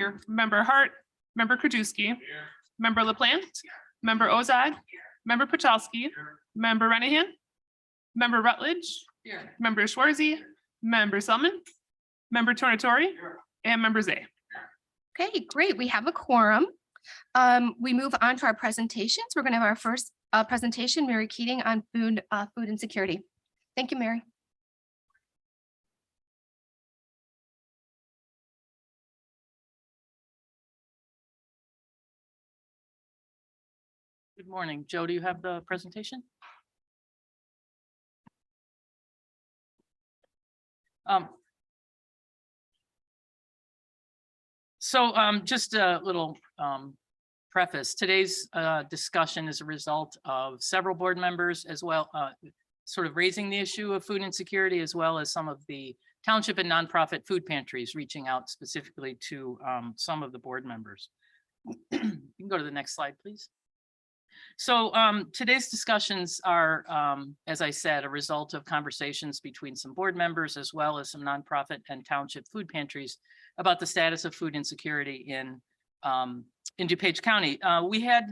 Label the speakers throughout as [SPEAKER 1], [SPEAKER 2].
[SPEAKER 1] Here. Member Hart, Member Krajewski, Member LaPlante, Member Ozad, Member Pachowski, Member Renahan, Member Rutledge, Member Schwarzy, Member Selman, Member Tornatori, and Member Zay.
[SPEAKER 2] Okay, great. We have a quorum. We move on to our presentations. We're going to have our first presentation, Mary Keating, on food insecurity. Thank you, Mary.
[SPEAKER 3] Good morning. Joe, do you have the presentation? Just a little preface. Today's discussion is a result of several board members as well, sort of raising the issue of food insecurity, as well as some of the township and nonprofit food pantries reaching out specifically to some of the board members. You can go to the next slide, please. So today's discussions are, as I said, a result of conversations between some board members as well as some nonprofit and township food pantries about the status of food insecurity in DuPage County. We had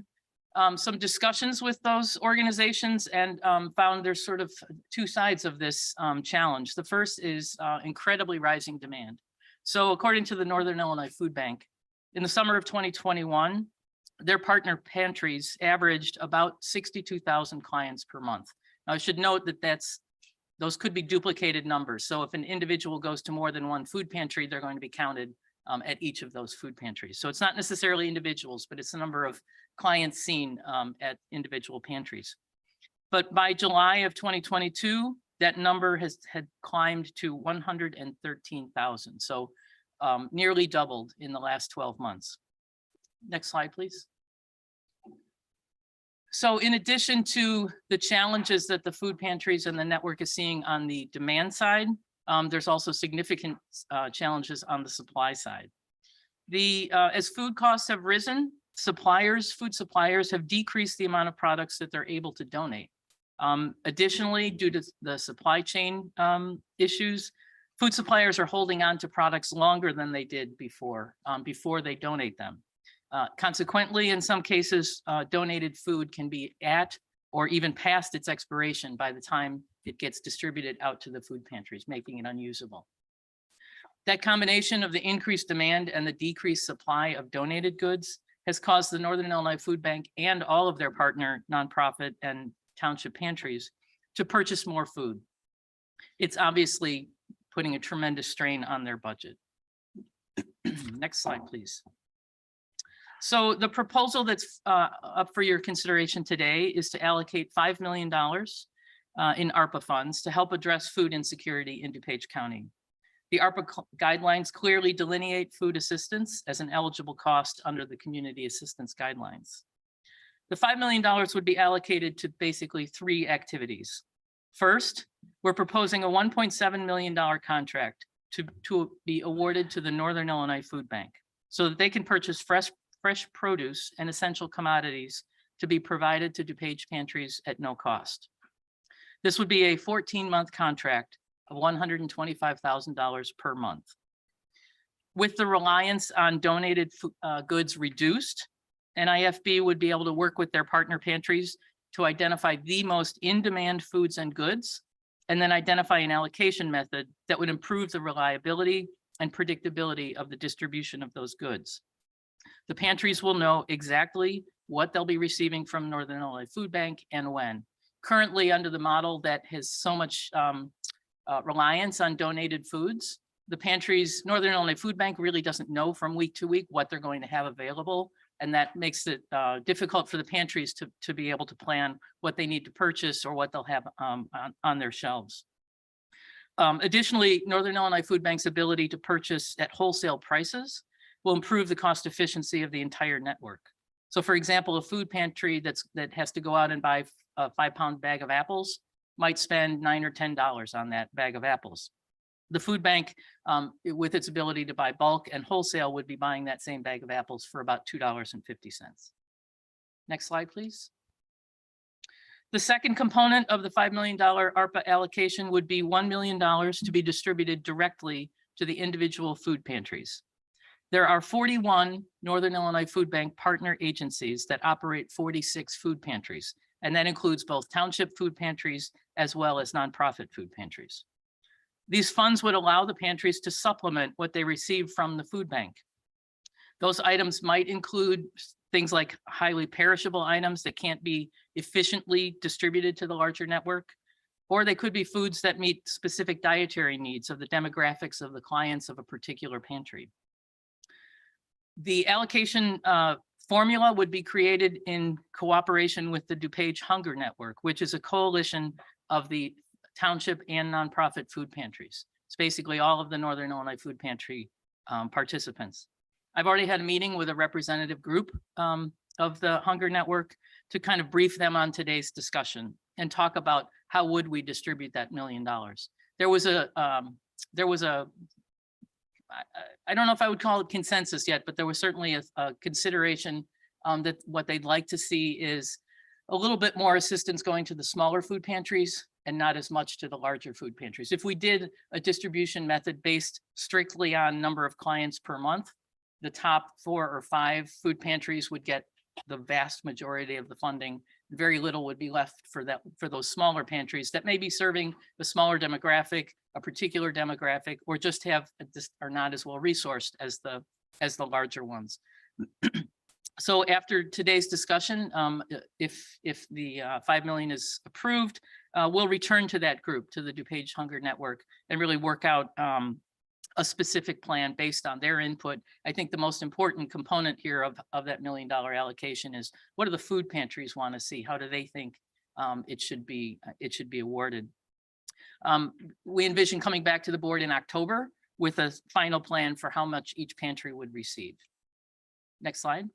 [SPEAKER 3] some discussions with those organizations and found there's sort of two sides of this challenge. The first is incredibly rising demand. So according to the Northern Illinois Food Bank, in the summer of 2021, their partner pantries averaged about 62,000 clients per month. Now, I should note that those could be duplicated numbers. So if an individual goes to more than one food pantry, they're going to be counted at each of those food pantries. So it's not necessarily individuals, but it's the number of clients seen at individual pantries. But by July of 2022, that number had climbed to 113,000. So nearly doubled in the last 12 months. Next slide, please. So in addition to the challenges that the food pantries and the network is seeing on the demand side, there's also significant challenges on the supply side. As food costs have risen, food suppliers have decreased the amount of products that they're able to donate. Additionally, due to the supply chain issues, food suppliers are holding on to products longer than they did before they donate them. Consequently, in some cases, donated food can be at or even past its expiration by the time it gets distributed out to the food pantries, making it unusable. That combination of the increased demand and the decreased supply of donated goods has caused the Northern Illinois Food Bank and all of their partner nonprofit and township pantries to purchase more food. It's obviously putting a tremendous strain on their budget. Next slide, please. So the proposal that's up for your consideration today is to allocate $5 million in ARPA funds to help address food insecurity in DuPage County. The ARPA guidelines clearly delineate food assistance as an eligible cost under the community assistance guidelines. The $5 million would be allocated to basically three activities. First, we're proposing a $1.7 million contract to be awarded to the Northern Illinois Food Bank so that they can purchase fresh produce and essential commodities to be provided to DuPage pantries at no cost. This would be a 14-month contract of $125,000 per month. With the reliance on donated goods reduced, NIFB would be able to work with their partner pantries to identify the most in-demand foods and goods, and then identify an allocation method that would improve the reliability and predictability of the distribution of those goods. The pantries will know exactly what they'll be receiving from Northern Illinois Food Bank and when. Currently, under the model that has so much reliance on donated foods, the pantries, Northern Illinois Food Bank really doesn't know from week to week what they're going to have available. And that makes it difficult for the pantries to be able to plan what they need to purchase or what they'll have on their shelves. Additionally, Northern Illinois Food Bank's ability to purchase at wholesale prices will improve the cost efficiency of the entire network. So for example, a food pantry that has to go out and buy a 5-pound bag of apples might spend $9 or $10 on that bag of apples. The food bank, with its ability to buy bulk and wholesale, would be buying that same bag of apples for about $2.50. Next slide, please. The second component of the $5 million ARPA allocation would be $1 million to be distributed directly to the individual food pantries. There are 41 Northern Illinois Food Bank partner agencies that operate 46 food pantries, and that includes both township food pantries as well as nonprofit food pantries. These funds would allow the pantries to supplement what they receive from the food bank. Those items might include things like highly perishable items that can't be efficiently distributed to the larger network, or they could be foods that meet specific dietary needs of the demographics of the clients of a particular pantry. The allocation formula would be created in cooperation with the DuPage Hunger Network, which is a coalition of the township and nonprofit food pantries. It's basically all of the Northern Illinois Food Pantry participants. I've already had a meeting with a representative group of the Hunger Network to kind of brief them on today's discussion and talk about how would we distribute that $1 million. There was a I don't know if I would call it consensus yet, but there was certainly a consideration that what they'd like to see is a little bit more assistance going to the smaller food pantries and not as much to the larger food pantries. If we did a distribution method based strictly on number of clients per month, the top 4 or 5 food pantries would get the vast majority of the funding. Very little would be left for those smaller pantries that may be serving the smaller demographic, a particular demographic, or just are not as well resourced as the larger ones. So after today's discussion, if the 5 million is approved, we'll return to that group, to the DuPage Hunger Network, and really work out a specific plan based on their input. I think the most important component here of that $1 million allocation is, what do the food pantries want to see? How do they think it should be awarded? We envision coming back to the board in October with a final plan for how much each pantry would receive. Next slide.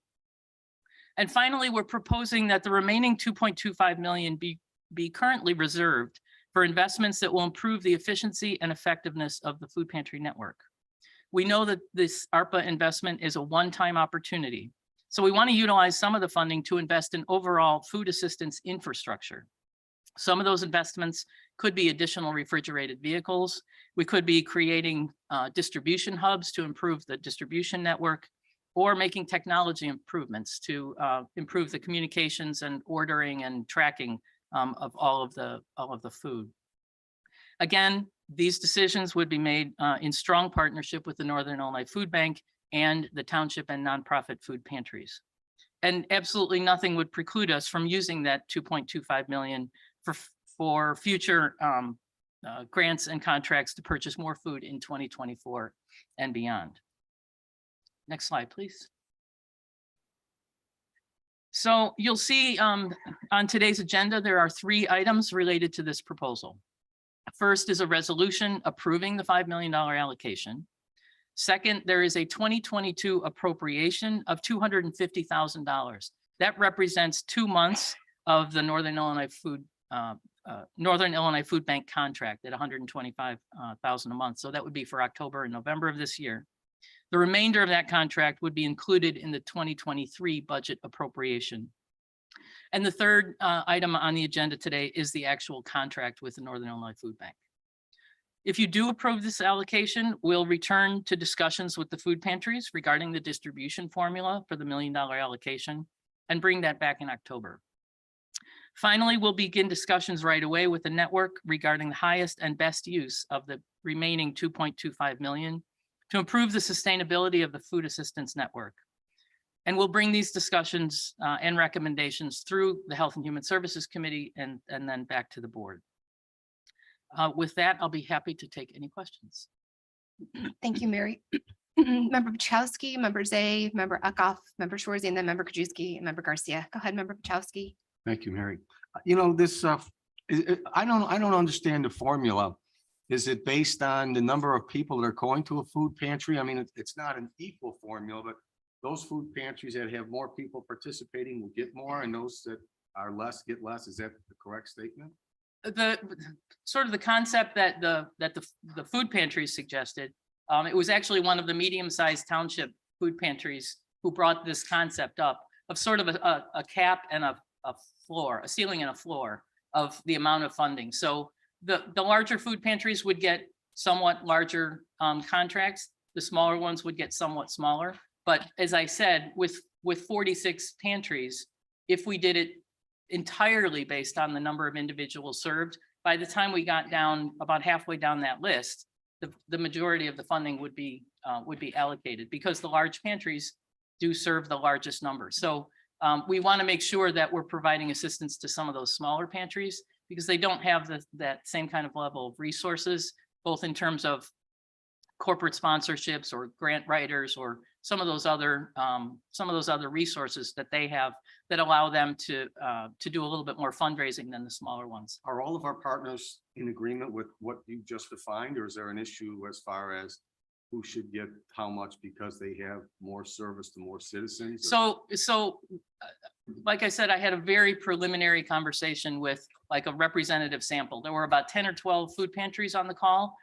[SPEAKER 3] And finally, we're proposing that the remaining 2.25 million be currently reserved for investments that will improve the efficiency and effectiveness of the food pantry network. We know that this ARPA investment is a one-time opportunity, so we want to utilize some of the funding to invest in overall food assistance infrastructure. Some of those investments could be additional refrigerated vehicles. We could be creating distribution hubs to improve the distribution network, or making technology improvements to improve the communications and ordering and tracking of all of the food. Again, these decisions would be made in strong partnership with the Northern Illinois Food Bank and the township and nonprofit food pantries. And absolutely nothing would preclude us from using that 2.25 million for future grants and contracts to purchase more food in 2024 and beyond. Next slide, please. So you'll see on today's agenda, there are 3 items related to this proposal. First is a resolution approving the $5 million allocation. Second, there is a 2022 appropriation of $250,000. That represents 2 months of the Northern Illinois Food Bank contract at $125,000 a month. So that would be for October and November of this year. The remainder of that contract would be included in the 2023 budget appropriation. And the third item on the agenda today is the actual contract with the Northern Illinois Food Bank. If you do approve this allocation, we'll return to discussions with the food pantries regarding the distribution formula for the $1 million allocation and bring that back in October. Finally, we'll begin discussions right away with the network regarding the highest and best use of the remaining 2.25 million to improve the sustainability of the food assistance network. And we'll bring these discussions and recommendations through the Health and Human Services Committee and then back to the board. With that, I'll be happy to take any questions.
[SPEAKER 2] Thank you, Mary. Member Pachowski, Member Zay, Member Uckoff, Member Schwarzy, and then Member Krajewski and Member Garcia. Go ahead, Member Pachowski.
[SPEAKER 4] Thank you, Mary. You know, this, I don't understand the formula. Is it based on the number of people that are going to a food pantry? I mean, it's not an equal formula, but those food pantries that have more people participating will get more, and those that are less get less. Is that the correct statement?
[SPEAKER 3] The sort of the concept that the food pantries suggested, it was actually one of the medium-sized township food pantries who brought this concept up of sort of a cap and a floor, a ceiling and a floor of the amount of funding. So the larger food pantries would get somewhat larger contracts. The smaller ones would get somewhat smaller. But as I said, with 46 pantries, if we did it entirely based on the number of individuals served, by the time we got down about halfway down that list, the majority of the funding would be allocated because the large pantries do serve the largest number. So we want to make sure that we're providing assistance to some of those smaller pantries because they don't have that same kind of level of resources, both in terms of corporate sponsorships or grant writers or some of those other resources that they have that allow them to do a little bit more fundraising than the smaller ones.
[SPEAKER 4] Are all of our partners in agreement with what you just defined, or is there an issue as far as who should get how much because they have more service to more citizens?
[SPEAKER 3] So like I said, I had a very preliminary conversation with like a representative sample. There were about 10 or 12 food pantries on the call,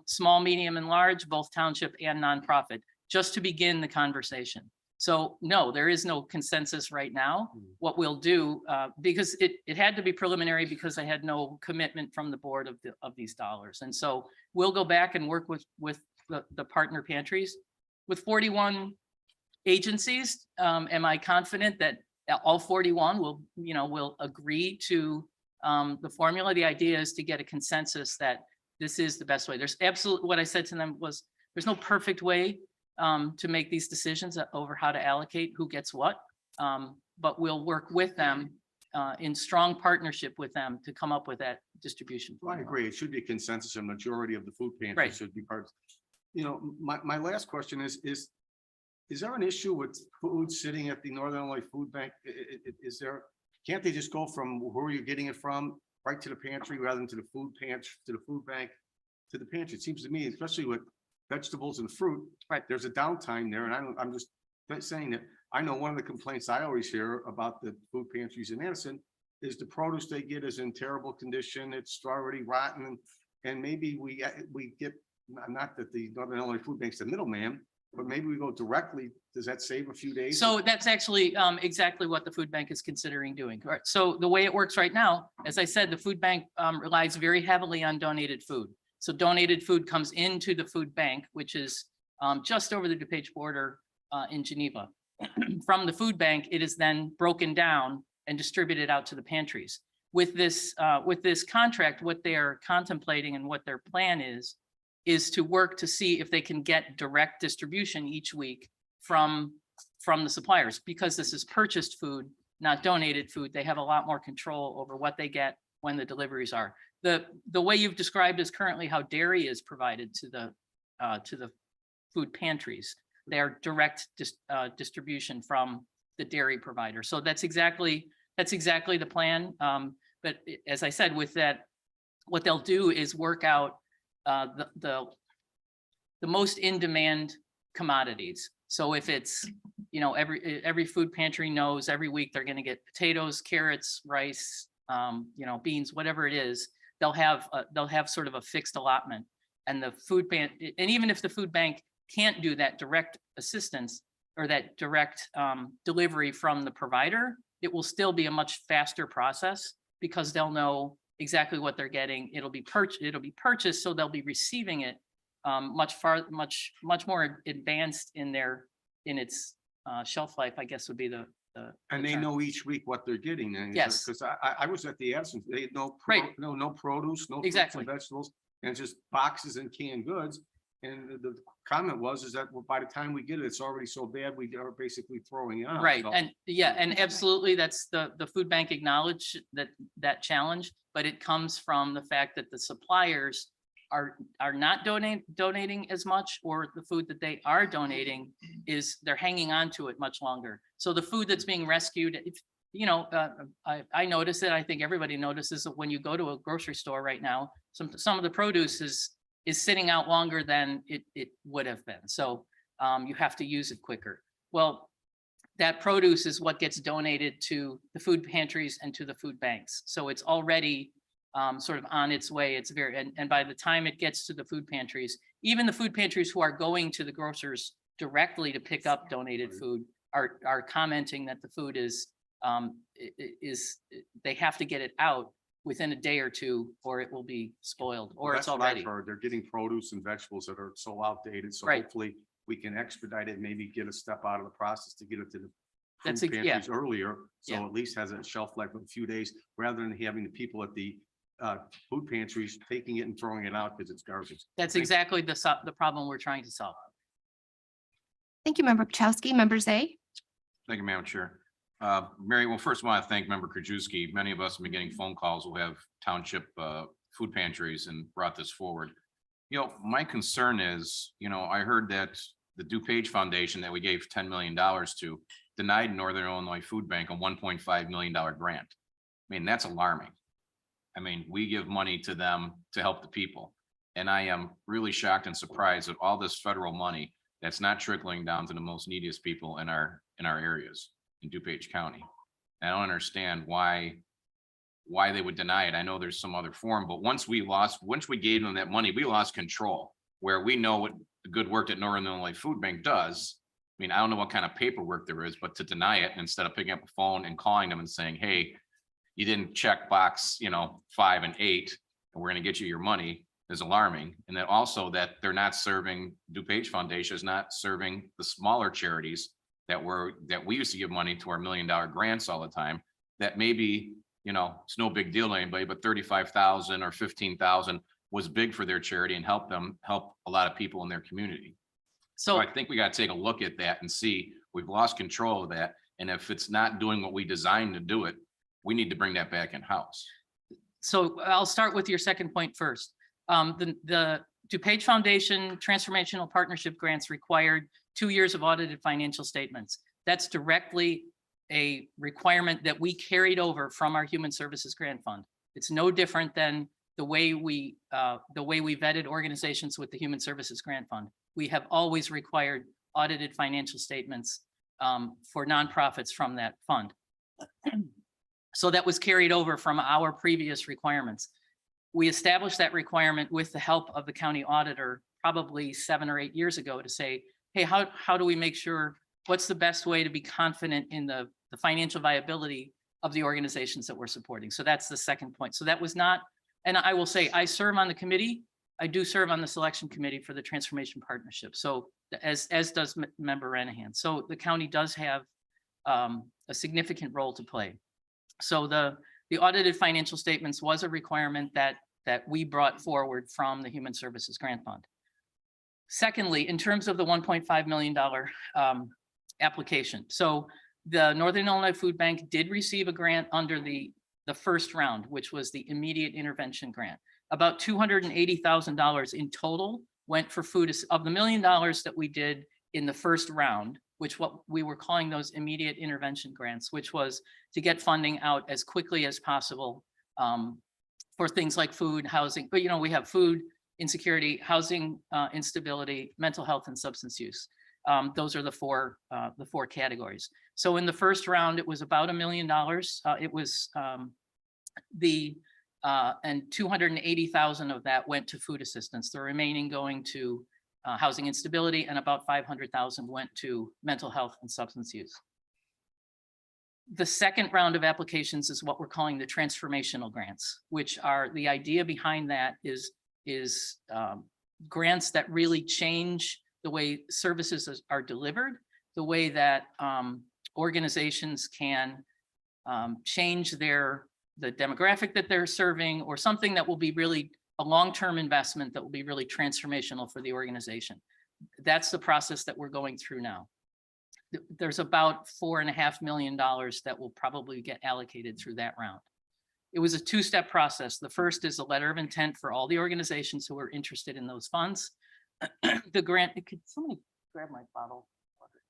[SPEAKER 3] small, medium, and large, both township and nonprofit, just to begin the conversation. So no, there is no consensus right now. What we'll do, because it had to be preliminary because I had no commitment from the board of these dollars. And so we'll go back and work with the partner pantries. With 41 agencies, am I confident that all 41 will agree to the formula? The idea is to get a consensus that this is the best way. There's absolutely, what I said to them was, there's no perfect way to make these decisions over how to allocate who gets what, but we'll work with them in strong partnership with them to come up with that distribution.
[SPEAKER 4] Well, I agree. It should be a consensus. A majority of the food pantries
[SPEAKER 3] Right.
[SPEAKER 4] should be part. My last question is there an issue with food sitting at the Northern Illinois Food Bank? Is there, can't they just go from where you're getting it from right to the pantry rather than to the food bank, to the pantry? It seems to me, especially with vegetables and fruit,
[SPEAKER 3] Right.
[SPEAKER 4] there's a downtime there. And I'm just saying that I know one of the complaints I always hear about the food pantries in Addison is the produce they get is in terrible condition. It's already rotten. And maybe we get, not that the Northern Illinois Food Bank's the middleman, but maybe we go directly. Does that save a few days?
[SPEAKER 3] So that's actually exactly what the food bank is considering doing. All right, so the way it works right now, as I said, the food bank relies very heavily on donated food. So donated food comes into the food bank, which is just over the DuPage border in Geneva. From the food bank, it is then broken down and distributed out to the pantries. With this contract, what they are contemplating and what their plan is to work to see if they can get direct distribution each week from the suppliers. Because this is purchased food, not donated food, they have a lot more control over what they get when the deliveries are. The way you've described is currently how dairy is provided to the food pantries. They are direct distribution from the dairy provider. So that's exactly the plan. But as I said, with that, what they'll do is work out the most in-demand commodities. So if it's, every food pantry knows every week they're going to get potatoes, carrots, rice, beans, whatever it is, they'll have sort of a fixed allotment. And the food bank, and even if the food bank can't do that direct assistance or that direct delivery from the provider, it will still be a much faster process because they'll know exactly what they're getting. It'll be purchased, so they'll be receiving it much more advanced in its shelf life, I guess would be the
[SPEAKER 4] And they
[SPEAKER 3] term.
[SPEAKER 4] know each week what they're getting. And
[SPEAKER 3] Yes.
[SPEAKER 4] because I was at the Addison, they had no
[SPEAKER 3] Right.
[SPEAKER 4] no produce, no fruits
[SPEAKER 3] Exactly.
[SPEAKER 4] and vegetables, and just boxes and canned goods. And the comment was that by the time we get it, it's already so bad we are basically throwing it out.
[SPEAKER 3] Right,
[SPEAKER 4] So-
[SPEAKER 3] and yeah, and absolutely, that's the food bank acknowledged that challenge, but it comes from the fact that the suppliers are not donating as much, or the food that they are donating they're hanging on to it much longer. So the food that's being rescued, I notice it, I think everybody notices that when you go to a grocery store right now, some of the produce is sitting out longer than it would have been. So you have to use it quicker. Well, that produce is what gets donated to the food pantries and to the food banks. So it's already sort of on its way. It's and by the time it gets to the food pantries, even the food pantries who are going to the grocers directly to pick up donated food are commenting that the food is they have to get it out within a day or two, or it will be spoiled, or it's
[SPEAKER 4] That's what I've
[SPEAKER 3] already.
[SPEAKER 4] heard. They're getting produce and vegetables that are so outdated, so
[SPEAKER 3] Right.
[SPEAKER 4] hopefully we can expedite it, maybe get a step out of the process to get it to the
[SPEAKER 3] That's
[SPEAKER 4] food
[SPEAKER 3] ex- yeah.
[SPEAKER 4] pantries earlier, so
[SPEAKER 3] Yeah.
[SPEAKER 4] at least has a shelf life of a few days, rather than having the people at the food pantries taking it and throwing it out because it's garbage.
[SPEAKER 3] That's
[SPEAKER 4] Thank-
[SPEAKER 3] exactly the problem we're trying to solve.
[SPEAKER 2] Thank you, Member Pachowski. Member Zay.
[SPEAKER 5] Thank you, Madam Chair. Mary, well, first I want to thank Member Krajewski. Many of us have been getting phone calls who have township food pantries and brought this forward. You know, my concern is, you know, I heard that the DuPage Foundation that we gave $10 million to denied Northern Illinois Food Bank a $1.5 million grant. I mean, that's alarming. I mean, we give money to them to help the people. And I am really shocked and surprised at all this federal money that's not trickling down to the most neediest people in our areas in DuPage County. I don't understand why they would deny it. I know there's some other form, but once we gave them that money, we lost control, where we know what the good work that Northern Illinois Food Bank does. I mean, I don't know what kind of paperwork there is, but to deny it instead of picking up a phone and calling them and saying, hey, you didn't check box, 5 and 8, and we're going to get you your money, is alarming. And then also that they're not serving, DuPage Foundation is not serving the smaller charities that we used to give money to our $1 million grants all the time. That maybe, it's no big deal to anybody, but 35,000 or 15,000 was big for their charity and help a lot of people in their community. So
[SPEAKER 3] So
[SPEAKER 5] I think we got to take a look at that and see, we've lost control of that. And if it's not doing what we designed to do it, we need to bring that back in-house.
[SPEAKER 3] So I'll start with your second point first. The DuPage Foundation Transformational Partnership Grants required 2 years of audited financial statements. That's directly a requirement that we carried over from our Human Services Grant Fund. It's no different than the way we vetted organizations with the Human Services Grant Fund. We have always required audited financial statements for nonprofits from that fund. So that was carried over from our previous requirements. We established that requirement with the help of the county auditor probably 7 or 8 years ago to say, hey, how do we make sure, what's the best way to be confident in the financial viability of the organizations that we're supporting? So that's the second point. So that was not, and I will say, I serve on the committee. I do serve on the selection committee for the Transformation Partnership. So as does Member Renahan. So the county does have a significant role to play. So the audited financial statements was a requirement that we brought forward from the Human Services Grant Fund. Secondly, in terms of the $1.5 million application. So the Northern Illinois Food Bank did receive a grant under the first round, which was the immediate intervention grant. About $280,000 in total went for food of the $1 million that we did in the first round, which what we were calling those immediate intervention grants, which was to get funding out as quickly as possible for things like food, housing, but we have food insecurity, housing instability, mental health, and substance use. Those are the four categories. So in the first round, it was about $1 million. It was and 280,000 of that went to food assistance. The remaining going to housing instability, and about 500,000 went to mental health and substance use. The second round of applications is what we're calling the transformational grants, which are, the idea behind that is grants that really change the way services are delivered, the way that organizations can change the demographic that they're serving, or something that will be really a long-term investment that will be really transformational for the organization. That's the process that we're going through now. There's about $4.5 million that will probably get allocated through that round. It was a two-step process. The first is a letter of intent for all the organizations who are interested in those funds. The grant, could somebody grab my bottle?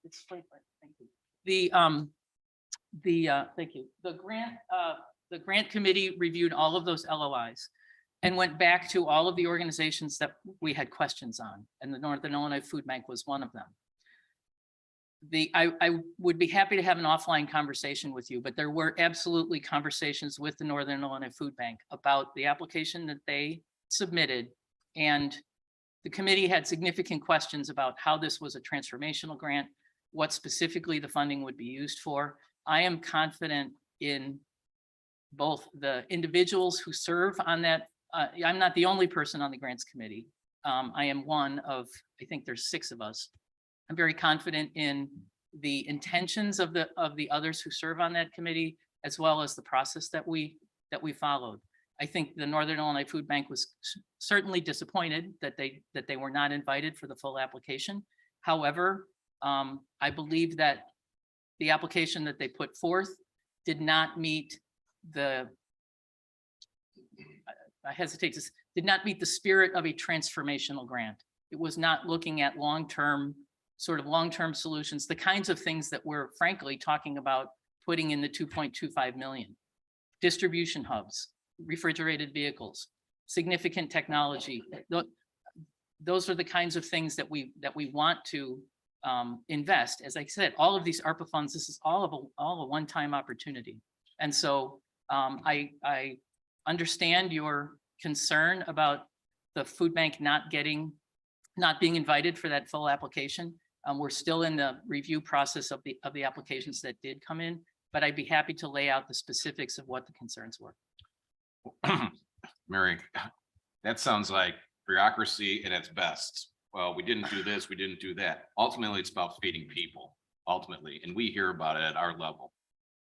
[SPEAKER 3] It's right, thank you. Thank you. The grant committee reviewed all of those LOIs and went back to all of the organizations that we had questions on, and the Northern Illinois Food Bank was one of them. I would be happy to have an offline conversation with you, but there were absolutely conversations with the Northern Illinois Food Bank about the application that they submitted, and the committee had significant questions about how this was a transformational grant, what specifically the funding would be used for. I am confident in both the individuals who serve on that. I'm not the only person on the grants committee. I am one of, I think there's 6 of us. I'm very confident in the intentions of the others who serve on that committee, as well as the process that we followed. I think the Northern Illinois Food Bank was certainly disappointed that they were not invited for the full application. However, I believe that the application that they put forth did not meet the, I hesitate to, did not meet the spirit of a transformational grant. It was not looking at long-term solutions, the kinds of things that we're frankly talking about putting in the 2.25 million. Distribution hubs, refrigerated vehicles, significant technology. Those are the kinds of things that we want to invest. As I said, all of these ARPA funds, this is all a one-time opportunity. And so I understand your concern about the food bank not being invited for that full application. We're still in the review process of the applications that did come in, but I'd be happy to lay out the specifics of what the concerns were.
[SPEAKER 5] Mary, that sounds like bureaucracy at its best. Well, we didn't do this, we didn't do that. Ultimately, it's about feeding people, ultimately, and we hear about it at our level.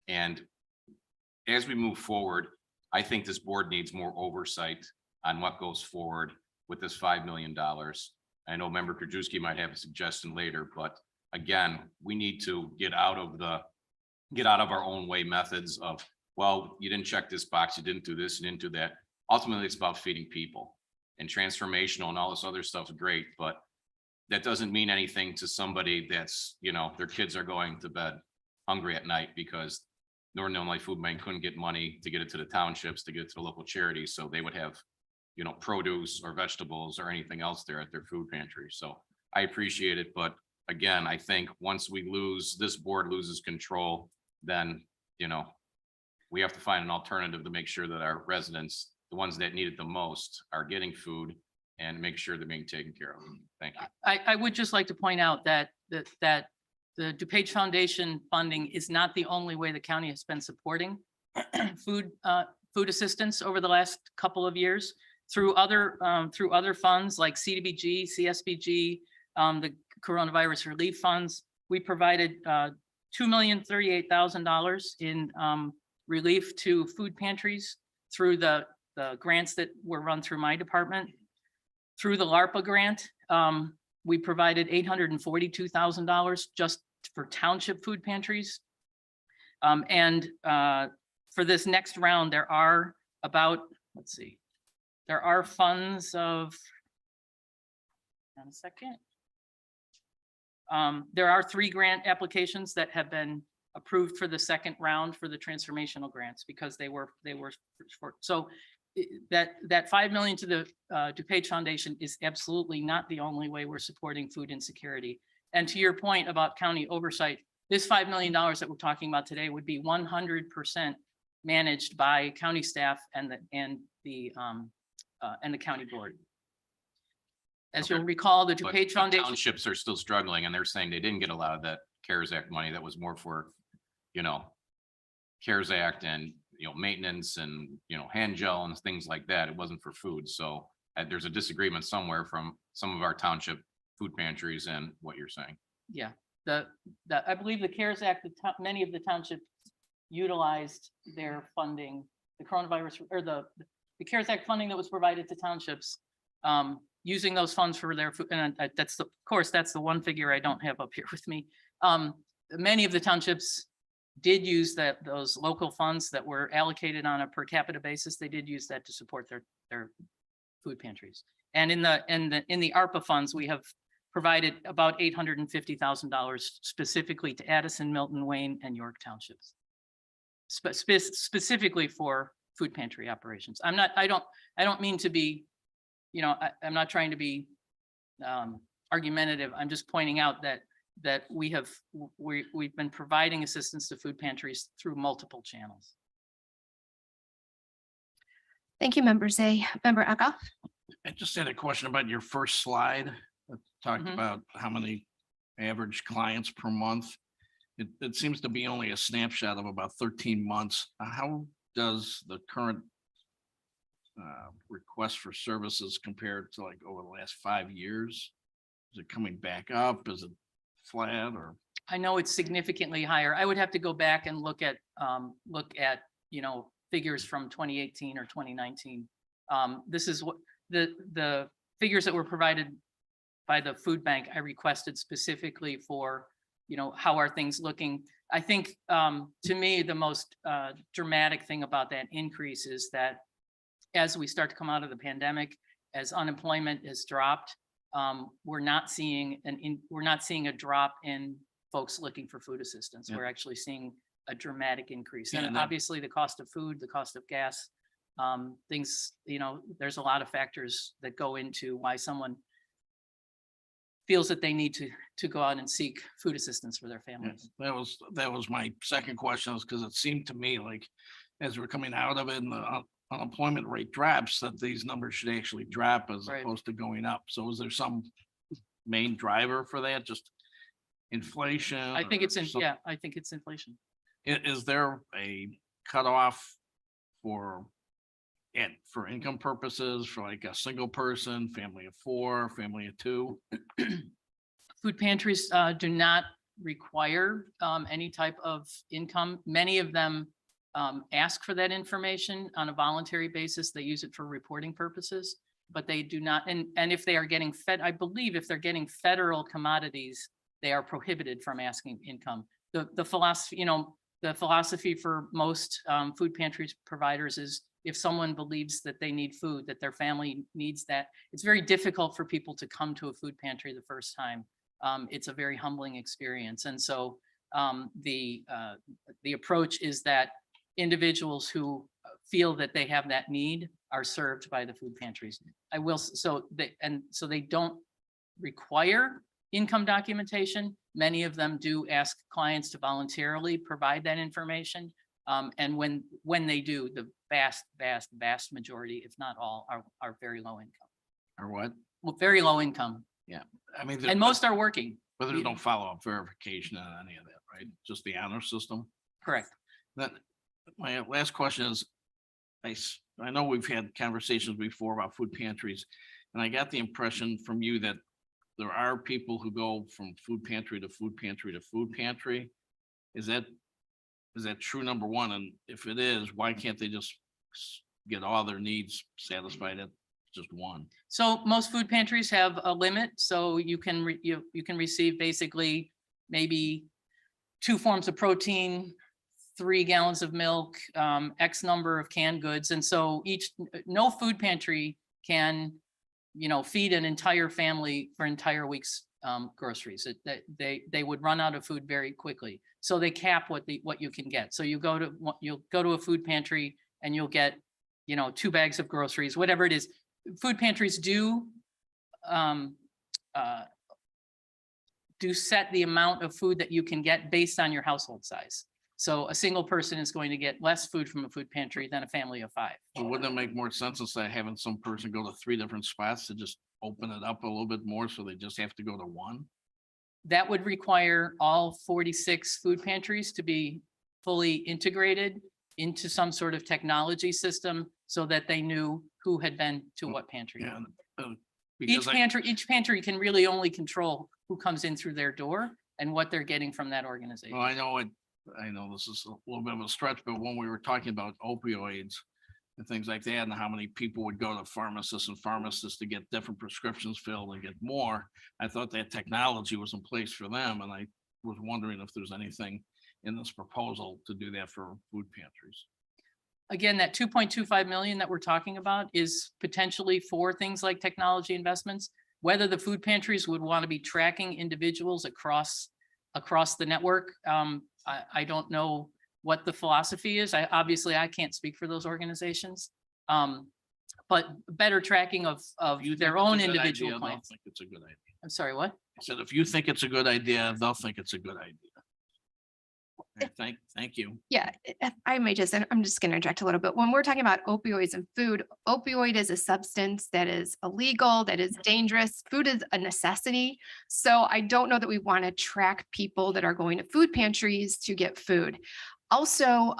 [SPEAKER 5] And as we move forward, I think this board needs more oversight on what goes forward with this $5 million. I know Member Krajewski might have a suggestion later, but again, we need to get out of our own way methods of, well, you didn't check this box, you didn't do this, you didn't do that. Ultimately, it's about feeding people, and transformational and all this other stuff is great, but that doesn't mean anything to somebody that's, their kids are going to bed hungry at night because Northern Illinois Food Bank couldn't get money to get it to the townships, to get it to the local charities. So they would have, produce or vegetables or anything else there at their food pantry. So I appreciate it. But again, I think once this board loses control, then, we have to find an alternative to make sure that our residents, the ones that need it the most, are getting food and make sure they're being taken care of. Thank you.
[SPEAKER 3] I would just like to point out that the DuPage Foundation funding is not the only way the county has been supporting food assistance over the last couple of years through other funds like CDBG, CSBG, the coronavirus relief funds. We provided $2,038,000 in relief to food pantries through the grants that were run through my department. Through the LARPA grant, we provided $842,000 just for township food pantries. And for this next round, there are about, there are funds of, hold on a second. There are 3 grant applications that have been approved for the second round for the transformational grants because they were short. So that $5 million to the DuPage Foundation is absolutely not the only way we're supporting food insecurity. And to your point about county oversight, this $5 million that we're talking about today would be 100% managed by county staff and the county board. As
[SPEAKER 5] Okay.
[SPEAKER 3] you'll recall, the
[SPEAKER 5] But
[SPEAKER 3] DuPage
[SPEAKER 5] the
[SPEAKER 3] Foundation.
[SPEAKER 5] townships are still struggling, and they're saying they didn't get a lot of that CARES Act money. That was more for, CARES Act and, maintenance and, hand gel and things like that. It wasn't for food. So there's a disagreement somewhere from some of our township food pantries and what you're saying.
[SPEAKER 3] Yeah, I believe the CARES Act, many of the townships utilized their funding, the coronavirus or the CARES Act funding that was provided to townships, using those funds for their food. And that's of course, that's the one figure I don't have up here with me. Many of the townships did use those local funds that were allocated on a per capita basis. They did use that to support their food pantries. And in the ARPA funds, we have provided about $850,000 specifically to Addison, Milton, Wayne, and York townships, specifically for food pantry operations. I don't mean to be, I'm not trying to be argumentative. I'm just pointing out that we've been providing assistance to food pantries through multiple channels.
[SPEAKER 2] Thank you, Member Zay. Member Aga.
[SPEAKER 6] I just had a question about your first slide. That talked
[SPEAKER 3] Mhm.
[SPEAKER 6] about how many average clients per month. It seems to be only a snapshot of about 13 months. How does the current request for services compared to like over the last 5 years? Is it coming back up? Is it flat or?
[SPEAKER 3] I know it's significantly higher. I would have to go back and look at, figures from 2018 or 2019. This is what the figures that were provided by the food bank. I requested specifically for, how are things looking? I think, to me, the most dramatic thing about that increase is that as we start to come out of the pandemic, as unemployment has dropped, we're not seeing a drop in folks looking for food assistance.
[SPEAKER 6] Yeah.
[SPEAKER 3] We're actually seeing a dramatic increase.
[SPEAKER 6] Yeah,
[SPEAKER 3] And
[SPEAKER 6] and that-
[SPEAKER 3] obviously the cost of food, the cost of gas, things, there's a lot of factors that go into why someone feels that they need to go out and seek food assistance for their
[SPEAKER 6] Yeah,
[SPEAKER 3] families.
[SPEAKER 6] that was my second question, is because it seemed to me like as we're coming out of it and the unemployment rate drops, that these numbers should actually drop as
[SPEAKER 3] Right.
[SPEAKER 6] opposed to going up. So is there some main driver for that? Just inflation?
[SPEAKER 3] I think it's I think it's inflation.
[SPEAKER 6] Is there a cutoff for income purposes for like a single person, family of 4, family of 2?
[SPEAKER 3] Food pantries do not require any type of income. Many of them ask for that information on a voluntary basis. They use it for reporting purposes, but they do not. And if they are getting I believe if they're getting federal commodities, they are prohibited from asking income. The philosophy, the philosophy for most food pantries providers is if someone believes that they need food, that their family needs that, it's very difficult for people to come to a food pantry the first time. It's a very humbling experience. And so the approach is that individuals who feel that they have that need are served by the food pantries. So they don't require income documentation. Many of them do ask clients to voluntarily provide that information. And when they do, the vast majority, if not all, are very low income.
[SPEAKER 6] Or what?
[SPEAKER 3] Well, very low income,
[SPEAKER 6] I mean,
[SPEAKER 3] and most are working.
[SPEAKER 6] but there's no follow-up verification on any of that, right? Just the honor system?
[SPEAKER 3] Correct.
[SPEAKER 6] Then my last question is, I know we've had conversations before about food pantries, and I got the impression from you that there are people who go from food pantry to food pantry to food pantry. Is that true, number one? And if it is, why can't they just get all their needs satisfied at just one?
[SPEAKER 3] So most food pantries have a limit, so you can you can receive basically maybe 2 forms of protein, 3 gallons of milk, X number of canned goods. And so no food pantry can, feed an entire family for entire week's groceries. They would run out of food very quickly. So they cap what you can get. So you'll go to a food pantry and you'll get, 2 bags of groceries, whatever it is. Food pantries do set the amount of food that you can get based on your household size. So a single person is going to get less food from a food pantry than a family of 5.
[SPEAKER 6] So wouldn't it make more sense instead of having some person go to 3 different spots to just open it up a little bit more, so they just have to go to 1?
[SPEAKER 3] That would require all 46 food pantries to be fully integrated into some sort of technology system so that they knew who had been to what pantry.
[SPEAKER 6] Yeah.
[SPEAKER 3] Each
[SPEAKER 6] Because
[SPEAKER 3] pantry can really only control who comes in through their door and what they're getting from that organization.
[SPEAKER 6] well, I know this is a little bit of a stretch, but when we were talking about opioids and things like that, and how many people would go to pharmacists to get different prescriptions filled and get more, I thought that technology was in place for them, and I was wondering if there's anything in this proposal to do that for food pantries.
[SPEAKER 3] Again, that 2.25 million that we're talking about is potentially for things like technology investments. Whether the food pantries would want to be tracking individuals across the network, I don't know what the philosophy is. I can't speak for those organizations. But better tracking of
[SPEAKER 6] You
[SPEAKER 3] their
[SPEAKER 6] think it's
[SPEAKER 3] own
[SPEAKER 6] a good
[SPEAKER 3] individual
[SPEAKER 6] idea, they'll
[SPEAKER 3] clients.
[SPEAKER 6] think it's a good idea.
[SPEAKER 3] I'm sorry, what?
[SPEAKER 6] I said, if you think it's a good idea, they'll think it's a good idea. Thank you.
[SPEAKER 2] Yeah, if I may and I'm just going to interject a little bit. When we're talking about opioids and food, opioid is a substance that is illegal, that is dangerous. Food is a necessity. So I don't know that we want to track people that are going to food pantries to get food. Also,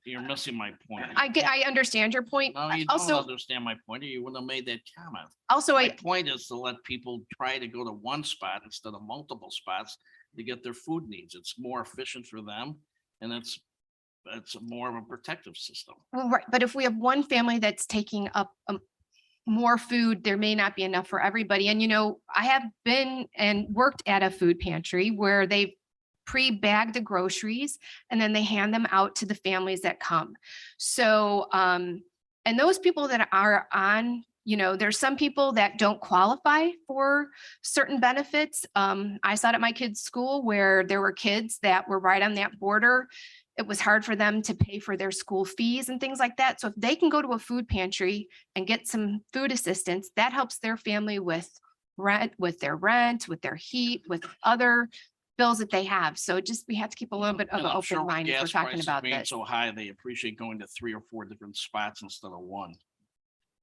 [SPEAKER 6] You're missing my point.
[SPEAKER 2] I understand your point.
[SPEAKER 6] No, you don't
[SPEAKER 2] Also,
[SPEAKER 6] understand my point, or you wouldn't have made that comment.
[SPEAKER 2] also,
[SPEAKER 6] My
[SPEAKER 2] I,
[SPEAKER 6] point is to let people try to go to one spot instead of multiple spots to get their food needs. It's more efficient for them, and it's more of a protective system.
[SPEAKER 2] well, right, but if we have one family that's taking up more food, there may not be enough for everybody. And I have been and worked at a food pantry where they've pre-bagged the groceries and then they hand them out to the families that come. So, and those people that are on, there's some people that don't qualify for certain benefits. I saw it at my kids' school where there were kids that were right on that border. It was hard for them to pay for their school fees and things like that. So if they can go to a food pantry and get some food assistance, that helps their family with their rent, with their heat, with other bills that they have. So we have to keep a little bit of
[SPEAKER 6] And
[SPEAKER 2] an
[SPEAKER 6] I'm sure
[SPEAKER 2] open
[SPEAKER 6] with
[SPEAKER 2] mind if we're
[SPEAKER 6] gas
[SPEAKER 2] talking
[SPEAKER 6] prices
[SPEAKER 2] about
[SPEAKER 6] being
[SPEAKER 2] this.
[SPEAKER 6] so high, they appreciate going to 3 or 4 different spots instead of one.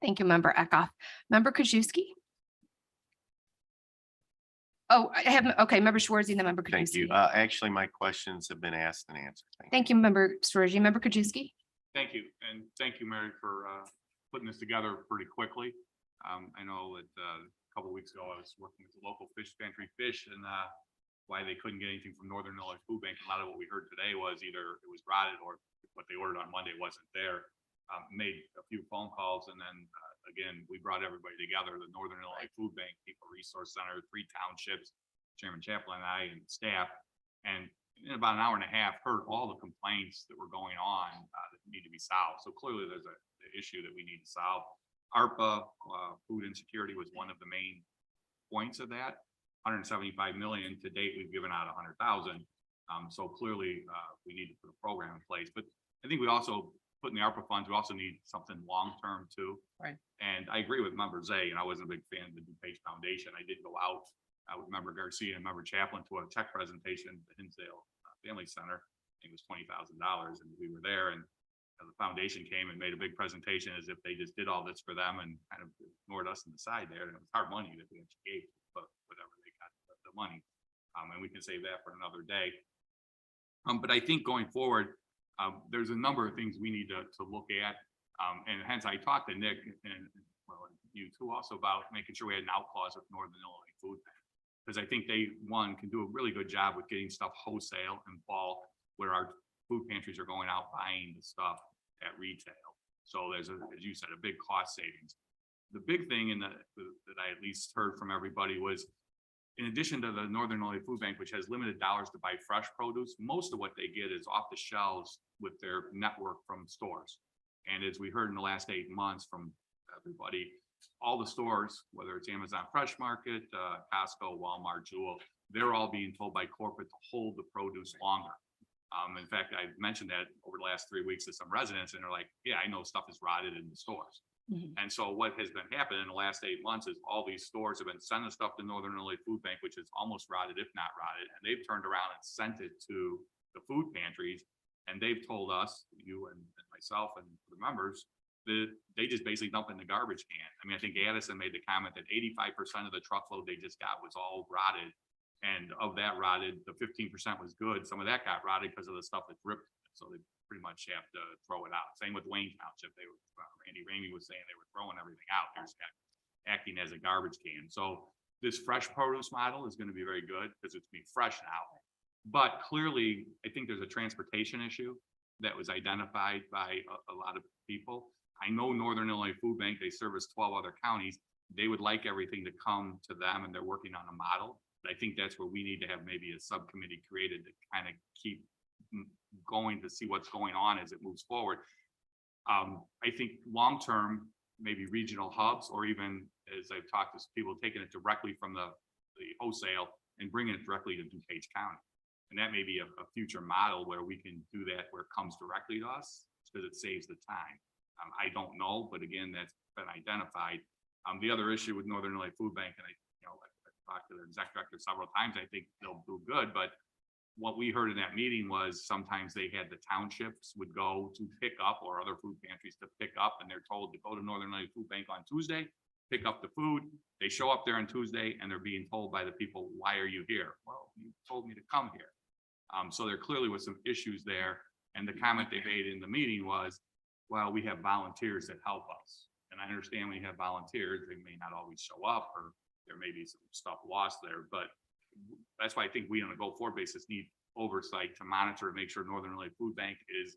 [SPEAKER 2] Thank you, Member Eckhoff. Member Krajewski? Oh, I have, okay, Member Schwartzy, then Member
[SPEAKER 7] Thank you.
[SPEAKER 2] Krajewski.
[SPEAKER 7] Actually, my questions have been asked and answered.
[SPEAKER 2] Thank you, Member Schwartzy. Member Krajewski?
[SPEAKER 8] Thank you, and thank you, Mary, for putting this together pretty quickly. I know that a couple of weeks ago, I was working with the local fish pantry Fish and why they couldn't get anything from Northern Illinois Food Bank. A lot of what we heard today was either it was rotted or what they ordered on Monday wasn't there. Made a few phone calls, and then again, we brought everybody together, the Northern Illinois Food Bank, People Resource Center, 3 townships, Chairman Chaplin and I and staff, and in about an hour and a half, heard all the complaints that were going on that need to be solved. So clearly there's an issue that we need to solve. ARPA, food insecurity, was one of the main points of that. 175 million to date, we've given out 100,000. So clearly we need to put a program in place, but I think we also put in the ARPA funds, we also need something long-term too.
[SPEAKER 3] Right.
[SPEAKER 8] And I agree with Member Zay, and I wasn't a big fan of the DuPage Foundation. I did go out with Member Garcia and Member Chaplin to a tech presentation at the Hinsdale Family Center. I think it was $20,000, and we were there, and the foundation came and made a big presentation as if they just did all this for them and kind of ignored us on the side there. And it was hard money that we actually gave, but whatever, they got the money. And we can save that for another day. But I think going forward, there's a number of things we need to look at. And hence I talked to Nick and well, you too also about making sure we had an out clause with Northern Illinois Food Bank. Because I think they, one, can do a really good job with getting stuff wholesale and bulk, where our food pantries are going out buying the stuff at retail. So there's, as you said, a big cost savings. The big thing that I at least heard from everybody was, in addition to the Northern Illinois Food Bank, which has limited dollars to buy fresh produce, most of what they get is off the shelves with their network from stores. And as we heard in the last 8 months from everybody, all the stores, whether it's Amazon Fresh Market, Costco, Walmart, Jewel, they're all being told by corporate to hold the produce longer. In fact, I mentioned that over the last 3 weeks to some residents, and they're like, yeah, I know stuff is rotted in the stores. And so what has been happening in the last 8 months is all these stores have been sending stuff to Northern Illinois Food Bank, which is almost rotted, if not rotted, and they've turned around and sent it to the food pantries. And they've told us, you and myself and the members, that they just basically dump in the garbage can. I mean, I think Addison made the comment that 85% of the truckload they just got was all rotted. And of that rotted, the 15% was good. Some of that got rotted because of the stuff that dripped. So they pretty much have to throw it out. Same with Wayne Township. They were, Randy Ramey was saying they were throwing everything out. They're just acting as a garbage can. So this fresh produce model is going to be very good because it's being fresh now. But clearly, I think there's a transportation issue that was identified by a lot of people. I know Northern Illinois Food Bank, they service 12 other counties. They would like everything to come to them, and they're working on a model. But I think that's where we need to have maybe a subcommittee created to kind of keep going to see what's going on as it moves forward. I think long-term, maybe regional hubs, or even as I've talked to people, taking it directly from the wholesale and bringing it directly to DuPage County. And that may be a future model where we can do that, where it comes directly to us because it saves the time. I don't know, but again, that's been identified. The other issue with Northern Illinois Food Bank, and I talked to the exec director several times, I think they'll do good, but what we heard in that meeting was sometimes they had the townships would go to pick up, or other food pantries to pick up, and they're told to go to Northern Illinois Food Bank on Tuesday, pick up the food. They show up there on Tuesday and they're being told by the people, why are you here? Well, you told me to come here. So there clearly was some issues there. And the comment they made in the meeting was, well, we have volunteers that help us. And I understand when you have volunteers, they may not always show up, or there may be some stuff lost there, but that's why I think we on a go-forward basis need oversight to monitor and make sure Northern Illinois Food Bank is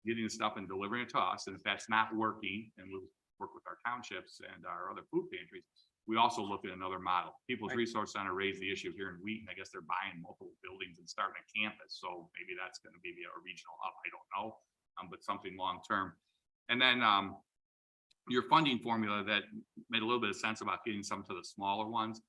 [SPEAKER 8] getting the stuff and delivering it to us. And if that's not working, and we'll work with our townships and our other food pantries, we also look at another model. People's Resource Center raised the issue here in Wheaton. I guess they're buying multiple buildings and starting a campus. So maybe that's going to be a regional hub. I don't know, but something long-term. And then your funding formula that made a little bit of sense about getting some to the smaller ones.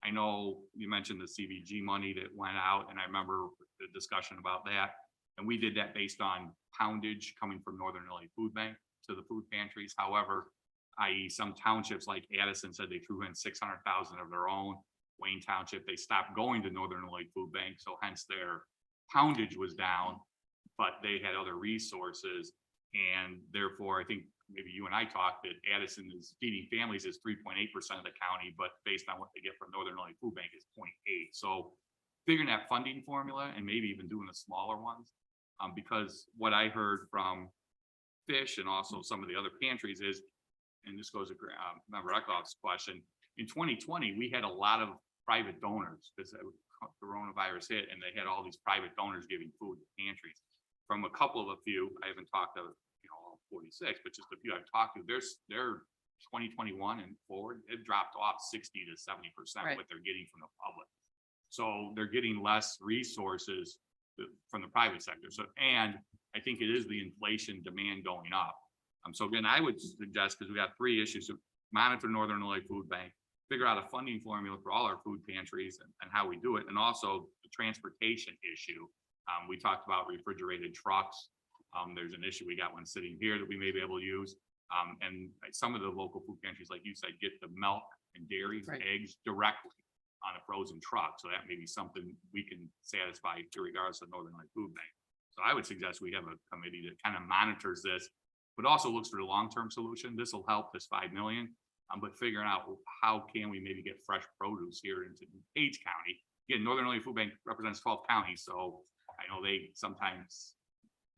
[SPEAKER 8] I know you mentioned the CVG money that went out, and I remember the discussion about that. And we did that based on poundage coming from Northern Illinois Food Bank to the food pantries. However, i.e. some townships like Addison said they threw in 600,000 of their own. Wayne Township, they stopped going to Northern Illinois Food Bank, so hence their poundage was down, but they had other resources. And therefore, I think maybe you and I talked that Addison is feeding families is 3.8% of the county, but based on what they get from Northern Illinois Food Bank is 0.8. So figuring that funding formula and maybe even doing the smaller ones, because what I heard from Fish and also some of the other pantries is, and this goes to Member Eckhoff's question, in 2020, we had a lot of private donors because the coronavirus hit and they had all these private donors giving food to pantries. From a couple of few, I haven't talked to, all 46, but just a few I've talked to, they're 2021 and forward, it dropped off 60 to 70% what they're getting from the public. So they're getting less resources from the private sector. So, and I think it is the inflation demand going up. So again, I would suggest, because we got 3 issues, to monitor Northern Illinois Food Bank, figure out a funding formula for all our food pantries and how we do it, and also the transportation issue. We talked about refrigerated trucks. There's an issue, we got one sitting here that we may be able to use. And some of the local food pantries, like you said, get the milk and dairies, eggs directly on a frozen truck. So that may be something we can satisfy regardless of Northern Illinois Food Bank. So I would suggest we have a committee that kind of monitors this, but also looks for the long-term solution. This will help this 5 million, but figuring out how can we maybe get fresh produce here into DuPage County. Again, Northern Illinois Food Bank represents 12 counties, so I know they sometimes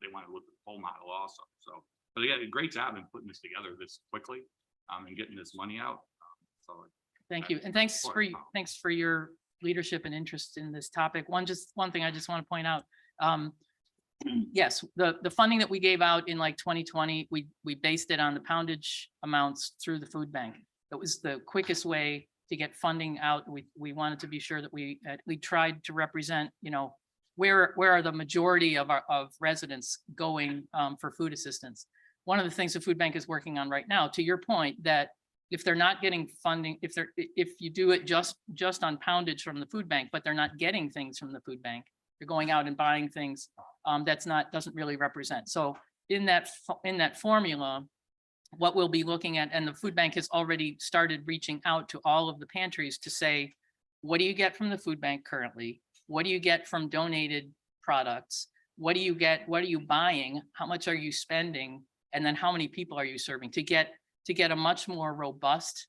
[SPEAKER 8] they want to look at the whole model also. So, but they got a great job in putting this together this quickly and getting this money out. So
[SPEAKER 3] Thank you. And thanks for your leadership and interest in this topic. One thing I just want to point out. Yes, the funding that we gave out in like 2020, we based it on the poundage amounts through the food bank. That was the quickest way to get funding out. We wanted to be sure that we tried to represent, where are the majority of residents going for food assistance. One of the things the food bank is working on right now, to your point, that if they're not getting funding, if you do it just on poundage from the food bank, but they're not getting things from the food bank, they're going out and buying things doesn't really represent. So in that formula, what we'll be looking at, and the food bank has already started reaching out to all of the pantries to say, what do you get from the food bank currently? What do you get from donated products? What do you get? What are you buying? How much are you spending? And then how many people are you serving to get a much more robust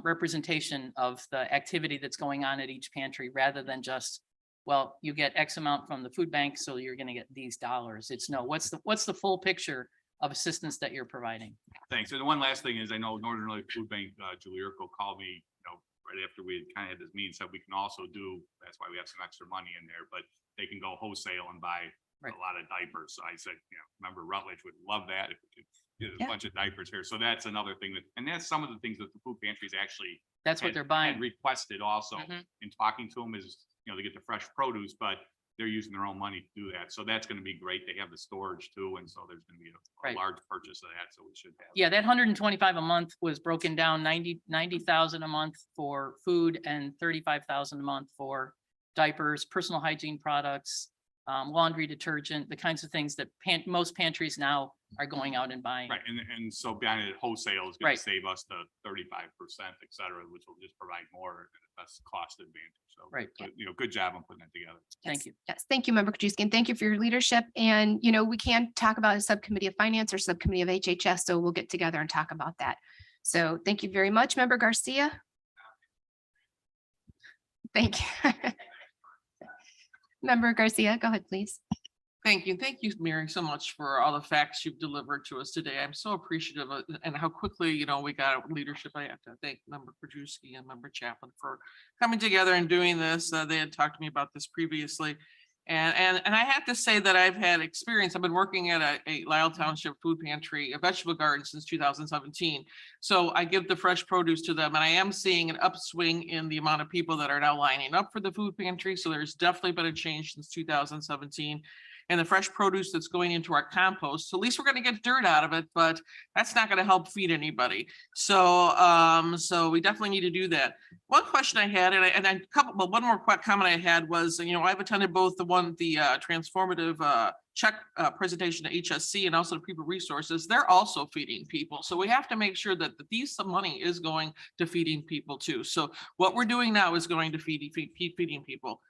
[SPEAKER 3] representation of the activity that's going on at each pantry, rather than just, well, you get X amount from the food bank, so you're going to get these dollars. It's no, what's the full picture of assistance that you're providing?
[SPEAKER 8] thanks. And the one last thing is, I know Northern Illinois Food Bank, Julie Urkel called me, right after we had kind of had this meeting, said we can also do, that's why we have some extra money in there, but they can go wholesale and buy a lot of diapers. So I said, remember Rutledge would love that if we could get a bunch of diapers here. So that's another thing and that's some of the things that the food pantries actually
[SPEAKER 3] That's what they're buying.
[SPEAKER 8] had requested also in talking to them is, they get the fresh produce, but they're using their own money to do that. So that's going to be great. They have the storage too. And so there's going to be a large purchase of that. So we should have.
[SPEAKER 3] Yeah, that 125 a month was broken down 90,000 a month for food and 35,000 a month for diapers, personal hygiene products, laundry detergent, the kinds of things that most pantries now are going out and buying.
[SPEAKER 8] Right. And so buying it wholesale is going to save us the 35%, et cetera, which will just provide more at the best cost advantage. So, good job on putting that together.
[SPEAKER 3] Thank you.
[SPEAKER 2] Yes, thank you, Member Krajewski, and thank you for your leadership. And, we can't talk about a subcommittee of finance or subcommittee of HHS, so we'll get together and talk about that. So thank you very much, Member Garcia. Thank you. Member Garcia, go ahead, please.
[SPEAKER 6] Thank you. Thank you, Mary, so much for all the facts you've delivered to us today. I'm so appreciative of and how quickly, we got leadership. I have to thank Member Krajewski and Member Chaplin for coming together and doing this. They had talked to me about this previously. And I have to say that I've had experience. I've been working at a Lyle Township food pantry, a vegetable garden since 2017. So I give the fresh produce to them, and I am seeing an upswing in the amount of people that are now lining up for the food pantry. So there's definitely been a change since 2017. And the fresh produce that's going into our compost. So at least we're going to get dirt out of it, but that's not going to help feed anybody. So so we definitely need to do that. One question I had, one more quick comment I had was, I've attended both the transformative check presentation at HSC and also the people resources. They're also feeding people. So we have to make sure that some money is going to feeding people too. So what we're doing now is going to feeding people.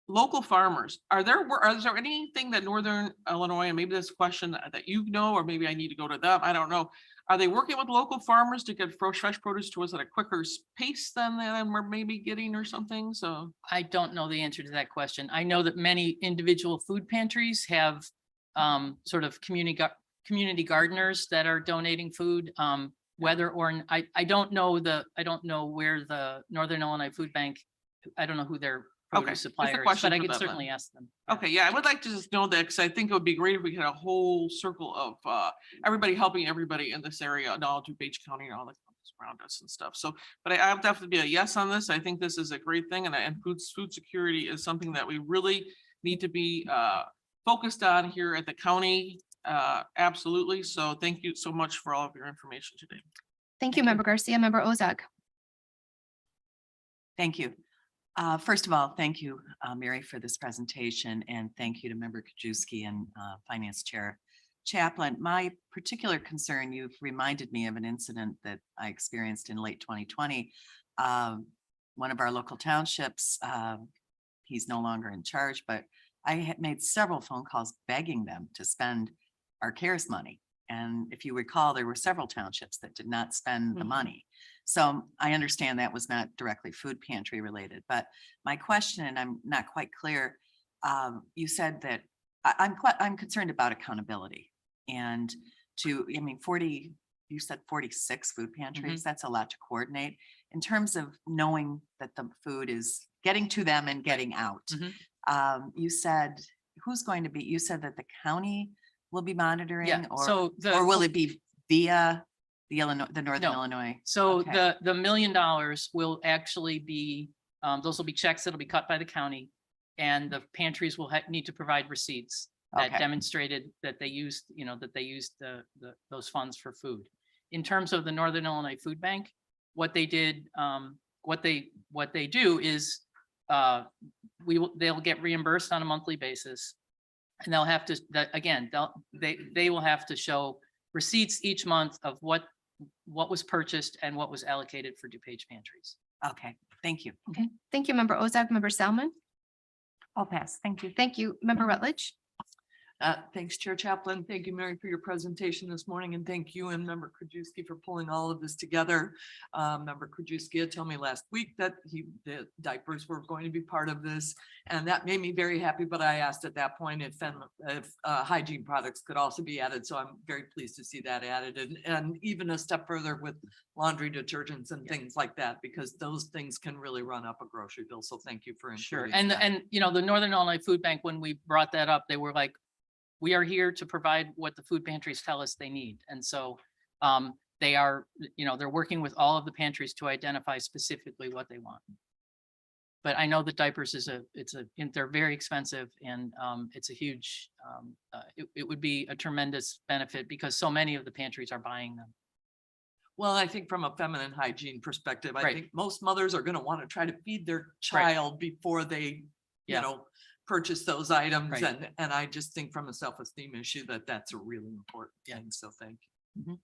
[SPEAKER 6] Local farmers, is there anything that Northern Illinois, and maybe this question that or maybe I need to go to them, I don't know. Are they working with local farmers to get fresh produce to us at a quicker pace than we're maybe getting or something? So
[SPEAKER 3] I don't know the answer to that question. I know that many individual food pantries have sort of community gardeners that are donating food. Whether or I don't know where the Northern Illinois Food Bank, I don't know who their produce supplier is, but I could certainly ask them.
[SPEAKER 6] Okay, yeah, I would like to just know that because I think it would be great if we had a whole circle of everybody helping everybody in this area and all DuPage County and all the counties around us and stuff. So, but I'll definitely be a yes on this. I think this is a great thing, and food security is something that we really need to be focused on here at the county. Absolutely. So thank you so much for all of your information today.
[SPEAKER 2] Thank you, Member Garcia. Member Ozag.
[SPEAKER 9] Thank you. First of all, thank you, Mary, for this presentation, and thank you to Member Krajewski and Finance Chair Chaplin. My particular concern, you've reminded me of an incident that I experienced in late 2020. One of our local townships, he's no longer in charge, but I had made several phone calls begging them to spend our CARES money. And if you recall, there were several townships that did not spend the money. So I understand that was not directly food pantry related, but my question, and I'm not quite clear, you said that I'm concerned about accountability and you said 46 food pantries. That's a lot to coordinate in terms of knowing that the food is getting to them and getting out. You said you said that the county will be monitoring, or will it be via the Northern Illinois?
[SPEAKER 3] So
[SPEAKER 9] Okay.
[SPEAKER 3] the $1 million will actually be, those will be checks that'll be cut by the county, and the pantries will need to provide receipts that
[SPEAKER 9] Okay.
[SPEAKER 3] demonstrated that they used, those funds for food. In terms of the Northern Illinois Food Bank, what they did, what they do is they'll get reimbursed on a monthly basis, and they'll have to, they will have to show receipts each month of what was purchased and what was allocated for DuPage pantries.
[SPEAKER 9] Okay, thank you.
[SPEAKER 2] Okay, thank you, Member Ozag. Member Salmon.
[SPEAKER 9] I'll pass. Thank you.
[SPEAKER 2] Thank you, Member Rutledge.
[SPEAKER 10] Thanks, Chair Chaplin. Thank you, Mary, for your presentation this morning, and thank you and Member Krajewski for pulling all of this together. Member Krajewski had told me last week that the diapers were going to be part of this, and that made me very happy. But I asked at that point if hygiene products could also be added, so I'm very pleased to see that added, and even a step further with laundry detergents and things like that, because those things can really run up a grocery bill. So thank you for
[SPEAKER 3] Sure.
[SPEAKER 10] including that.
[SPEAKER 3] And the Northern Illinois Food Bank, when we brought that up, they were like, we are here to provide what the food pantries tell us they need. And so they are, they're working with all of the pantries to identify specifically what they want. But I know that diapers they're very expensive, and it's a huge, it would be a tremendous benefit because so many of the pantries are buying them.
[SPEAKER 10] Well, I think from a feminine hygiene perspective, I
[SPEAKER 3] Right.
[SPEAKER 10] think most mothers are going to want to try to feed their child before they,
[SPEAKER 3] Yeah.
[SPEAKER 10] purchase those items.
[SPEAKER 3] Right.
[SPEAKER 10] And I just think from a self-esteem issue that's a really important thing. So thank you.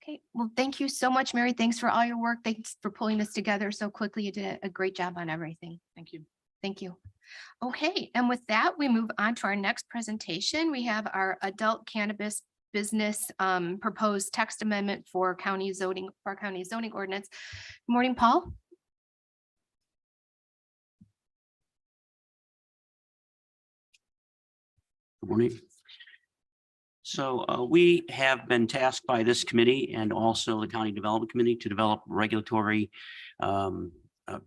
[SPEAKER 2] Okay, well, thank you so much, Mary. Thanks for all your work. Thanks for pulling this together so quickly. You did a great job on everything.
[SPEAKER 3] Thank you.
[SPEAKER 2] Thank you. Okay, and with that, we move on to our next presentation. We have our adult cannabis business proposed text amendment for our county zoning ordinance. Good morning, Paul.
[SPEAKER 11] Good morning. So we have been tasked by this committee and also the County Development Committee to develop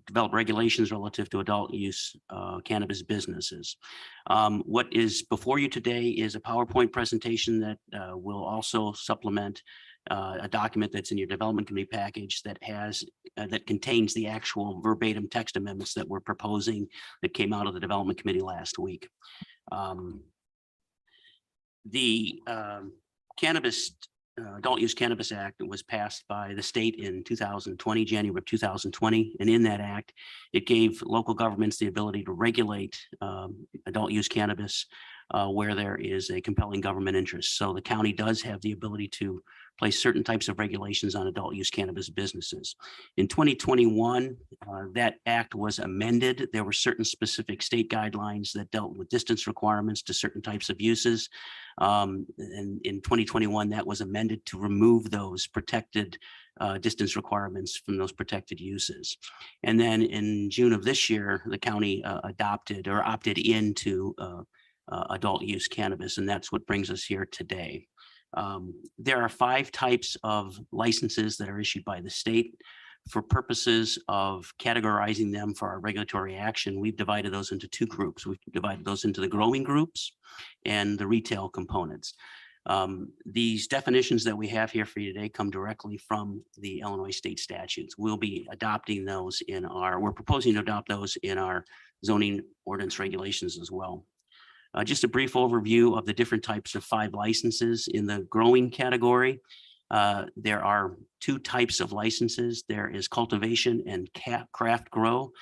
[SPEAKER 11] develop regulations relative to adult use cannabis businesses. What is before you today is a PowerPoint presentation that will also supplement a document that's in your Development Committee package that has that contains the actual verbatim text amendments that we're proposing that came out of the Development Committee last week. The Cannabis Adult Use Cannabis Act was passed by the state in 2020, January of 2020. And in that act, it gave local governments the ability to regulate adult use cannabis where there is a compelling government interest. So the county does have the ability to place certain types of regulations on adult use cannabis businesses. In 2021, that act was amended. There were certain specific state guidelines that dealt with distance requirements to certain types of uses. And in 2021, that was amended to remove those protected distance requirements from those protected uses. And then in June of this year, the county adopted or opted into adult use cannabis, and that's what brings us here today. There are 5 types of licenses that are issued by the state. For purposes of categorizing them for our regulatory action, we've divided those into 2 groups. We've divided those into the growing groups and the retail components. These definitions that we have here for you today come directly from the Illinois state statutes. We'll be adopting those we're proposing to adopt those in our zoning ordinance regulations as well. Just a brief overview of the different types of 5 licenses in the growing category. There are 2 types of licenses. There is cultivation and craft grow.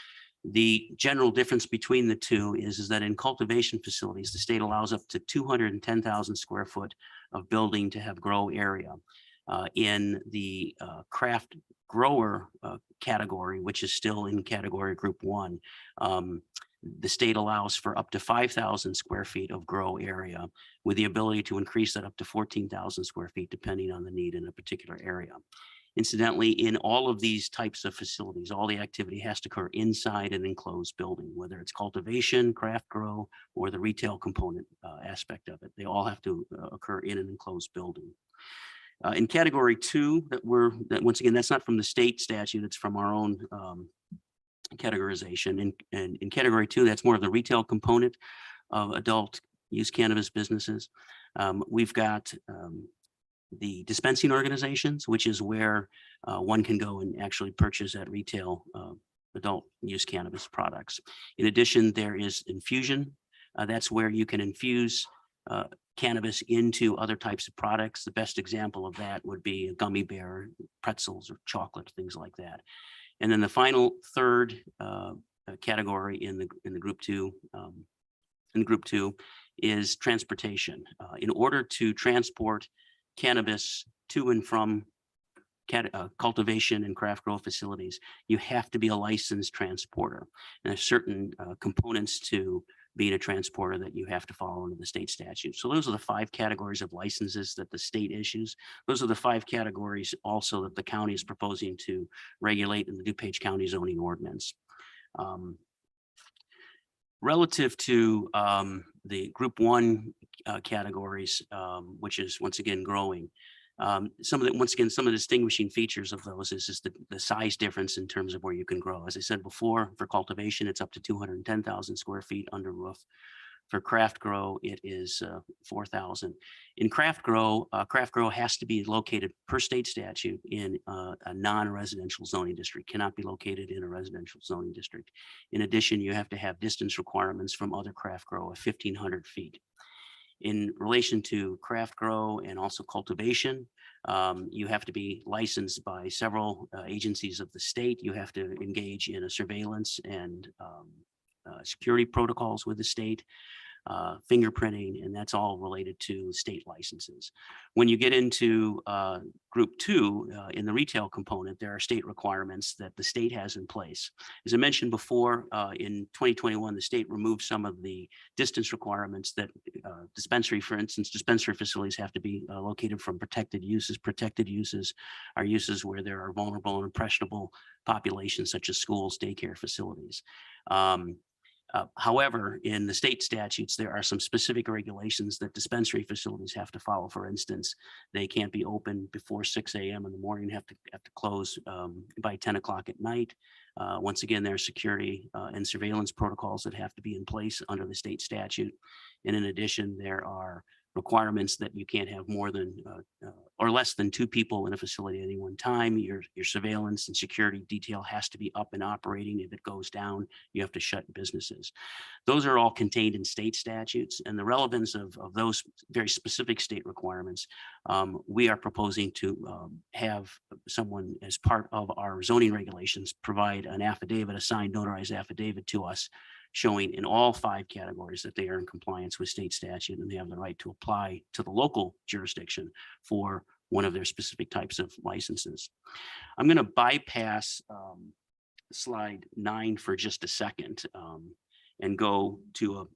[SPEAKER 11] The general difference between the 2 is that in cultivation facilities, the state allows up to 210,000 square foot of building to have grow area. In the craft grower category, which is still in category group 1, the state allows for up to 5,000 square feet of grow area with the ability to increase that up to 14,000 square feet, depending on the need in a particular area. Incidentally, in all of these types of facilities, all the activity has to occur inside an enclosed building, whether it's cultivation, craft grow, or the retail component aspect of it. They all have to occur in an enclosed building. In category 2, once again, that's not from the state statute, it's from our own categorization. And in category 2, that's more of the retail component of adult use cannabis businesses. We've got the dispensing organizations, which is where one can go and actually purchase at retail adult use cannabis products. In addition, there is infusion. That's where you can infuse cannabis into other types of products. The best example of that would be a gummy bear, pretzels, or chocolate, things like that. And then the final 3rd category in the group 2, is transportation. In order to transport cannabis to and from cultivation and craft grow facilities, you have to be a licensed transporter. And there's certain components to being a transporter that you have to follow under the state statute. So those are the 5 categories of licenses that the state issues. Those are the 5 categories also that the county is proposing to regulate in the DuPage County zoning ordinance. Relative to the group 1 categories, which is once again growing, some of the distinguishing features of those is the size difference in terms of where you can grow. As I said before, for cultivation, it's up to 210,000 square feet under roof. For craft grow, it is 4,000. In craft grow has to be located per state statute in a non-residential zoning district, cannot be located in a residential zoning district. In addition, you have to have distance requirements from other craft grow of 1,500 feet. In relation to craft grow and also cultivation, you have to be licensed by several agencies of the state. You have to engage in a surveillance and security protocols with the state, fingerprinting, and that's all related to state licenses. When you get into group 2, in the retail component, there are state requirements that the state has in place. As I mentioned before, in 2021, the state removed some of the distance requirements that for instance, dispensary facilities have to be located from protected uses. Protected uses are uses where there are vulnerable and impressionable populations such as schools, daycare facilities. However, in the state statutes, there are some specific regulations that dispensary facilities have to follow. For instance, they can't be open before 6 a.m. in the morning, have to close by 10 o'clock at night. Once again, there are security and surveillance protocols that have to be in place under the state statute. And in addition, there are requirements that you can't have more than or less than 2 people in a facility at any one time. Your surveillance and security detail has to be up and operating. If it goes down, you have to shut businesses. Those are all contained in state statutes, and the relevance of those very specific state requirements, we are proposing to have someone, as part of our zoning regulations, provide an affidavit, a signed notarized affidavit to us, showing in all 5 categories that they are in compliance with state statute and they have the right to apply to the local jurisdiction for one of their specific types of licenses. I'm going to bypass slide 9 for just a second and go to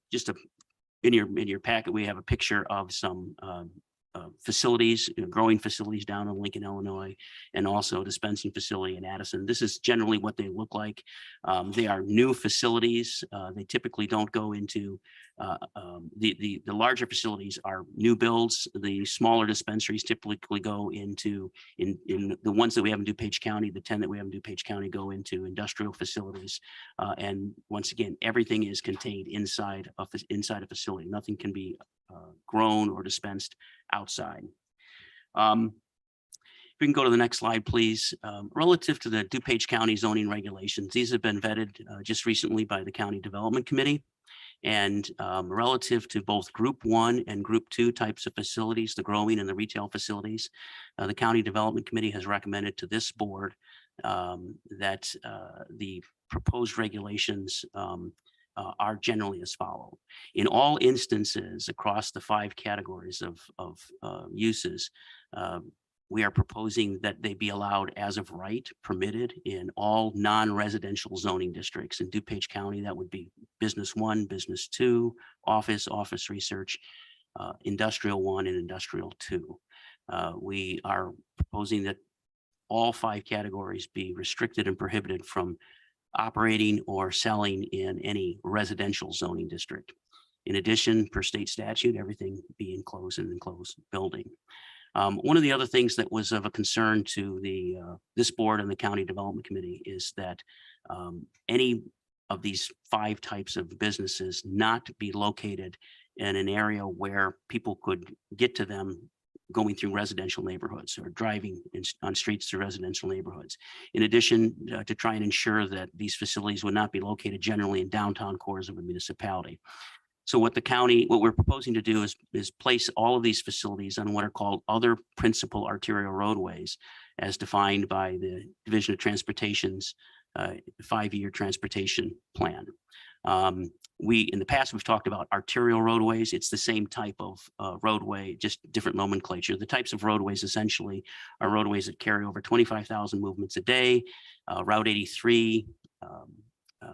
[SPEAKER 11] in your packet. We have a picture of some facilities, growing facilities down in Lincoln, Illinois, and also a dispensing facility in Addison. This is generally what they look like. They are new facilities. They typically don't go into the larger facilities are new builds. The smaller dispensaries typically go into in the ones that we have in DuPage County. The 10 that we have in DuPage County go into industrial facilities. And once again, everything is contained inside a facility. Nothing can be grown or dispensed outside. If we can go to the next slide, please. Relative to the DuPage County zoning regulations, these have been vetted just recently by the County Development Committee. And relative to both Group 1 and Group 2 types of facilities, the growing and the retail facilities, the County Development Committee has recommended to this board that the proposed regulations are generally as follows. In all instances across the 5 categories of uses, we are proposing that they be allowed as of right, permitted in all non-residential zoning districts. In DuPage County, that would be Business 1, Business 2, Office Research, Industrial 1, and Industrial 2. We are proposing that all 5 categories be restricted and prohibited from operating or selling in any residential zoning district. In addition, per state statute, everything be enclosed in an enclosed building. One of the other things that was of a concern to this board and the County Development Committee is that any of these 5 types of businesses not be located in an area where people could get to them going through residential neighborhoods or driving on streets through residential neighborhoods. In addition, to try and ensure that these facilities would not be located generally in downtown cores of a municipality. So what we're proposing to do is place all of these facilities on what are called other principal arterial roadways, as defined by the Division of Transportation's 5-year transportation plan. In the past, we've talked about arterial roadways. It's the same type of roadway, just different nomenclature. The types of roadways essentially are roadways that carry over 25,000 movements a day. Route 83,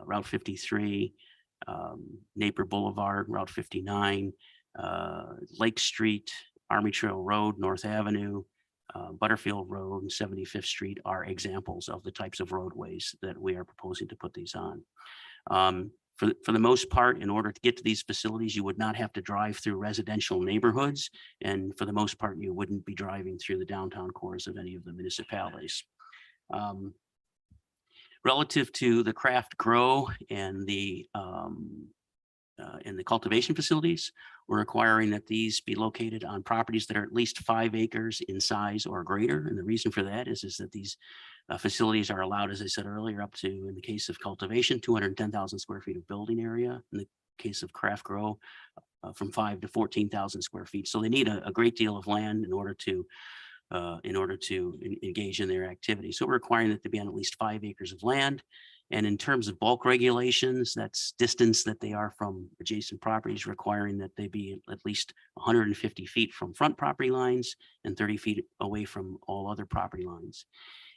[SPEAKER 11] Route 53, Napier Boulevard, Route 59, Lake Street, Army Trail Road, North Avenue, Butterfield Road, and 75th Street are examples of the types of roadways that we are proposing to put these on. For the most part, in order to get to these facilities, you would not have to drive through residential neighborhoods. And for the most part, you wouldn't be driving through the downtown cores of any of the municipalities. Relative to the craft grow and the cultivation facilities, we're requiring that these be located on properties that are at least 5 acres in size or greater. And the reason for that is that these facilities are allowed, as I said earlier, up to, in the case of cultivation, 210,000 square feet of building area. In the case of craft grow, from 5 to 14,000 square feet. So they need a great deal of land in order to engage in their activity. So we're requiring that to be on at least 5 acres of land. And in terms of bulk regulations, that's distance that they are from adjacent properties, requiring that they be at least 150 feet from front property lines and 30 feet away from all other property lines.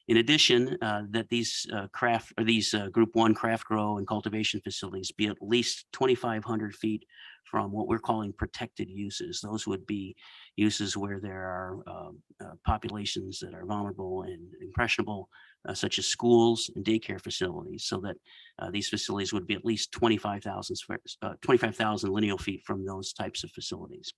[SPEAKER 11] In addition, that these Group 1 craft grow and cultivation facilities be at least 2,500 feet from what we're calling protected uses. Those would be uses where there are populations that are vulnerable and impressionable, such as schools and daycare facilities, so that these facilities would be at least 25,000 lineal feet from those types of facilities.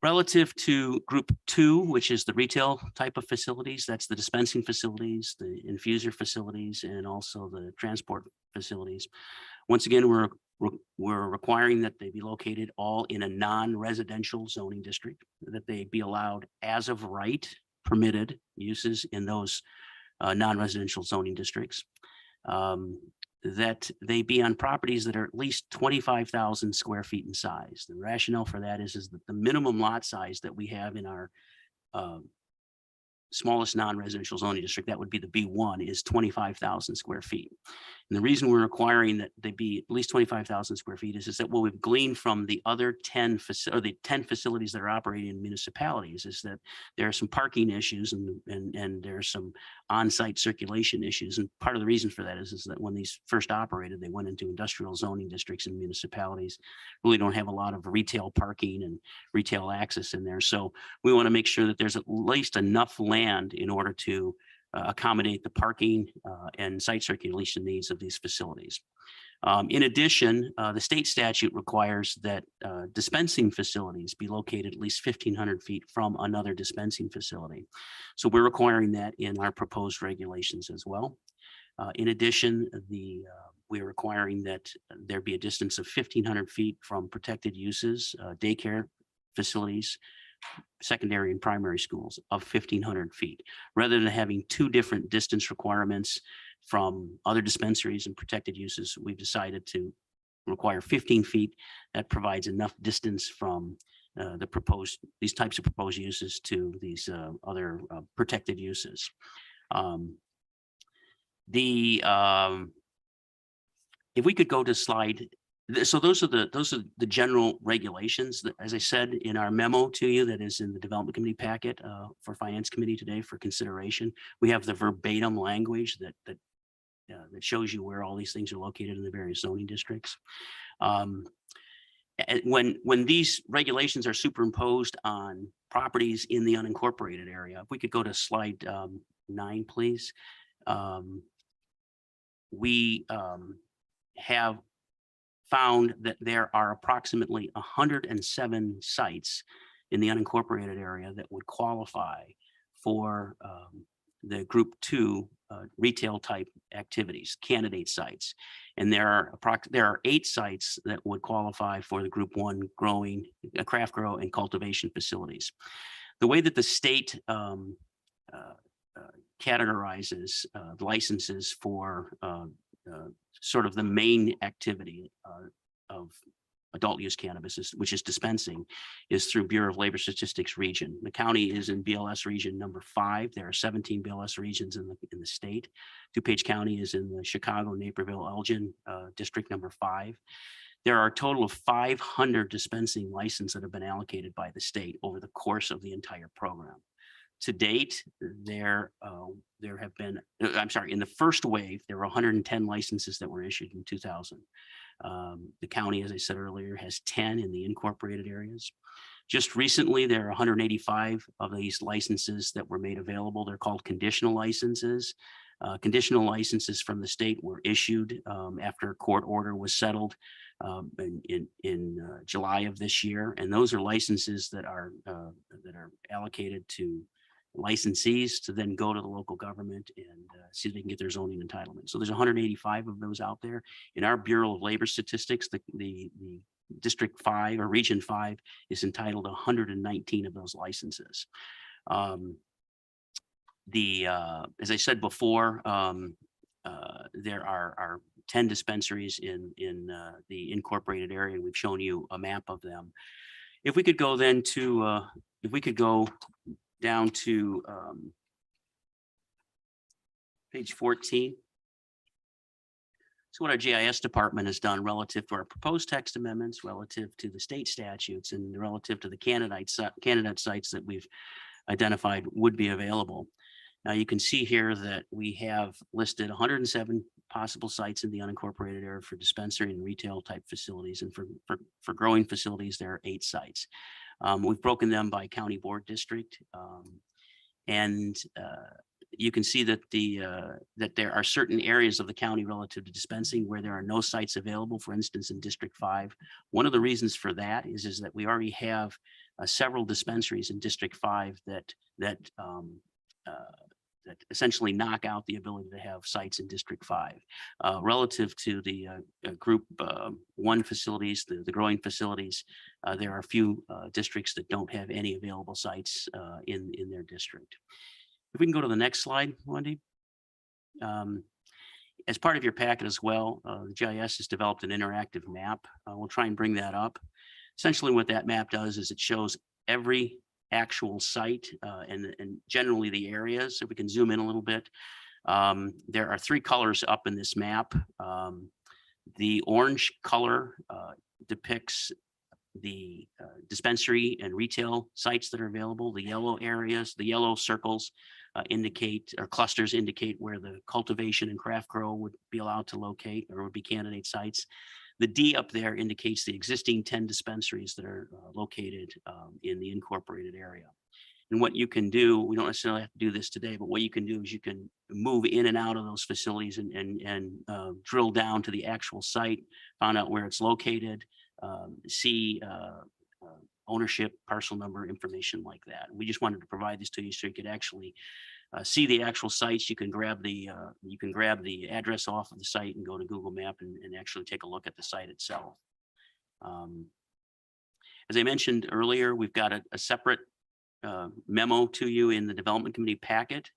[SPEAKER 11] Relative to group 2, which is the retail type of facilities, that's the dispensing facilities, the infuser facilities, and also the transport facilities. Once again, we're requiring that they be located all in a non-residential zoning district, that they be allowed as of right permitted uses in those non-residential zoning districts. That they be on properties that are at least 25,000 square feet in size. The rationale for that is that the minimum lot size that we have in our smallest non-residential zoning district, that would be the B1, is 25,000 square feet. And the reason we're requiring that they be at least 25,000 square feet is that what we've gleaned from the other 10 facilities that are operating in municipalities is that there are some parking issues and there's some on-site circulation issues. And part of the reason for that is that when these first operated, they went into industrial zoning districts and municipalities really don't have a lot of retail parking and retail access in there. So we want to make sure that there's at least enough land in order to accommodate the parking and site circulation needs of these facilities. In addition, the state statute requires that dispensing facilities be located at least 1,500 feet from another dispensing facility. So we're requiring that in our proposed regulations as well. In addition, we're requiring that there be a distance of 1,500 feet from protected uses, daycare facilities, secondary and primary schools of 1,500 feet, rather than having two different distance requirements from other dispensaries and protected uses. We've decided to require 15 feet. That provides enough distance from these types of proposed uses to these other protected uses. If we could go to slide. So those are the general regulations that, as I said in our memo to you, that is in the development committee packet for finance committee today for consideration. We have the verbatim language that shows you where all these things are located in the various zoning districts. When these regulations are superimposed on properties in the unincorporated area, if we could go to slide 9, please. We have found that there are approximately 107 sites in the unincorporated area that would qualify for the group 2 retail type activities, candidate sites. And there are 8 sites that would qualify for the group 1 growing, craft grow and cultivation facilities. The way that the state categorizes licenses for sort of the main activity of adult use cannabis, which is dispensing, is through Bureau of Labor Statistics region. The county is in BLS region number 5. There are 17 BLS regions in the state. DuPage County is in the Chicago, Naperville, Elgin district number 5. There are a total of 500 dispensing licenses that have been allocated by the state over the course of the entire program. To date, there have been, in the first wave, there were 110 licenses that were issued in 2000. The county, as I said earlier, has 10 in the incorporated areas. Just recently, there are 185 of these licenses that were made available. They're called conditional licenses. Conditional licenses from the state were issued after a court order was settled in July of this year, and those are licenses that are allocated to licensees to then go to the local government and see if they can get their zoning entitlement. So there's 185 of those out there. In our Bureau of Labor Statistics, the District 5 or Region 5 is entitled 119 of those licenses. As I said before, there are 10 dispensaries in the incorporated area, and we've shown you a map of them. If we could go then to, if we could go down to page 14. So what our GIS department has done relative to our proposed text amendments, relative to the state statutes, and relative to the candidate sites that we've identified would be available. Now you can see here that we have listed 107 possible sites in the unincorporated area for dispensary and retail type facilities, and for growing facilities, there are 8 sites. We've broken them by county board district, and you can see that that there are certain areas of the county relative to dispensing where there are no sites available, for instance, in District 5. One of the reasons for that is that we already have several dispensaries in District 5 that essentially knock out the ability to have sites in District 5. Relative to the Group 1 facilities, the growing facilities, there are a few districts that don't have any available sites in their district. If we can go to the next slide, Wendy. As part of your packet as well, the GIS has developed an interactive map. We'll try and bring that up. Essentially what that map does is it shows every actual site and generally the areas. If we can zoom in a little bit, there are 3 colors up in this map. The orange color depicts the dispensary and retail sites that are available. The yellow areas, the yellow circles indicate, or clusters indicate, where the cultivation and craft grow would be allowed to locate or would be candidate sites. The D up there indicates the existing 10 dispensaries that are located in the incorporated area. And what you can do, we don't necessarily have to do this today, but what you can do is you can move in and out of those facilities and drill down to the actual site, find out where it's located, see ownership, parcel number, information like that. We just wanted to provide this to you so you could actually see the actual sites. You can grab the address off of the site and go to Google Map and actually take a look at the site itself. As I mentioned earlier, we've got a separate memo to you in the Development Committee packet.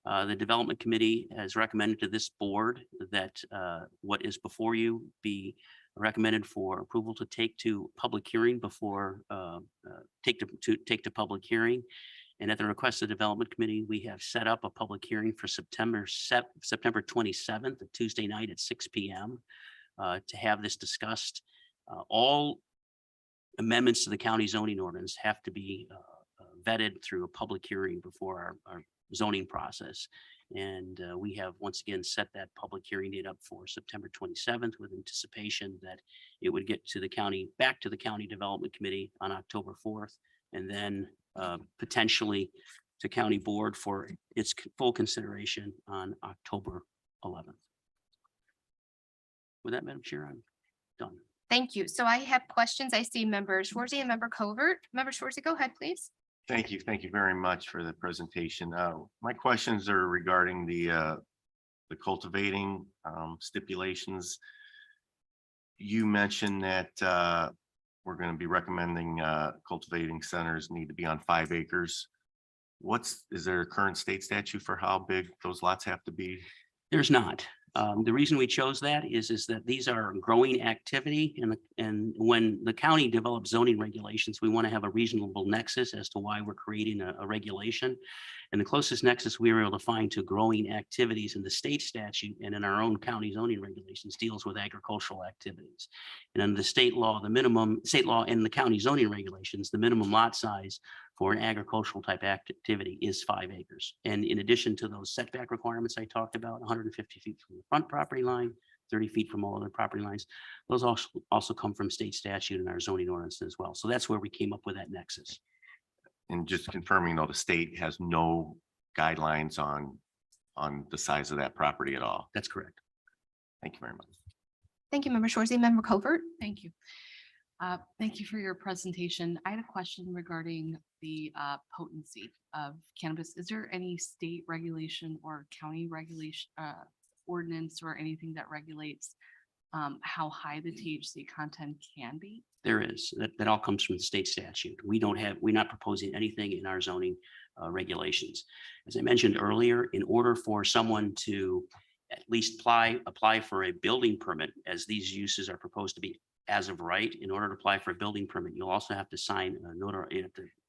[SPEAKER 11] The Development Committee has recommended to this board that what is before you be recommended for approval to take to public hearing before take to public hearing. And at the request of the Development Committee, we have set up a public hearing for September 27th, a Tuesday night at 6 p.m. To have this discussed. All amendments to the county zoning ordinance have to be vetted through a public hearing before our zoning process. And we have once again set that public hearing date up for September 27th with anticipation that it would get to the county, back to the County Development Committee on October 4th, and then potentially to County Board for its full consideration on October 11th. With that, Madam Chair, I'm done.
[SPEAKER 2] Thank you. So I have questions. I see Member Schwartzy and Member Covert. Member Schwartzy, go ahead, please.
[SPEAKER 7] Thank you. Thank you very much for the presentation. My questions are regarding the cultivating stipulations. You mentioned that we're going to be recommending cultivating centers need to be on 5 acres. Is there a current state statute for how big those lots have to be?
[SPEAKER 11] There's not. The reason we chose that is that these are growing activity, and when the county develops zoning regulations, we want to have a reasonable nexus as to why we're creating a regulation. And the closest nexus we were able to find to growing activities in the state statute and in our own county zoning regulations deals with agricultural activities. And under the state law, the minimum state law and the county zoning regulations, the minimum lot size for an agricultural type activity is 5 acres. And in addition to those setback requirements I talked about, 150 feet from the front property line, 30 feet from all other property lines, those also come from state statute and our zoning ordinance as well. So that's where we came up with that nexus.
[SPEAKER 7] And just confirming though, the state has no guidelines on the size of that property at all.
[SPEAKER 11] That's correct.
[SPEAKER 7] Thank you very much.
[SPEAKER 2] Thank you, Member Schwartzy. Member Covert.
[SPEAKER 12] Thank you. Thank you for your presentation. I had a question regarding the potency of cannabis. Is there any state regulation or county regulation ordinance or anything that regulates how high the THC content can be?
[SPEAKER 11] There is. That all comes from the state statute. We're not proposing anything in our zoning regulations. As I mentioned earlier, in order for someone to at least apply for a building permit, as these uses are proposed to be as of right, in order to apply for a building permit, you'll also have to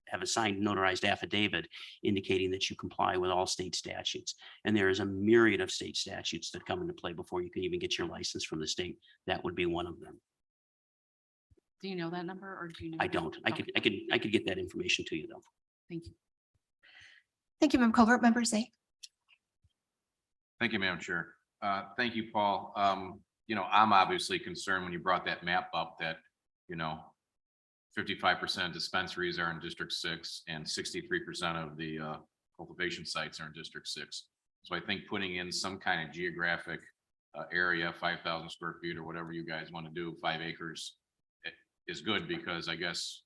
[SPEAKER 11] have a signed notarized affidavit indicating that you comply with all state statutes. And there is a myriad of state statutes that come into play before you can even get your license from the state. That would be one of them.
[SPEAKER 12] Do you know that number, or do you know?
[SPEAKER 11] I don't. I could get that information to you though.
[SPEAKER 12] Thank you.
[SPEAKER 2] Thank you, Member Covert. Member Zay.
[SPEAKER 5] Thank you, Madam Chair. Thank you, Paul. I'm obviously concerned when you brought that map up that, 55% of dispensaries are in District 6 and 63% of the cultivation sites are in District 6. So I think putting in some kind of geographic area, 5,000 square feet or whatever you guys want to do, 5 acres is good, because I guess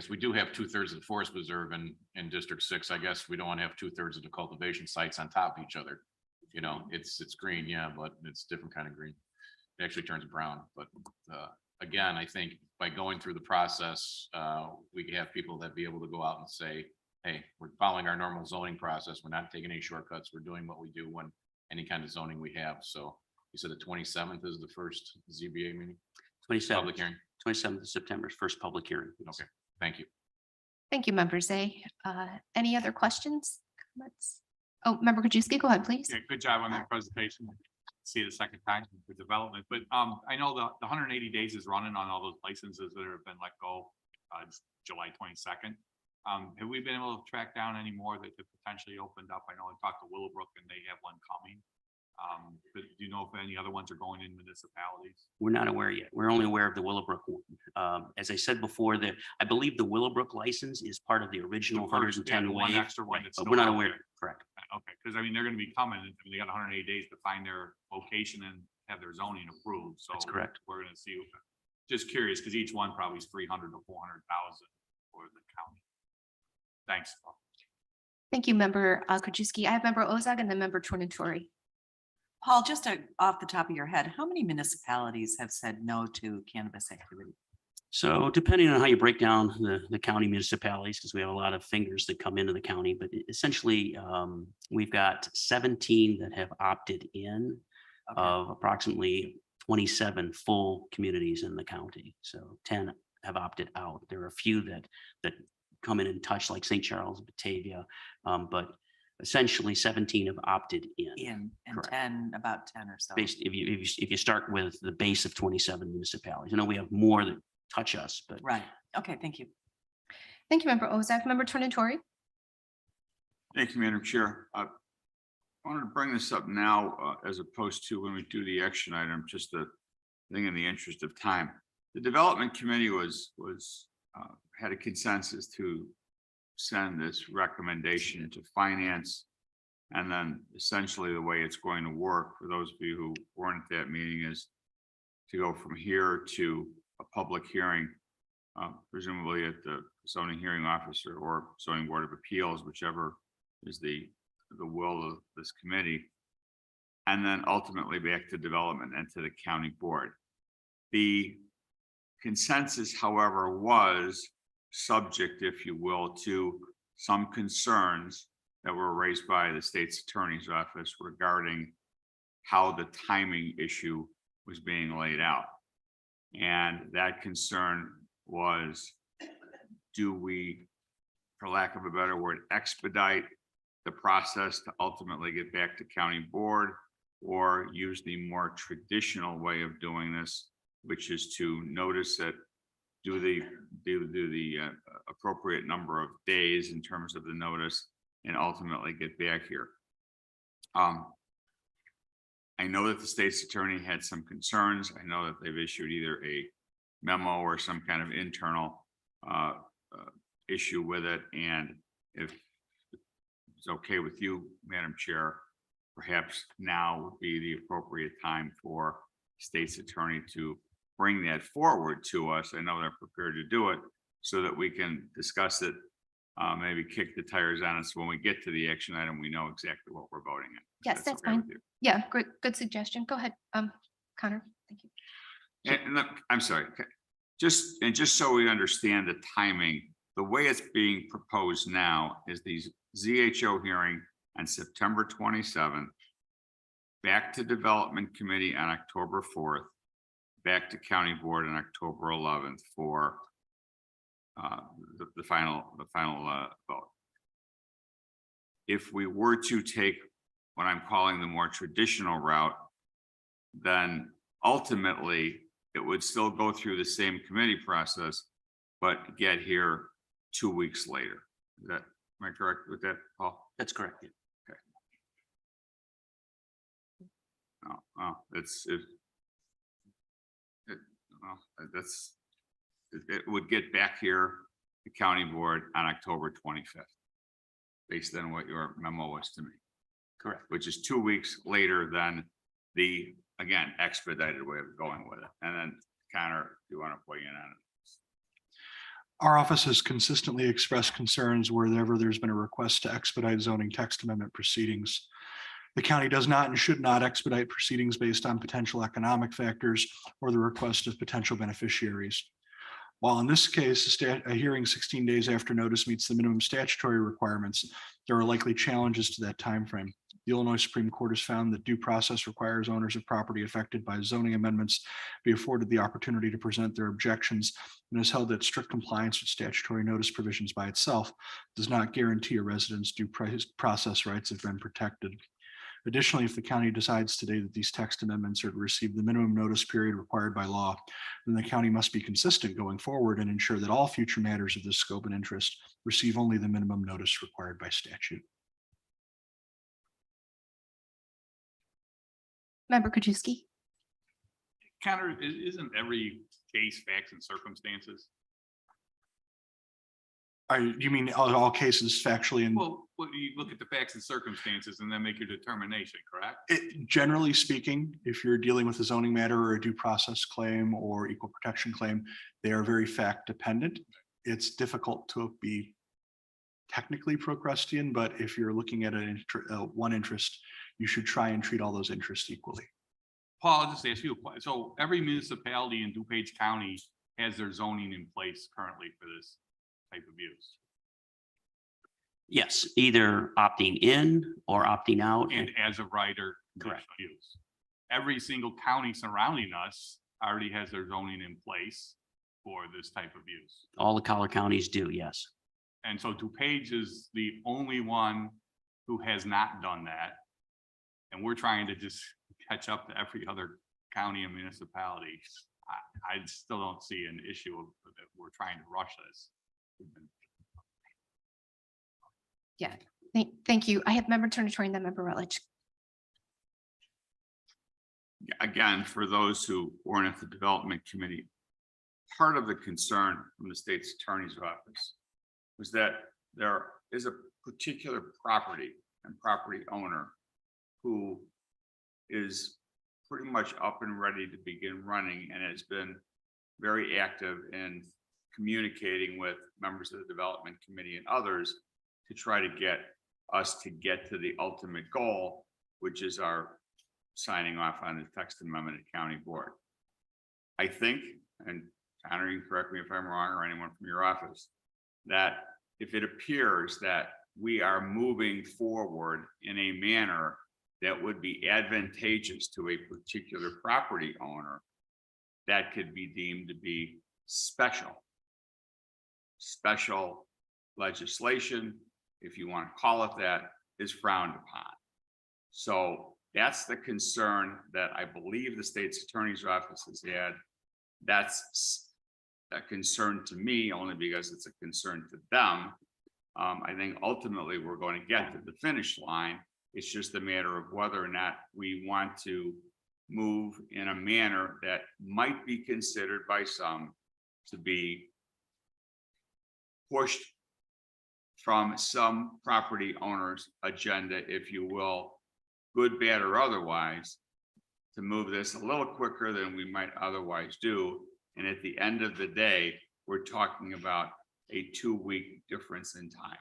[SPEAKER 5] we do have 2/3 of the forest preserve in District 6. I guess we don't want to have 2/3 of the cultivation sites on top of each other. You know, it's green, yeah, but it's different kind of green. It actually turns brown, but again, I think by going through the process, we can have people that be able to go out and say, hey, we're following our normal zoning process. We're not taking any shortcuts. We're doing what we do when any kind of zoning we have. So you said the 27th is the first ZBA meeting, public
[SPEAKER 11] 27th,
[SPEAKER 5] hearing?
[SPEAKER 11] 27th of September, first public hearing.
[SPEAKER 5] Okay, thank you.
[SPEAKER 2] Thank you, Member Zay. Any other questions? Comments? Oh, Member Krajewski, go ahead, please.
[SPEAKER 8] Yeah, good job on that presentation. See it a second time for development, but I know the 180 days is running on all those licenses that have been let go. It's July 22nd. Have we been able to track down any more that have potentially opened up? I know I talked to Willowbrook and they have one coming. But do you know if any other ones are going in municipalities?
[SPEAKER 11] We're not aware yet. We're only aware of the Willowbrook one. As I said before, I believe the Willowbrook license is part of the original
[SPEAKER 8] The first,
[SPEAKER 11] 110
[SPEAKER 8] one
[SPEAKER 11] wave,
[SPEAKER 8] extra one that's
[SPEAKER 11] but
[SPEAKER 8] still
[SPEAKER 11] we're not
[SPEAKER 8] out
[SPEAKER 11] aware.
[SPEAKER 8] there.
[SPEAKER 11] Correct.
[SPEAKER 8] Okay, because I mean, they're gonna be coming, and they got 180 days to find their location and have their zoning approved, so.
[SPEAKER 11] That's correct.
[SPEAKER 8] We're gonna see, just curious, because each one probably is 300 to 400,000 for the county. Thanks.
[SPEAKER 2] Thank you, Member Krajewski. I have Member Ozag and then Member Tornatori.
[SPEAKER 9] Paul, just off the top of your head, how many municipalities have said no to cannabis activity?
[SPEAKER 11] So depending on how you break down the county municipalities, because we have a lot of fingers that come into the county, but essentially we've got 17 that have opted in
[SPEAKER 9] Okay.
[SPEAKER 11] of approximately 27 full communities in the county. So 10 have opted out. There are a few that come in and touch, like St. Charles, Batavia, but essentially 17 have opted in.
[SPEAKER 9] And
[SPEAKER 11] Correct.
[SPEAKER 9] 10, about 10 or so.
[SPEAKER 11] Based, if you start with the base of 27 municipalities, I know we have more that touch us, but
[SPEAKER 9] Right. Okay, thank you.
[SPEAKER 2] Thank you, Member Ozag. Member Tornatori.
[SPEAKER 13] Thank you, Madam Chair. I wanted to bring this up now as opposed to when we do the action item, just a thing in the interest of time. The Development Committee had a consensus to send this recommendation to Finance. And then essentially the way it's going to work, for those of you who weren't at that meeting, is to go from here to a public hearing, presumably at the zoning hearing officer or zoning board of appeals, whichever is the will of this committee, and then ultimately back to development and to the county board. The consensus, however, was subject, if you will, to some concerns that were raised by the state's attorney's office regarding how the timing issue was being laid out. And that concern was, do we, for lack of a better word, expedite the process to ultimately get back to county board, or use the more traditional way of doing this, which is to notice it, do the appropriate number of days in terms of the notice, and ultimately get back here. I know that the state's attorney had some concerns. I know that they've issued either a memo or some kind of internal issue with it. And if it's okay with you, Madam Chair, perhaps now would be the appropriate time for state's attorney to bring that forward to us. I know they're prepared to do it so that we can discuss it, maybe kick the tires on it. So when we get to the action item, we know exactly what we're voting on.
[SPEAKER 2] Yes, that's
[SPEAKER 13] okay
[SPEAKER 2] fine.
[SPEAKER 13] with you.
[SPEAKER 2] Yeah, great, good suggestion. Go ahead, Connor. Thank you.
[SPEAKER 13] And look, I'm sorry, just so we understand the timing, the way it's being proposed now is these ZHO hearing on September 27th, back to Development Committee on October 4th, back to County Board on October 11th for the final vote. If we were to take what I'm calling the more traditional route, then ultimately it would still go through the same committee process, but get here 2 weeks later. Am I correct with that, Paul?
[SPEAKER 11] that's correct.
[SPEAKER 13] Okay. It would get back here, the county board on October 25th, based on what your memo was to me.
[SPEAKER 11] Correct.
[SPEAKER 13] which is 2 weeks later than the, again, expedited way of going with it. And then Connor, you want to weigh in on it?
[SPEAKER 14] Our office has consistently expressed concerns wherever there's been a request to expedite zoning text amendment proceedings. The county does not and should not expedite proceedings based on potential economic factors or the request of potential beneficiaries. While in this case, a hearing 16 days after notice meets the minimum statutory requirements, there are likely challenges to that timeframe. The Illinois Supreme Court has found that due process requires owners of property affected by zoning amendments be afforded the opportunity to present their objections, and has held that strict compliance with statutory notice provisions by itself does not guarantee a resident's due process rights have been protected. Additionally, if the county decides today that these text amendments are to receive the minimum notice period required by law, then the county must be consistent going forward and ensure that all future matters of this scope and interest receive only the minimum notice required by statute.
[SPEAKER 2] Member Krajewski.
[SPEAKER 8] Connor, isn't every case facts and circumstances?
[SPEAKER 14] You mean all cases factually and
[SPEAKER 8] Well, you look at the facts and circumstances and then make your determination, correct?
[SPEAKER 14] generally speaking, if you're dealing with a zoning matter or a due process claim or equal protection claim, they are very fact dependent. It's difficult to be technically Procrustean, but if you're looking at one interest, you should try and treat all those interests equally.
[SPEAKER 8] Paul, I'll just ask you a question. So every municipality in DuPage County has their zoning in place currently for this type of use.
[SPEAKER 11] Yes, either opting in or opting out.
[SPEAKER 8] And as of right or
[SPEAKER 11] Correct.
[SPEAKER 8] conditional use. Every single county surrounding us already has their zoning in place for this type of use.
[SPEAKER 11] All the collar counties do, yes.
[SPEAKER 8] And so DuPage is the only one who has not done that. And we're trying to just catch up to every other county and municipality. I still don't see an issue of that we're trying to rush this.
[SPEAKER 2] Yeah, thank you. I have member Turner Torrey, then member Rutledge.
[SPEAKER 13] Again, for those who weren't at the development committee, part of the concern from the state's attorney's office was that there is a particular property and property owner who is pretty much up and ready to begin running and has been very active in communicating with members of the development committee and others to try to get us to get to the ultimate goal, which is our signing off on the text amendment at county board. I think, and Connor, you correct me if I'm wrong, or anyone from your office, that if it appears that we are moving forward in a manner that would be advantageous to a particular property owner, that could be deemed to be special. Special legislation, if you want to call it that, is frowned upon. So that's the concern that I believe the state's attorney's office has had. That's a concern to me only because it's a concern to them. I think ultimately we're going to get to the finish line. It's just a matter of whether or not we want to move in a manner that might be considered by some to be pushed from some property owner's agenda, if you will, good, bad, or otherwise, to move this a little quicker than we might otherwise do. And at the end of the day, we're talking about a 2-week difference in time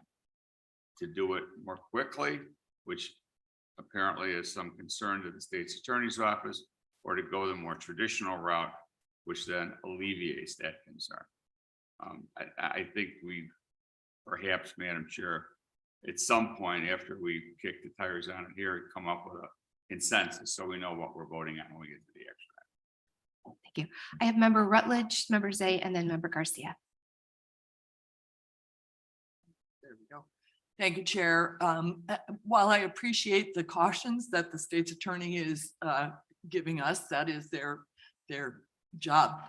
[SPEAKER 13] to do it more quickly, which apparently is some concern to the state's attorney's office, or to go the more traditional route, which then alleviates that concern. I think we perhaps, Madam Chair, at some point after we kick the tires on it here, come up with a consensus so we know what we're voting on when we get to the action item.
[SPEAKER 2] Thank you. I have member Rutledge, member Zay, and then member Garcia.
[SPEAKER 10] There we go. Thank you, Chair. While I appreciate the cautions that the state's attorney is giving us, that is their job.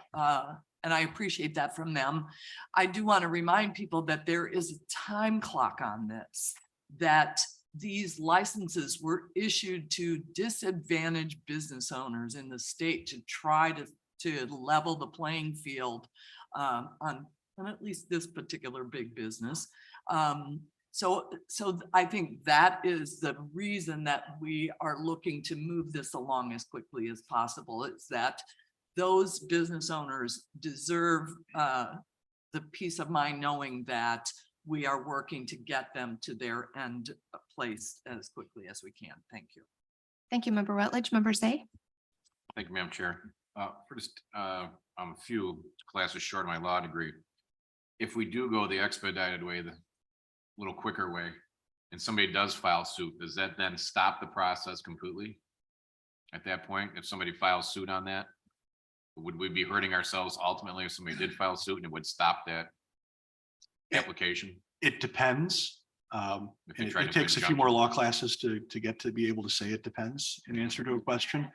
[SPEAKER 10] And I appreciate that from them. I do want to remind people that there is a time clock on this, that these licenses were issued to disadvantaged business owners in the state to try to level the playing field on at least this particular big business. So I think that is the reason that we are looking to move this along as quickly as possible. It's that those business owners deserve the peace of mind knowing that we are working to get them to their end place as quickly as we can. Thank you.
[SPEAKER 2] Thank you, Member Rutledge. Member Zay?
[SPEAKER 5] Thank you, Madam Chair. First, I'm a few classes short of my law degree. If we do go the expedited way, the little quicker way, and somebody does file suit, does that then stop the process completely? At that point, if somebody files suit on that, would we be hurting ourselves ultimately if somebody did file suit and it would stop that application?
[SPEAKER 14] It depends.
[SPEAKER 5] If you
[SPEAKER 14] It
[SPEAKER 5] tried to
[SPEAKER 14] it takes a
[SPEAKER 5] put
[SPEAKER 14] few more
[SPEAKER 5] injunction.
[SPEAKER 14] law classes to get to be able to say it depends in answer to a question.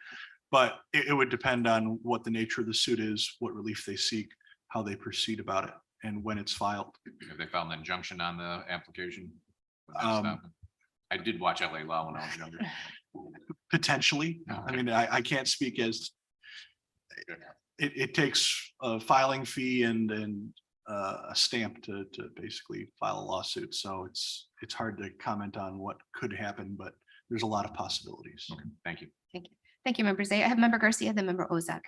[SPEAKER 14] But it would depend on what the nature of the suit is, what relief they seek, how they proceed about it, and when it's filed.
[SPEAKER 5] If they filed an injunction on the application? would that
[SPEAKER 14] Um,
[SPEAKER 5] stop it? I did watch LA Law when I was younger.
[SPEAKER 14] Potentially. I mean, I can't speak as it takes a filing fee and a stamp to basically file a lawsuit. So it's hard to comment on what could happen, but there's a lot of possibilities.
[SPEAKER 5] Okay, thank you.
[SPEAKER 2] Thank you. Thank you, Member Zay. I have Member Garcia, then Member Ozak.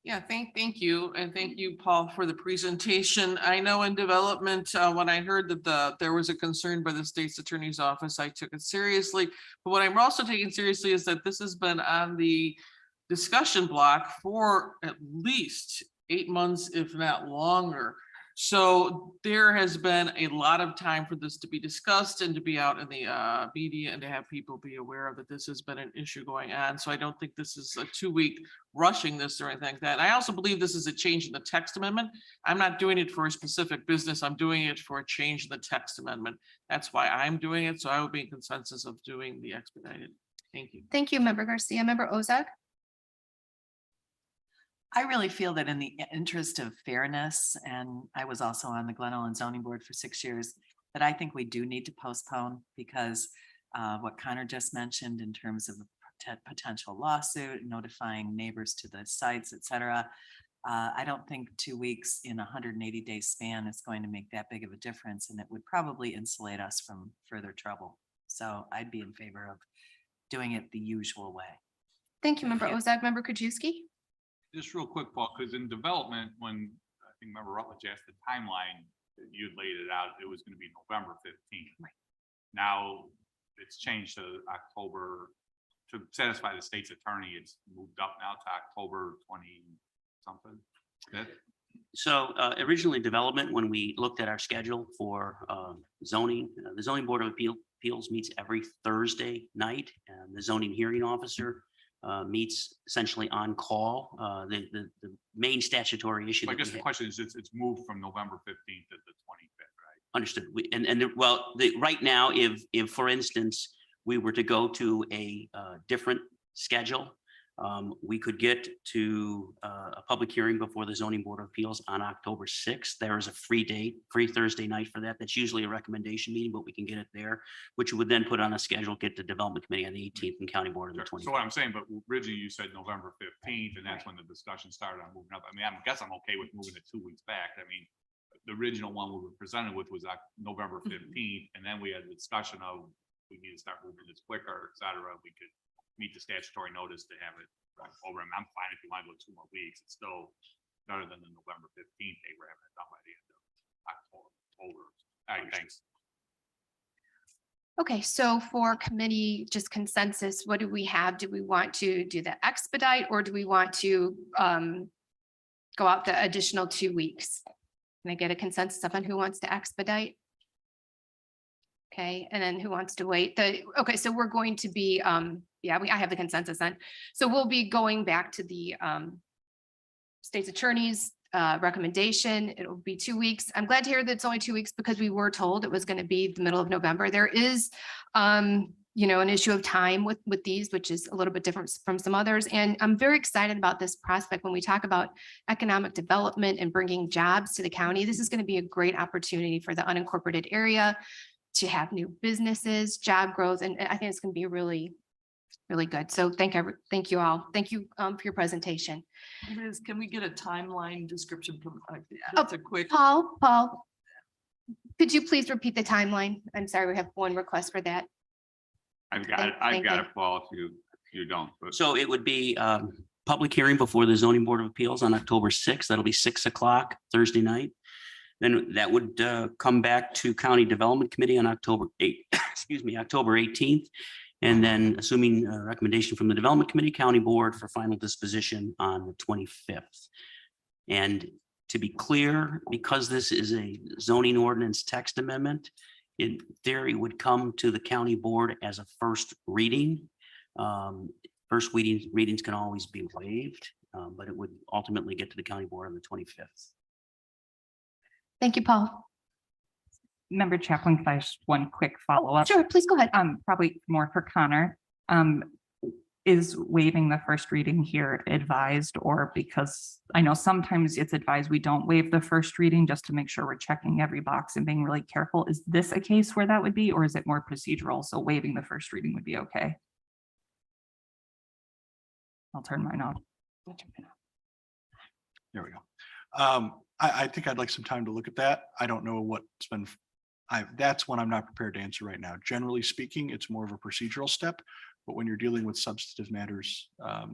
[SPEAKER 6] Yeah, thank you. And thank you, Paul, for the presentation. I know in development, when I heard that there was a concern by the state's attorney's office, I took it seriously. But what I'm also taking seriously is that this has been on the discussion block for at least 8 months, if not longer. So there has been a lot of time for this to be discussed and to be out in the media and to have people be aware of that this has been an issue going on. So I don't think this is a 2-week rushing this or anything like that. I also believe this is a change in the text amendment. I'm not doing it for a specific business. I'm doing it for a change in the text amendment. That's why I'm doing it. So I would be in consensus of doing the expedited. Thank you.
[SPEAKER 2] Thank you, Member Garcia. Member Ozak?
[SPEAKER 9] I really feel that in the interest of fairness, and I was also on the Glen Ellen Zoning Board for 6 years, that I think we do need to postpone because what Connor just mentioned in terms of a potential lawsuit, notifying neighbors to the sites, et cetera. I don't think 2 weeks in a 180-day span is going to make that big of a difference, and it would probably insulate us from further trouble. So I'd be in favor of doing it the usual way.
[SPEAKER 2] Thank you, Member Ozak. Member Krajewski?
[SPEAKER 8] Just real quick, Paul, because in development, when I think Member Rutledge asked the timeline, you'd laid it out, it was going to be November 15th.
[SPEAKER 2] Right.
[SPEAKER 8] Now it's changed to October to satisfy the state's attorney. It's moved up now to October 20 something.
[SPEAKER 11] So originally development, when we looked at our schedule for zoning, the zoning board of appeals meets every Thursday night, and the zoning hearing officer meets essentially on call. The main statutory issue.
[SPEAKER 8] So I
[SPEAKER 11] that
[SPEAKER 8] guess
[SPEAKER 11] we
[SPEAKER 8] the
[SPEAKER 11] have-
[SPEAKER 8] question is, it's moved from November 15th to the 25th, right?
[SPEAKER 11] Understood. Right now, if for instance, we were to go to a different schedule, we could get to a public hearing before the zoning board of appeals on October 6th. There is a free Thursday night for that. That's usually a recommendation meeting, but we can get it there, which would then put on a schedule, get the development committee on the 18th and county board on the
[SPEAKER 8] Sure.
[SPEAKER 11] 20th.
[SPEAKER 8] So what I'm saying, but originally you said November 15th, and that's when the discussion started on moving up. I mean, I guess I'm okay with moving it 2 weeks back. I mean, the original one we were presented with was November 15th, and then we had a discussion of we need to start moving this quicker, et cetera. We could meet the statutory notice to have it over. And I'm fine if you want to go 2 more weeks. It's still better than the November 15th date. We're having it done by the end of October. All right, thanks.
[SPEAKER 2] Okay, so for committee, just consensus, what do we have? Do we want to do the expedite, or do we want to go out the additional 2 weeks? Can I get a consensus on who wants to expedite? Okay, and then who wants to wait? Okay, so we're going to be, I have the consensus then. So we'll be going back to the state's attorney's recommendation. It'll be 2 weeks. I'm glad to hear that it's only 2 weeks because we were told it was going to be the middle of November. There is, an issue of time with these, which is a little bit different from some others. And I'm very excited about this prospect when we talk about economic development and bringing jobs to the county. This is going to be a great opportunity for the unincorporated area to have new businesses, job growth, and I think it's going to be really, really good. So thank you all. Thank you for your presentation.
[SPEAKER 10] Liz, can we get a timeline description from, just a quick?
[SPEAKER 2] Paul, Could you please repeat the timeline? I'm sorry, we have one request for that.
[SPEAKER 13] I've got
[SPEAKER 2] Thank
[SPEAKER 13] it,
[SPEAKER 2] you.
[SPEAKER 13] Paul, if you don't, but.
[SPEAKER 11] So it would be public hearing before the zoning board of appeals on October 6th. That'll be 6 o'clock Thursday night. Then that would come back to County Development Committee on October 8th, excuse me, October 18th. And then assuming a recommendation from the Development Committee, County Board for final disposition on the 25th. And to be clear, because this is a zoning ordinance text amendment, in theory would come to the county board as a first reading. First readings can always be waived, but it would ultimately get to the county board on the 25th.
[SPEAKER 2] Thank you, Paul.
[SPEAKER 15] Member Chaplin, can I just one quick follow-up?
[SPEAKER 2] Sure, please go ahead.
[SPEAKER 15] Probably more for Connor. Is waiving the first reading here advised, or because I know sometimes it's advised we don't waive the first reading just to make sure we're checking every box and being really careful. Is this a case where that would be, or is it more procedural? So waiving the first reading would be okay. I'll turn mine off.
[SPEAKER 14] There we go. I think I'd like some time to look at that. I don't know what's been, that's one I'm not prepared to answer right now. Generally speaking, it's more of a procedural step, but when you're dealing with substantive matters of,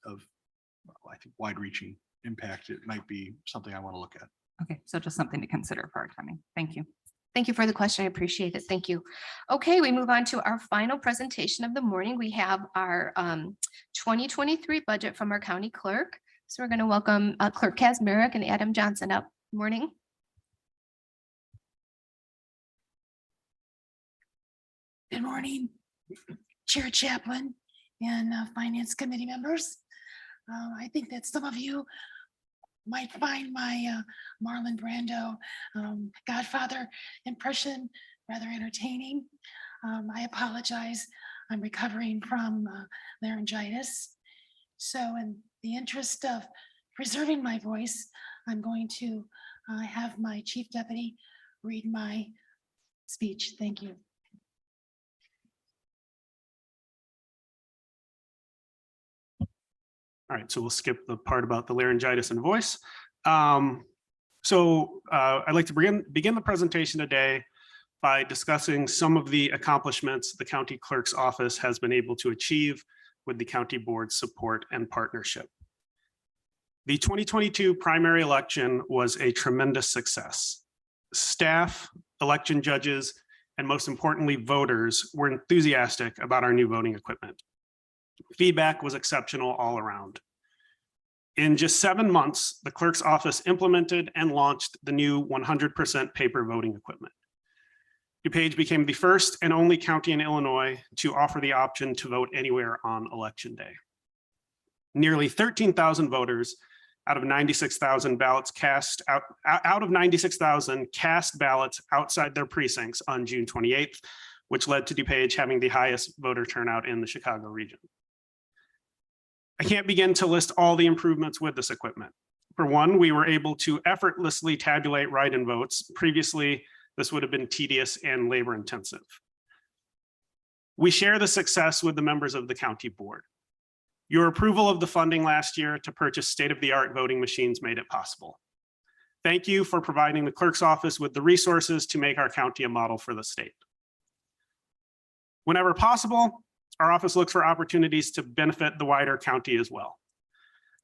[SPEAKER 14] I think, wide-reaching impact, it might be something I want to look at.
[SPEAKER 15] Okay, so just something to consider for our timing. Thank you.
[SPEAKER 2] Thank you for the question. I appreciate it. Thank you. Okay, we move on to our final presentation of the morning. We have our 2023 budget from our county clerk. So we're going to welcome Clerk Kazmarek and Adam Johnson up. Morning.
[SPEAKER 16] Good morning, Chair Chaplin and Finance Committee members. I think that some of you might find my Marlon Brando Godfather impression rather entertaining. I apologize. I'm recovering from laryngitis. So in the interest of preserving my voice, I'm going to have my chief deputy read my speech. Thank you.
[SPEAKER 17] All right, so we'll skip the part about the laryngitis and voice. I'd like to begin the presentation today by discussing some of the accomplishments the county clerk's office has been able to achieve with the county board's support and partnership. The 2022 primary election was a tremendous success. Staff, election judges, and most importantly, voters were enthusiastic about our new voting equipment. Feedback was exceptional all around. In just 7 months, the clerk's office implemented and launched the new 100% paper voting equipment. DuPage became the first and only county in Illinois to offer the option to vote anywhere on election day. Nearly 13,000 voters out of 96,000 ballots cast out of 96,000 cast ballots outside their precincts on June 28th, which led to DuPage having the highest voter turnout in the Chicago region. I can't begin to list all the improvements with this equipment. For one, we were able to effortlessly tabulate write-in votes. Previously, this would have been tedious and labor intensive. We share the success with the members of the county board. Your approval of the funding last year to purchase state-of-the-art voting machines made it possible. Thank you for providing the clerk's office with the resources to make our county a model for the state. Whenever possible, our office looks for opportunities to benefit the wider county as well.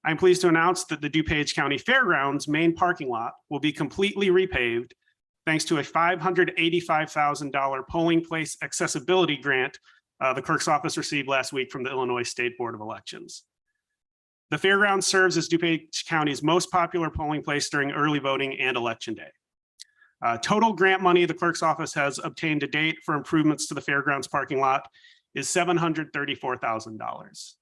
[SPEAKER 17] I'm pleased to announce that the DuPage County Fairgrounds main parking lot will be completely repaved thanks to a $585,000 polling place accessibility grant the clerk's office received last week from the Illinois State Board of Elections. The fairgrounds serves as DuPage County's most popular polling place during early voting and election day. Total grant money the clerk's office has obtained to date for improvements to the fairgrounds parking lot is $734,000.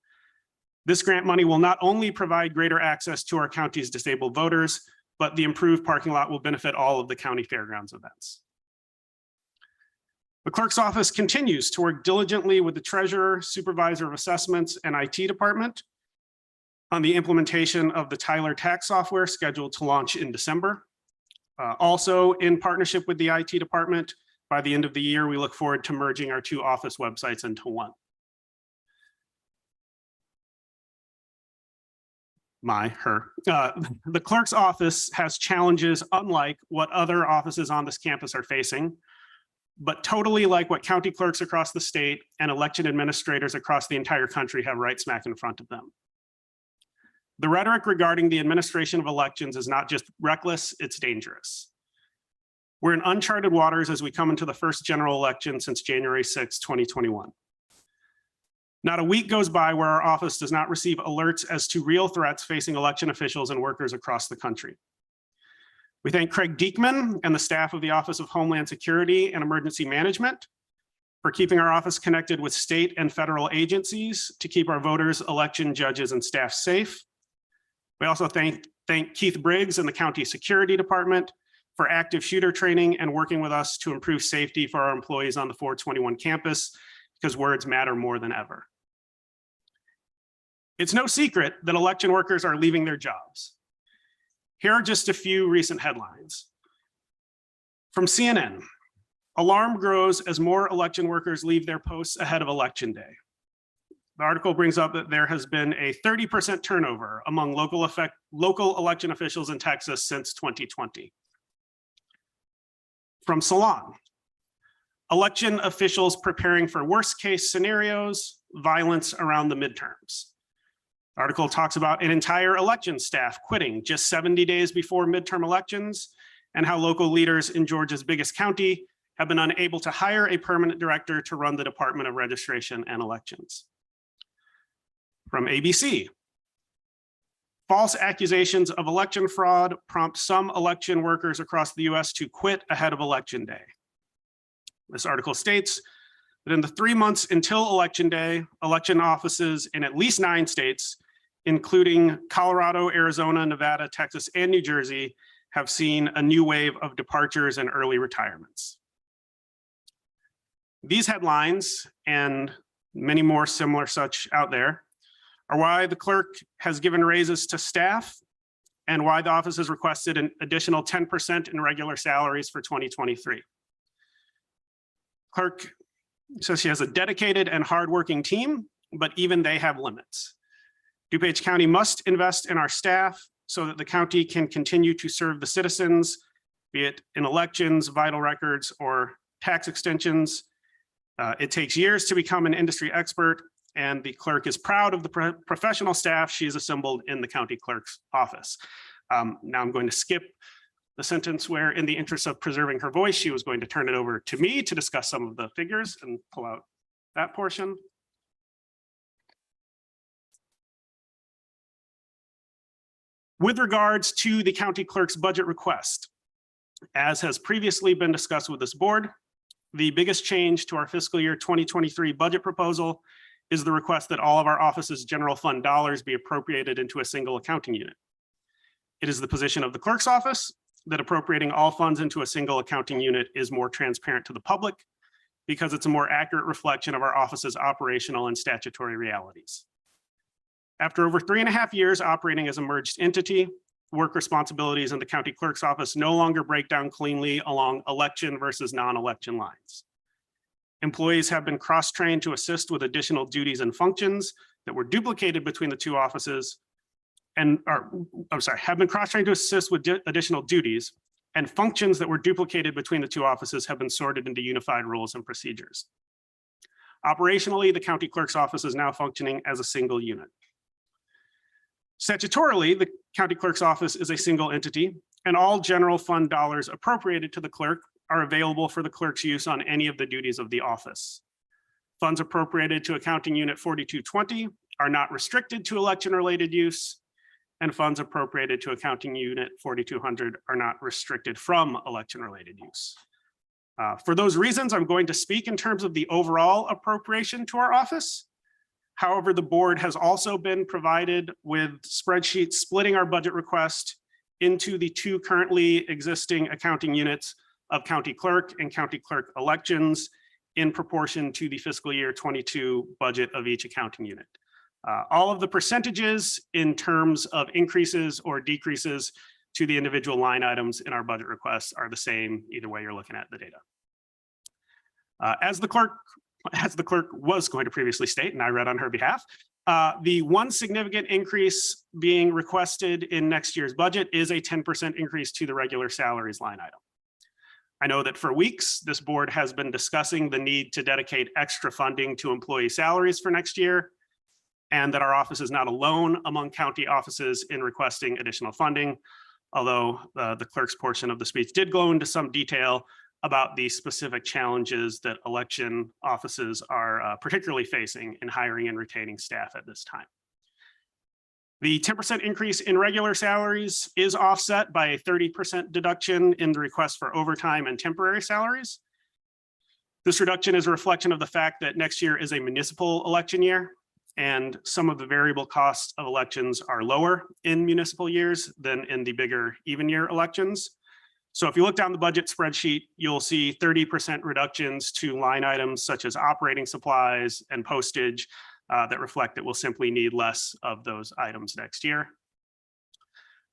[SPEAKER 17] This grant money will not only provide greater access to our county's disabled voters, but the improved parking lot will benefit all of the county fairgrounds events. The clerk's office continues to work diligently with the treasurer, supervisor of assessments, and IT department on the implementation of the Tyler tax software scheduled to launch in December. Also, in partnership with the IT department, by the end of the year, we look forward to merging our two office websites into one. The clerk's office has challenges unlike what other offices on this campus are facing, but totally like what county clerks across the state and election administrators across the entire country have right smack in front of them. The rhetoric regarding the administration of elections is not just reckless, it's dangerous. We're in uncharted waters as we come into the first general election since January 6, 2021. Not a week goes by where our office does not receive alerts as to real threats facing election officials and workers across the country. We thank Craig Diekman and the staff of the Office of Homeland Security and Emergency Management for keeping our office connected with state and federal agencies to keep our voters, election judges, and staff safe. We also thank Keith Briggs and the County Security Department for active shooter training and working with us to improve safety for our employees on the 421 campus, because words matter more than ever. It's no secret that election workers are leaving their jobs. Here are just a few recent headlines. From CNN, alarm grows as more election workers leave their posts ahead of Election Day. The article brings up that there has been a 30% turnover among local election officials in Texas since 2020. From Salon, election officials preparing for worst case scenarios, violence around the midterms. The article talks about an entire election staff quitting just 70 days before midterm elections and how local leaders in Georgia's biggest county have been unable to hire a permanent director to run the Department of Registration and Elections. From ABC, false accusations of election fraud prompt some election workers across the US to quit ahead of Election Day. This article states that in the 3 months until Election Day, election offices in at least 9 states, including Colorado, Arizona, Nevada, Texas, and New Jersey, have seen a new wave of departures and early retirements. These headlines and many more similar such out there are why the clerk has given raises to staff and why the office has requested an additional 10% in regular salaries for 2023. Clerk says she has a dedicated and hardworking team, but even they have limits. DuPage County must invest in our staff so that the county can continue to serve the citizens, be it in elections, vital records, or tax extensions. It takes years to become an industry expert, and the clerk is proud of the professional staff she has assembled in the county clerk's office. Now I'm going to skip the sentence where, in the interest of preserving her voice, she was going to turn it over to me to discuss some of the figures and pull out that portion. With regards to the county clerk's budget request, as has previously been discussed with this board, the biggest change to our fiscal year 2023 budget proposal is the request that all of our office's general fund dollars be appropriated into a single accounting unit. It is the position of the clerk's office that appropriating all funds into a single accounting unit is more transparent to the public because it's a more accurate reflection of our office's operational and statutory realities. After over 3.5 years operating as a merged entity, work responsibilities in the county clerk's office no longer break down cleanly along election versus non-election lines. Employees have been cross-trained to assist with additional duties and functions that were duplicated between the two offices have been cross-trained to assist with additional duties, and functions that were duplicated between the two offices have been sorted into unified rules and procedures. Operationally, the county clerk's office is now functioning as a single unit. Statutorily, the county clerk's office is a single entity, and all general fund dollars appropriated to the clerk are available for the clerk's use on any of the duties of the office. Funds appropriated to accounting unit 4220 are not restricted to election-related use, and funds appropriated to accounting unit 4200 are not restricted from election-related use. For those reasons, I'm going to speak in terms of the overall appropriation to our office. However, the board has also been provided with spreadsheets splitting our budget request into the 2 currently existing accounting units of county clerk and county clerk elections in proportion to the fiscal year 22 budget of each accounting unit. All of the percentages in terms of increases or decreases to the individual line items in our budget requests are the same either way you're looking at the data. As the clerk was going to previously state, and I read on her behalf, The one significant increase being requested in next year's budget is a 10% increase to the regular salaries line item. I know that for weeks, this board has been discussing the need to dedicate extra funding to employee salaries for next year, and that our office is not alone among county offices in requesting additional funding, although the clerk's portion of the speech did go into some detail about the specific challenges that election offices are particularly facing in hiring and retaining staff at this time. The 10% increase in regular salaries is offset by a 30% deduction in the request for overtime and temporary salaries. This reduction is a reflection of the fact that next year is a municipal election year, and some of the variable costs of elections are lower in municipal years than in the bigger even year elections. So if you look down the budget spreadsheet, you'll see 30% reductions to line items such as operating supplies and postage that reflect that we'll simply need less of those items next year.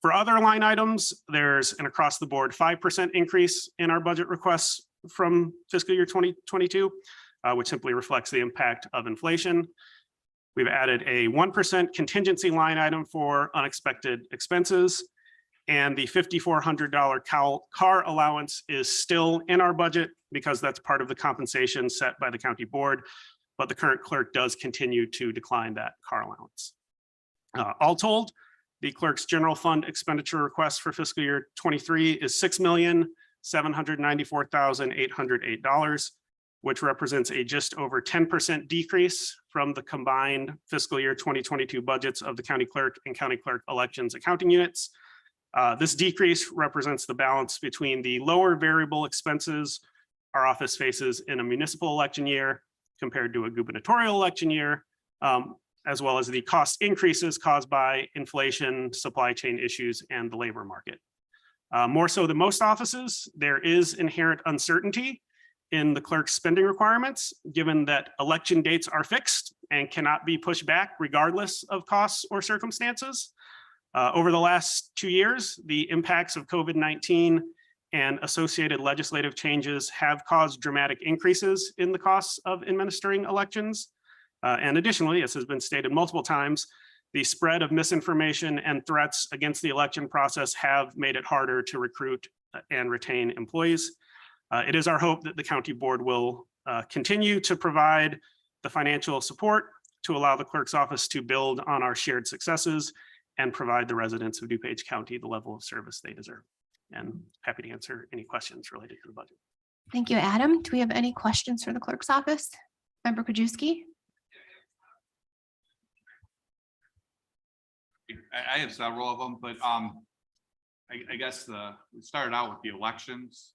[SPEAKER 17] For other line items, there's an across the board 5% increase in our budget requests from fiscal year 2022, which simply reflects the impact of inflation. We've added a 1% contingency line item for unexpected expenses, and the $5,400 car allowance is still in our budget because that's part of the compensation set by the county board, but the current clerk does continue to decline that car allowance. All told, the clerk's general fund expenditure request for fiscal year 23 is $6,794,808, which represents a just over 10% decrease from the combined fiscal year 2022 budgets of the county clerk and county clerk elections accounting units. This decrease represents the balance between the lower variable expenses our office faces in a municipal election year compared to a gubernatorial election year, as well as the cost increases caused by inflation, supply chain issues, and the labor market. More so than most offices, there is inherent uncertainty in the clerk's spending requirements, given that election dates are fixed and cannot be pushed back regardless of costs or circumstances. Over the last 2 years, the impacts of COVID-19 and associated legislative changes have caused dramatic increases in the costs of administering elections. And additionally, as has been stated multiple times, the spread of misinformation and threats against the election process have made it harder to recruit and retain employees. It is our hope that the county board will continue to provide the financial support to allow the clerk's office to build on our shared successes and provide the residents of DuPage County the level of service they deserve. And happy to answer any questions related to the budget.
[SPEAKER 2] Thank you, Adam. Do we have any questions for the clerk's office? Member Krajewski?
[SPEAKER 8] I have several of them, but I guess we started out with the elections.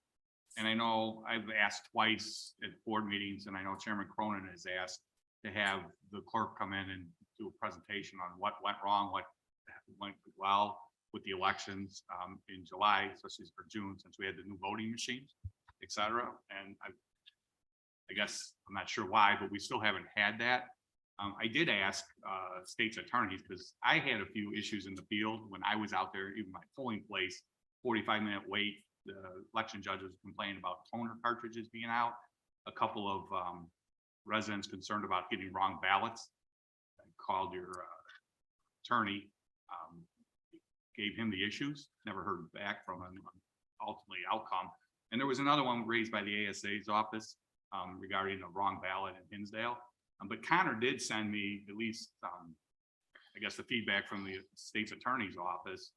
[SPEAKER 8] And I know I've asked twice at board meetings, and I know Chairman Cronin has asked to have the clerk come in and do a presentation on what went wrong, what went well with the elections in July, especially for June, since we had the new voting machines, et cetera. And I guess I'm not sure why, but we still haven't had that. I did ask state's attorneys because I had a few issues in the field when I was out there, even my polling place, 45-minute wait. The election judges complained about toner cartridges being out. A couple of residents concerned about getting wrong ballots. I called your attorney, gave him the issues, never heard back from him on ultimately outcome. And there was another one raised by the ASA's office regarding a wrong ballot in Hinsdale. But Connor did send me at least, I guess, the feedback from the state's attorney's office.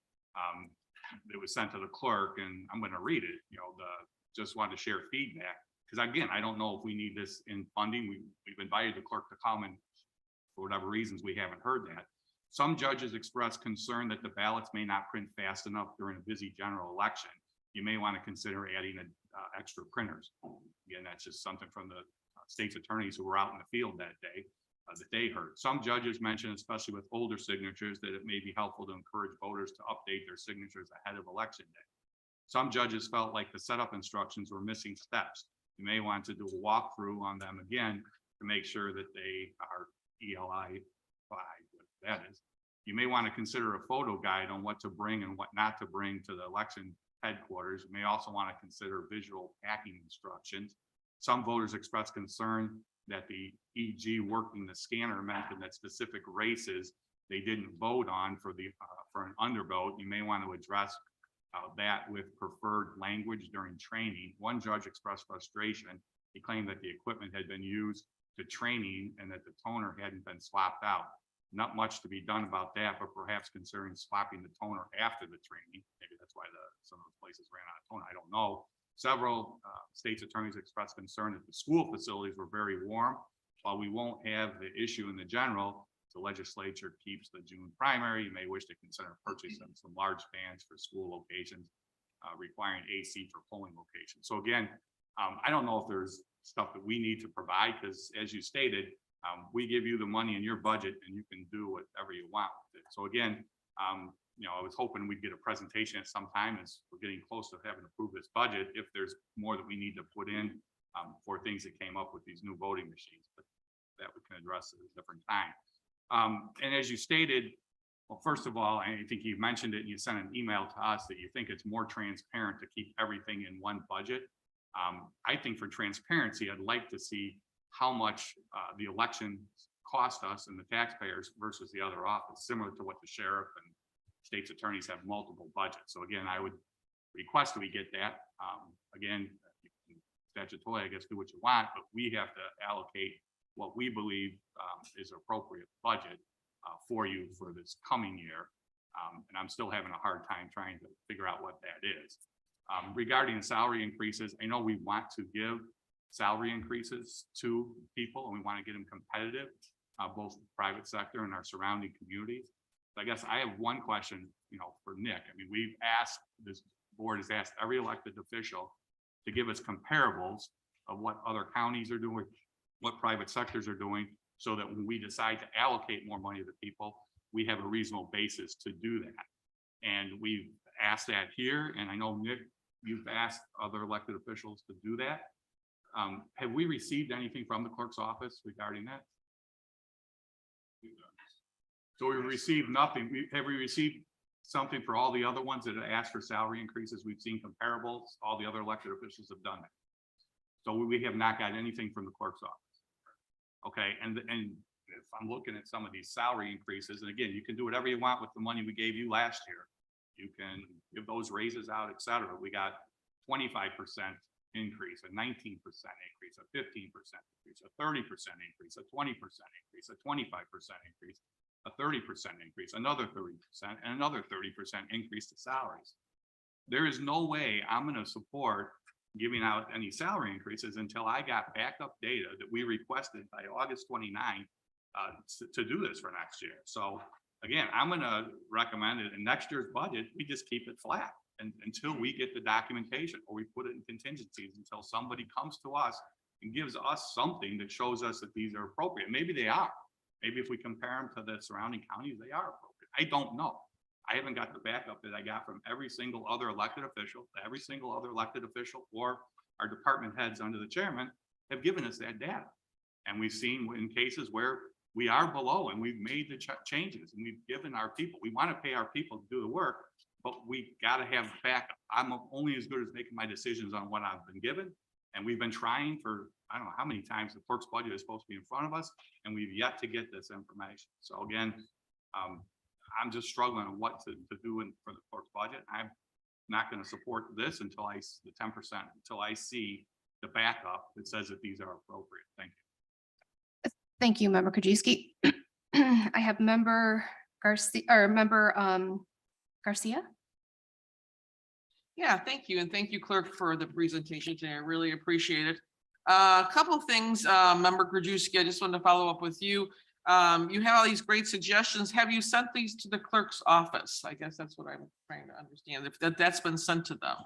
[SPEAKER 8] It was sent to the clerk, and I'm going to read it. Just wanted to share feedback because, again, I don't know if we need this in funding. We've invited the clerk to come, and for whatever reasons, we haven't heard that. Some judges expressed concern that the ballots may not print fast enough during a busy general election. You may want to consider adding extra printers. Again, that's just something from the state's attorneys who were out in the field that day that they heard. Some judges mentioned, especially with older signatures, that it may be helpful to encourage voters to update their signatures ahead of election day. Some judges felt like the setup instructions were missing steps. You may want to do a walkthrough on them again to make sure that they are ELI 5, what that is. You may want to consider a photo guide on what to bring and what not to bring to the election headquarters. You may also want to consider visual packing instructions. Some voters expressed concern that the EG working the scanner mentioned that specific races they didn't vote on for the, for an undervote. You may want to address that with preferred language during training. One judge expressed frustration. He claimed that the equipment had been used to training and that the toner hadn't been swapped out. Not much to be done about that, but perhaps considering swapping the toner after the training. Maybe that's why some of the places ran out of toner. I don't know. Several state's attorneys expressed concern that the school facilities were very warm. While we won't have the issue in the general, the legislature keeps the June primary. You may wish to consider purchasing some large fans for school locations, requiring AC for polling locations. So again, I don't know if there's stuff that we need to provide, because as you stated, we give you the money in your budget and you can do whatever you want with it. So again, you know, I was hoping we'd get a presentation at some time as we're getting close to having approved this budget, if there's more that we need to put in for things that came up with these new voting machines, but that we can address at a different time. And as you stated, well, first of all, I think you mentioned it and you sent an email to us that you think it's more transparent to keep everything in one budget. I think for transparency, I'd like to see how much the election cost us and the taxpayers versus the other office, similar to what the sheriff and state's attorneys have multiple budgets. So again, I would request that we get that. Again, statutorily, I guess, do what you want, but we have to allocate what we believe is appropriate budget for you for this coming year. And I'm still having a hard time trying to figure out what that is. Regarding salary increases, I know we want to give salary increases to people and we want to get them competitive, both private sector and our surrounding communities. So I guess I have one question, you know, for Nick. I mean, we've asked, this board has asked every elected official to give us comparables of what other counties are doing, what private sectors are doing, so that when we decide to allocate more money to people, we have a reasonable basis to do that. And we've asked that here, and I know Nick, you've asked other elected officials to do that. Have we received anything from the clerk's office regarding that? So we received nothing. Have we received something for all the other ones that have asked for salary increases? We've seen comparables. All the other elected officials have done that. So we have not got anything from the clerk's office. Okay, and if I'm looking at some of these salary increases, and again, you can do whatever you want with the money we gave you last year. You can give those raises out, et cetera. We got 25% increase, a 19% increase, a 15% increase, a 30% increase, a 20% increase, a 25% increase, a 30% increase, another 30%, and another 30% increase to salaries. There is no way I'm going to support giving out any salary increases until I got backup data that we requested by August 29th to do this for next year. So again, I'm going to recommend it in next year's budget, we just keep it flat until we get the documentation, or we put it in contingencies until somebody comes to us and gives us something that shows us that these are appropriate. Maybe they are. Maybe if we compare them to the surrounding counties, they are appropriate. I don't know. I haven't got the backup that I got from every single other elected official. Every single other elected official or our department heads under the chairman have given us that data. And we've seen in cases where we are below and we've made the changes and we've given our people, we want to pay our people to do the work, but we got to have backup. I'm only as good as making my decisions on what I've been given. And we've been trying for, I don't know how many times the clerk's budget is supposed to be in front of us, and we've yet to get this information. So again, I'm just struggling on what to do for the clerk's budget. I'm not going to support this until the 10%, until I see the backup that says that these are appropriate. Thank you.
[SPEAKER 2] Thank you, Member Krajewski. I have Member Garcia, or Member Garcia.
[SPEAKER 6] Yeah, thank you. And thank you, Clerk, for the presentation today. I really appreciate it. A couple of things, Member Krajewski, I just wanted to follow up with you. You have all these great suggestions. Have you sent these to the clerk's office? I guess that's what I'm trying to understand, if that's been sent to them.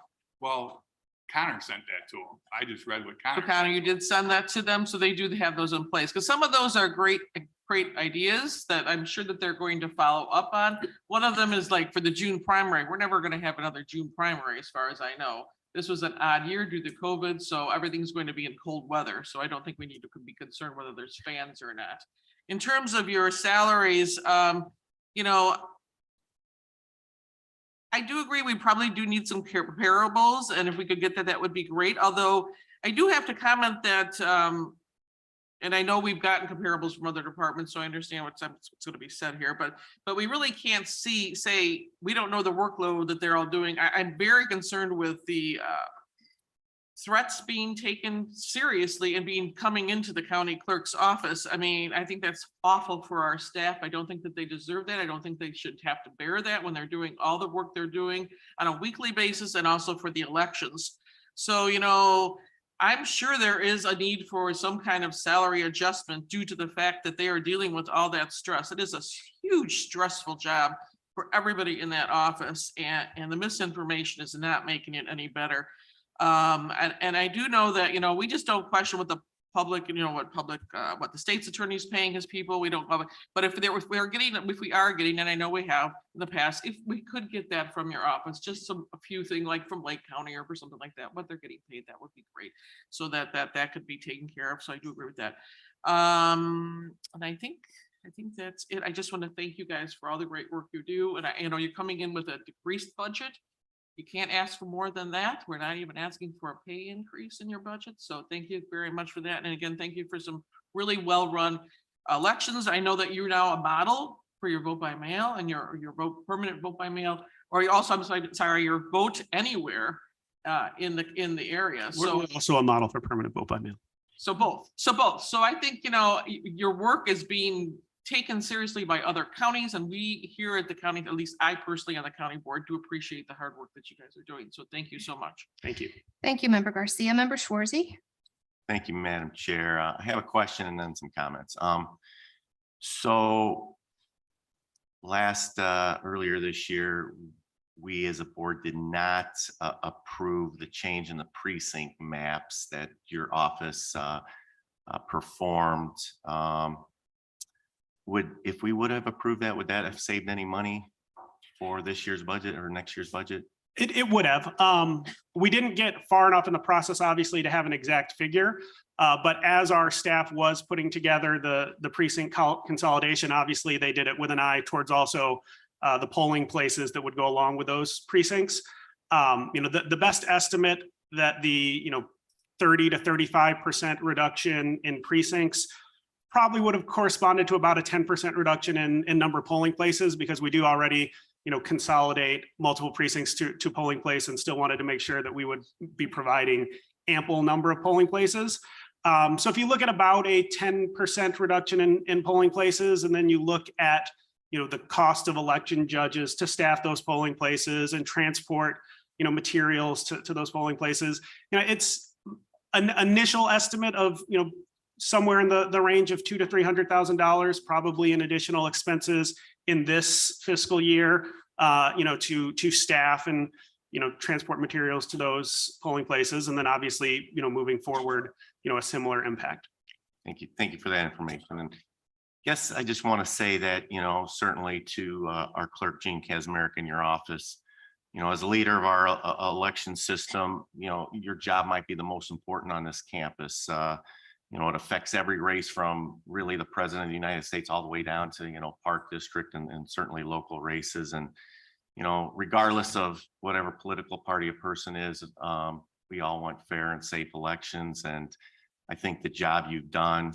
[SPEAKER 8] Well, Connor sent that to him. I just read what
[SPEAKER 6] So
[SPEAKER 8] Connor.
[SPEAKER 6] Connor, you did send that to them, so they do have those in place, because some of those are great ideas that I'm sure that they're going to follow up on. One of them is like for the June primary. We're never going to have another June primary, as far as I know. This was an odd year due to COVID, so everything's going to be in cold weather. So I don't think we need to be concerned whether there's fans or not. In terms of your salaries, you know, I do agree we probably do need some comparables, and if we could get that, that would be great. Although I do have to comment that
[SPEAKER 10] And I know we've gotten comparables from other departments, so I understand what's going to be said here, but we really can't say, we don't know the workload that they're all doing. I'm very concerned with the threats being taken seriously and coming into the county clerk's office. I mean, I think that's awful for our staff. I don't think that they deserve that. I don't think they should have to bear that when they're doing all the work they're doing on a weekly basis and also for the elections. So, I'm sure there is a need for some kind of salary adjustment due to the fact that they are dealing with all that stress. It is a huge stressful job for everybody in that office, and the misinformation is not making it any better. And I do know that, we just don't question what the public, what the state's attorney's paying his people. We don't, but if we are getting, and I know we have in the past, if we could get that from your office, just a few things like from Lake County or for something like that, what they're getting paid, that would be great. So that could be taken care of. So I do agree with that. And I think that's it. I just want to thank you guys for all the great work you do. And you're coming in with a decreased budget. You can't ask for more than that. We're not even asking for a pay increase in your budget. So thank you very much for that. And again, thank you for some really well-run elections. I know that you're now a model for your vote by mail and your permanent vote by mail, or you also, your vote anywhere in the area. So
[SPEAKER 17] We're also a model for permanent vote by mail.
[SPEAKER 10] So both. So I think, your work is being taken seriously by other counties, and we here at the county, at least I personally on the county board, do appreciate the hard work that you guys are doing. So thank you so much.
[SPEAKER 17] Thank you.
[SPEAKER 2] Thank you, Member Garcia. Member Schwarzy.
[SPEAKER 7] Thank you, Madam Chair. I have a question and then some comments. So earlier this year, we as a board did not approve the change in the precinct maps that your office performed. If we would have approved that, would that have saved any money for this year's budget or next year's budget?
[SPEAKER 17] It would have. We didn't get far enough in the process, obviously, to have an exact figure. But as our staff was putting together the precinct consolidation, obviously they did it with an eye towards also the polling places that would go along with those precincts. The best estimate that the 30 to 35% reduction in precincts probably would have corresponded to about a 10% reduction in number of polling places, because we do already, consolidate multiple precincts to polling place and still wanted to make sure that we would be providing ample number of polling places. So if you look at about a 10% reduction in polling places, and then you look at, the cost of election judges to staff those polling places and transport, materials to those polling places, it's an initial estimate of, somewhere in the range of $200,000 to $300,000, probably in additional expenses in this fiscal year, to staff and, transport materials to those polling places. And then obviously, moving forward, a similar impact.
[SPEAKER 7] Thank you. Thank you for that information. And yes, I just want to say that, certainly to our clerk, Jean Kazmarek, in your office, as a leader of our election system, your job might be the most important on this campus. It affects every race from really the president of the United States all the way down to, park district and certainly local races. And, regardless of whatever political party a person is, we all want fair and safe elections. And I think the job you've done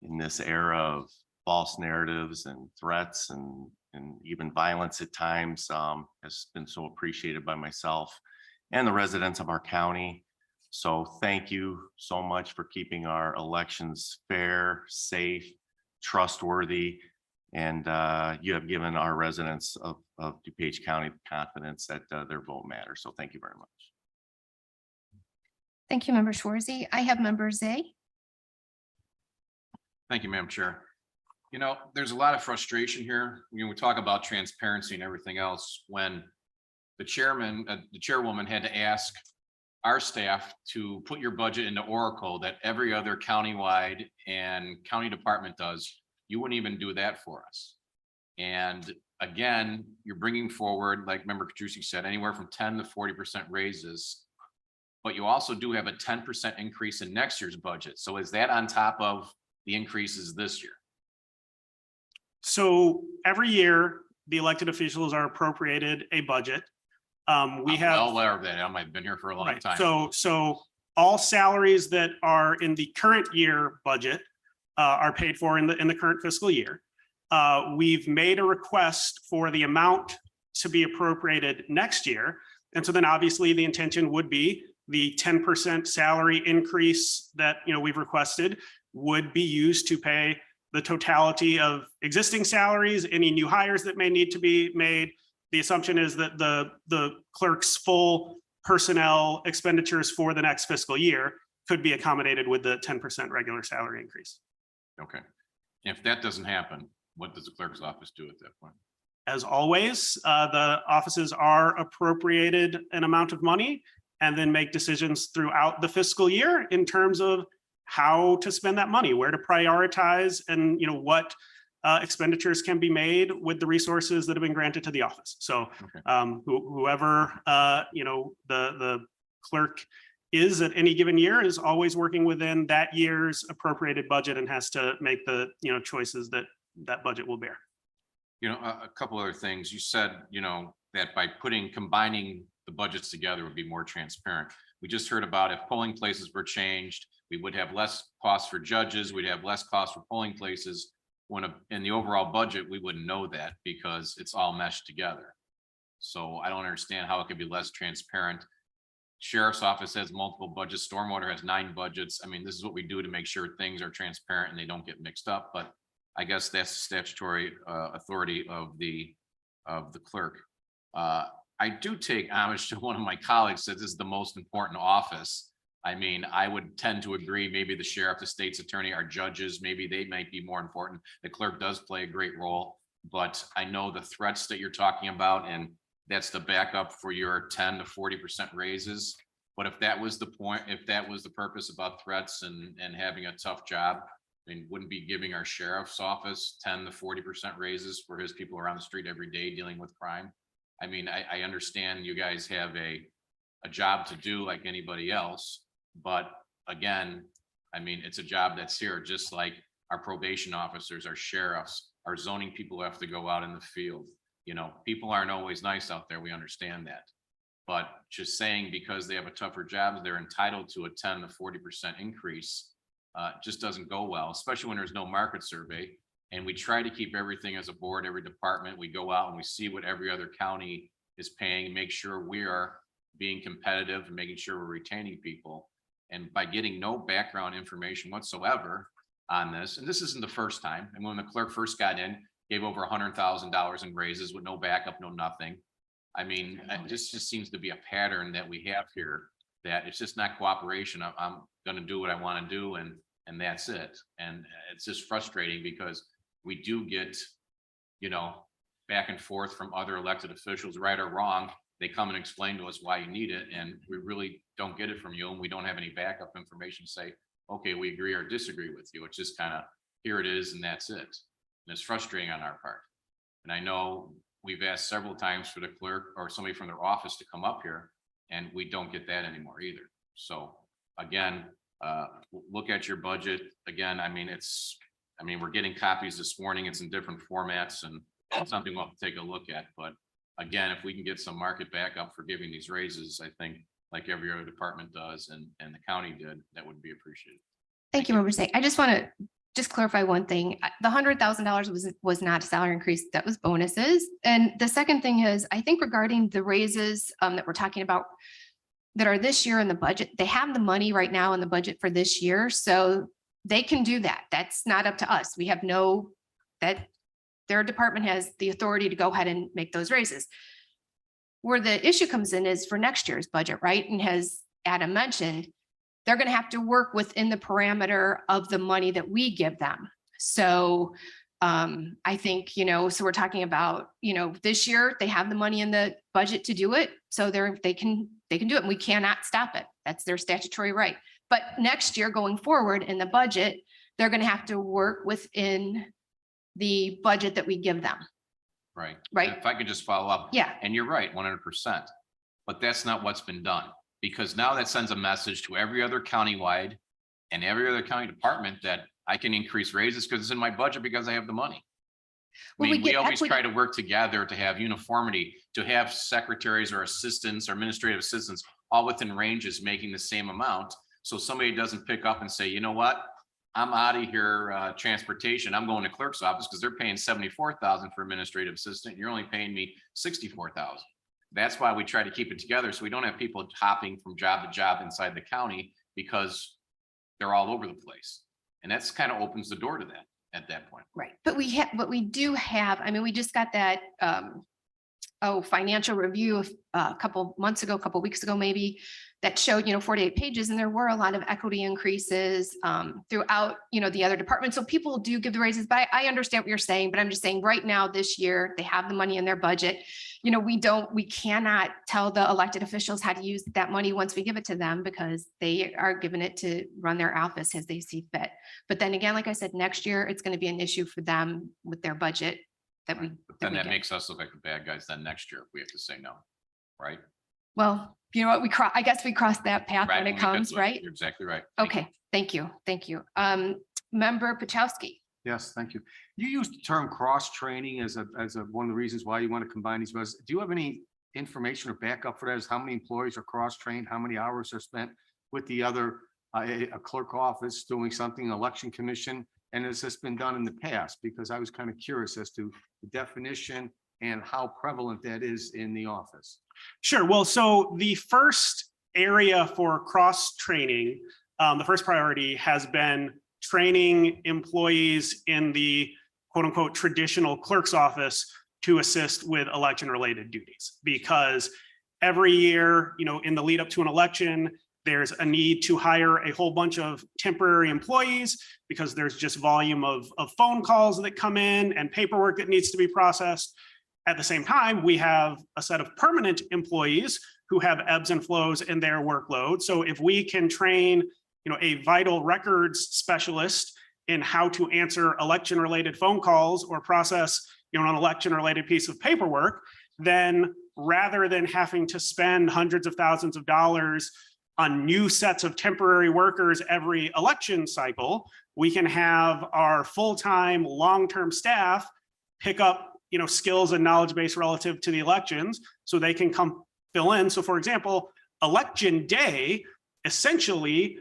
[SPEAKER 7] in this era of false narratives and threats and even violence at times has been so appreciated by myself and the residents of our county. So thank you so much for keeping our elections fair, safe, trustworthy, and you have given our residents of DuPage County confidence that their vote matters. So thank you very much.
[SPEAKER 2] Thank you, Member Schwarzy. I have Member Zay.
[SPEAKER 5] Thank you, Madam Chair. There's a lot of frustration here. We talk about transparency and everything else when the chairwoman had to ask our staff to put your budget into Oracle that every other countywide and county department does. You wouldn't even do that for us. And again, you're bringing forward, like Member Kajewski said, anywhere from 10 to 40% raises. But you also do have a 10% increase in next year's budget. So is that on top of the increases this year?
[SPEAKER 17] So every year, the elected officials are appropriated a budget. We have
[SPEAKER 5] well aware of that. I've been here for a long time.
[SPEAKER 17] So all salaries that are in the current year budget are paid for in the current fiscal year. We've made a request for the amount to be appropriated next year. And so then obviously the intention would be the 10% salary increase that, we've requested would be used to pay the totality of existing salaries, any new hires that may need to be made. The assumption is that the clerk's full personnel expenditures for the next fiscal year could be accommodated with the 10% regular salary increase.
[SPEAKER 5] Okay. If that doesn't happen, what does the clerk's office do at that point?
[SPEAKER 17] As always, the offices are appropriated an amount of money and then make decisions throughout the fiscal year in terms of how to spend that money, where to prioritize, and what expenditures can be made with the resources that have been granted to the office. So whoever the clerk is at any given year is always working within that year's appropriated budget and has to make the choices that that budget will bear.
[SPEAKER 5] A couple other things. You said, that by combining the budgets together would be more transparent. We just heard about if polling places were changed, we would have less costs for judges, we'd have less costs for polling places. When in the overall budget, we wouldn't know that because it's all meshed together. So I don't understand how it could be less transparent. Sheriff's office has multiple budgets, stormwater has 9 budgets. I mean, this is what we do to make sure things are transparent and they don't get mixed up, but I guess that's the statutory authority of the clerk. I do take homage to one of my colleagues that this is the most important office. I mean, I would tend to agree, maybe the sheriff, the state's attorney, our judges, maybe they might be more important. The clerk does play a great role, but I know the threats that you're talking about, and that's the backup for your 10 to 40% raises. But if that was the point, if that was the purpose about threats and having a tough job, I mean, wouldn't be giving our sheriff's office 10 to 40% raises for his people around the street every day dealing with crime. I mean, I understand you guys have a job to do like anybody else, but again, I mean, it's a job that's here, just like our probation officers, our sheriffs, our zoning people have to go out in the field. People aren't always nice out there. We understand that. But just saying because they have a tougher job, they're entitled to a 10 to 40% increase just doesn't go well, especially when there's no market survey. And we try to keep everything as a board, every department, we go out and we see what every other county is paying and make sure we are being competitive and making sure we're retaining people. And by getting no background information whatsoever on this, and this isn't the first time, and when the clerk first got in, gave over $100,000 in raises with no backup, no nothing. I mean, this just seems to be a pattern that we have here, that it's just not cooperation. I'm going to do what I want to do, and that's it. And it's just frustrating because we do get, back and forth from other elected officials, right or wrong. They come and explain to us why you need it, and we really don't get it from you, and we don't have any backup information to say, okay, we agree or disagree with you. It's just kind of, here it is, and that's it. And it's frustrating on our part. And I know we've asked several times for the clerk or somebody from their office to come up here, and we don't get that anymore either. So again, look at your budget. Again, I mean, we're getting copies this morning. It's in different formats, and it's something we'll have to take a look at. But again, if we can get some market backup for giving these raises, I think like every other department does and the county did, that would be appreciated.
[SPEAKER 2] Thank you, Member Say. I just want to clarify one thing. The $100,000 was not a salary increase. That was bonuses. And the second thing is, I think regarding the raises that we're talking about that are this year in the budget, they have the money right now in the budget for this year. So they can do that. That's not up to us. We have that their department has the authority to go ahead and make those raises. Where the issue comes in is for next year's budget, right? And as Adam mentioned, they're going to have to work within the parameter of the money that we give them. So I think, so we're talking about, this year they have the money in the budget to do it. So they can do it, and we cannot stop it. That's their statutory right. But next year going forward in the budget, they're going to have to work within the budget that we give them.
[SPEAKER 5] Right.
[SPEAKER 2] Right.
[SPEAKER 5] If I could just follow up.
[SPEAKER 2] Yeah.
[SPEAKER 5] And you're right, 100%. But that's not what's been done, because now that sends a message to every other countywide and every other county department that I can increase raises because it's in my budget because I have the money.
[SPEAKER 2] Well,
[SPEAKER 5] We always try to work together to have uniformity, to have secretaries or assistants or administrative assistants all within ranges making the same amount. So somebody doesn't pick up and say, you know what? I'm out of here, transportation. I'm going to clerk's office because they're paying 74,000 for administrative assistant. You're only paying me 64,000. That's why we try to keep it together. So we don't have people hopping from job to job inside the county because they're all over the place. And that's kind of opens the door to that at that point.
[SPEAKER 2] Right, but we do have, I mean, we just got that, financial review a couple months ago, a couple weeks ago, maybe, that showed, 48 pages, and there were a lot of equity increases throughout, the other departments. So people do give the raises, but I understand what you're saying, but I'm just saying right now, this year, they have the money in their budget. We cannot tell the elected officials how to use that money once we give it to them, because they are given it to run their office as they see fit. But then again, like I said, next year, it's going to be an issue for them with their budget that we.
[SPEAKER 5] But then that
[SPEAKER 2] get.
[SPEAKER 5] makes us look like the bad guys then next year if we have to say no, right?
[SPEAKER 2] Well, you know what, I guess we cross that path
[SPEAKER 5] Right,
[SPEAKER 2] when it
[SPEAKER 5] we get
[SPEAKER 2] comes,
[SPEAKER 5] to it.
[SPEAKER 2] right?
[SPEAKER 5] You're exactly right. Thank you.
[SPEAKER 2] Okay, thank you, thank you. Member Pachowski.
[SPEAKER 4] Yes, thank you. You used the term cross-training as one of the reasons why you want to combine these. Do you have any information or backup for that? Is how many employees are cross-trained? How many hours are spent with the other, a clerk office doing something, election commission? And has this been done in the past? Because I was kind of curious as to the definition and how prevalent that is in the office.
[SPEAKER 17] Sure. Well, so the first area for cross-training, the first priority has been training employees in the quote unquote traditional clerk's office to assist with election related duties. Because every year, in the lead up to an election, there's a need to hire a whole bunch of temporary employees because there's just volume of phone calls that come in and paperwork that needs to be processed. At the same time, we have a set of permanent employees who have ebbs and flows in their workload. So if we can train, a vital records specialist in how to answer election related phone calls or process, an election related piece of paperwork, then rather than having to spend hundreds of thousands of dollars on new sets of temporary workers every election cycle, we can have our full-time, long-term staff pick up, skills and knowledge base relative to the elections so they can come fill in. So for example, election day, essentially,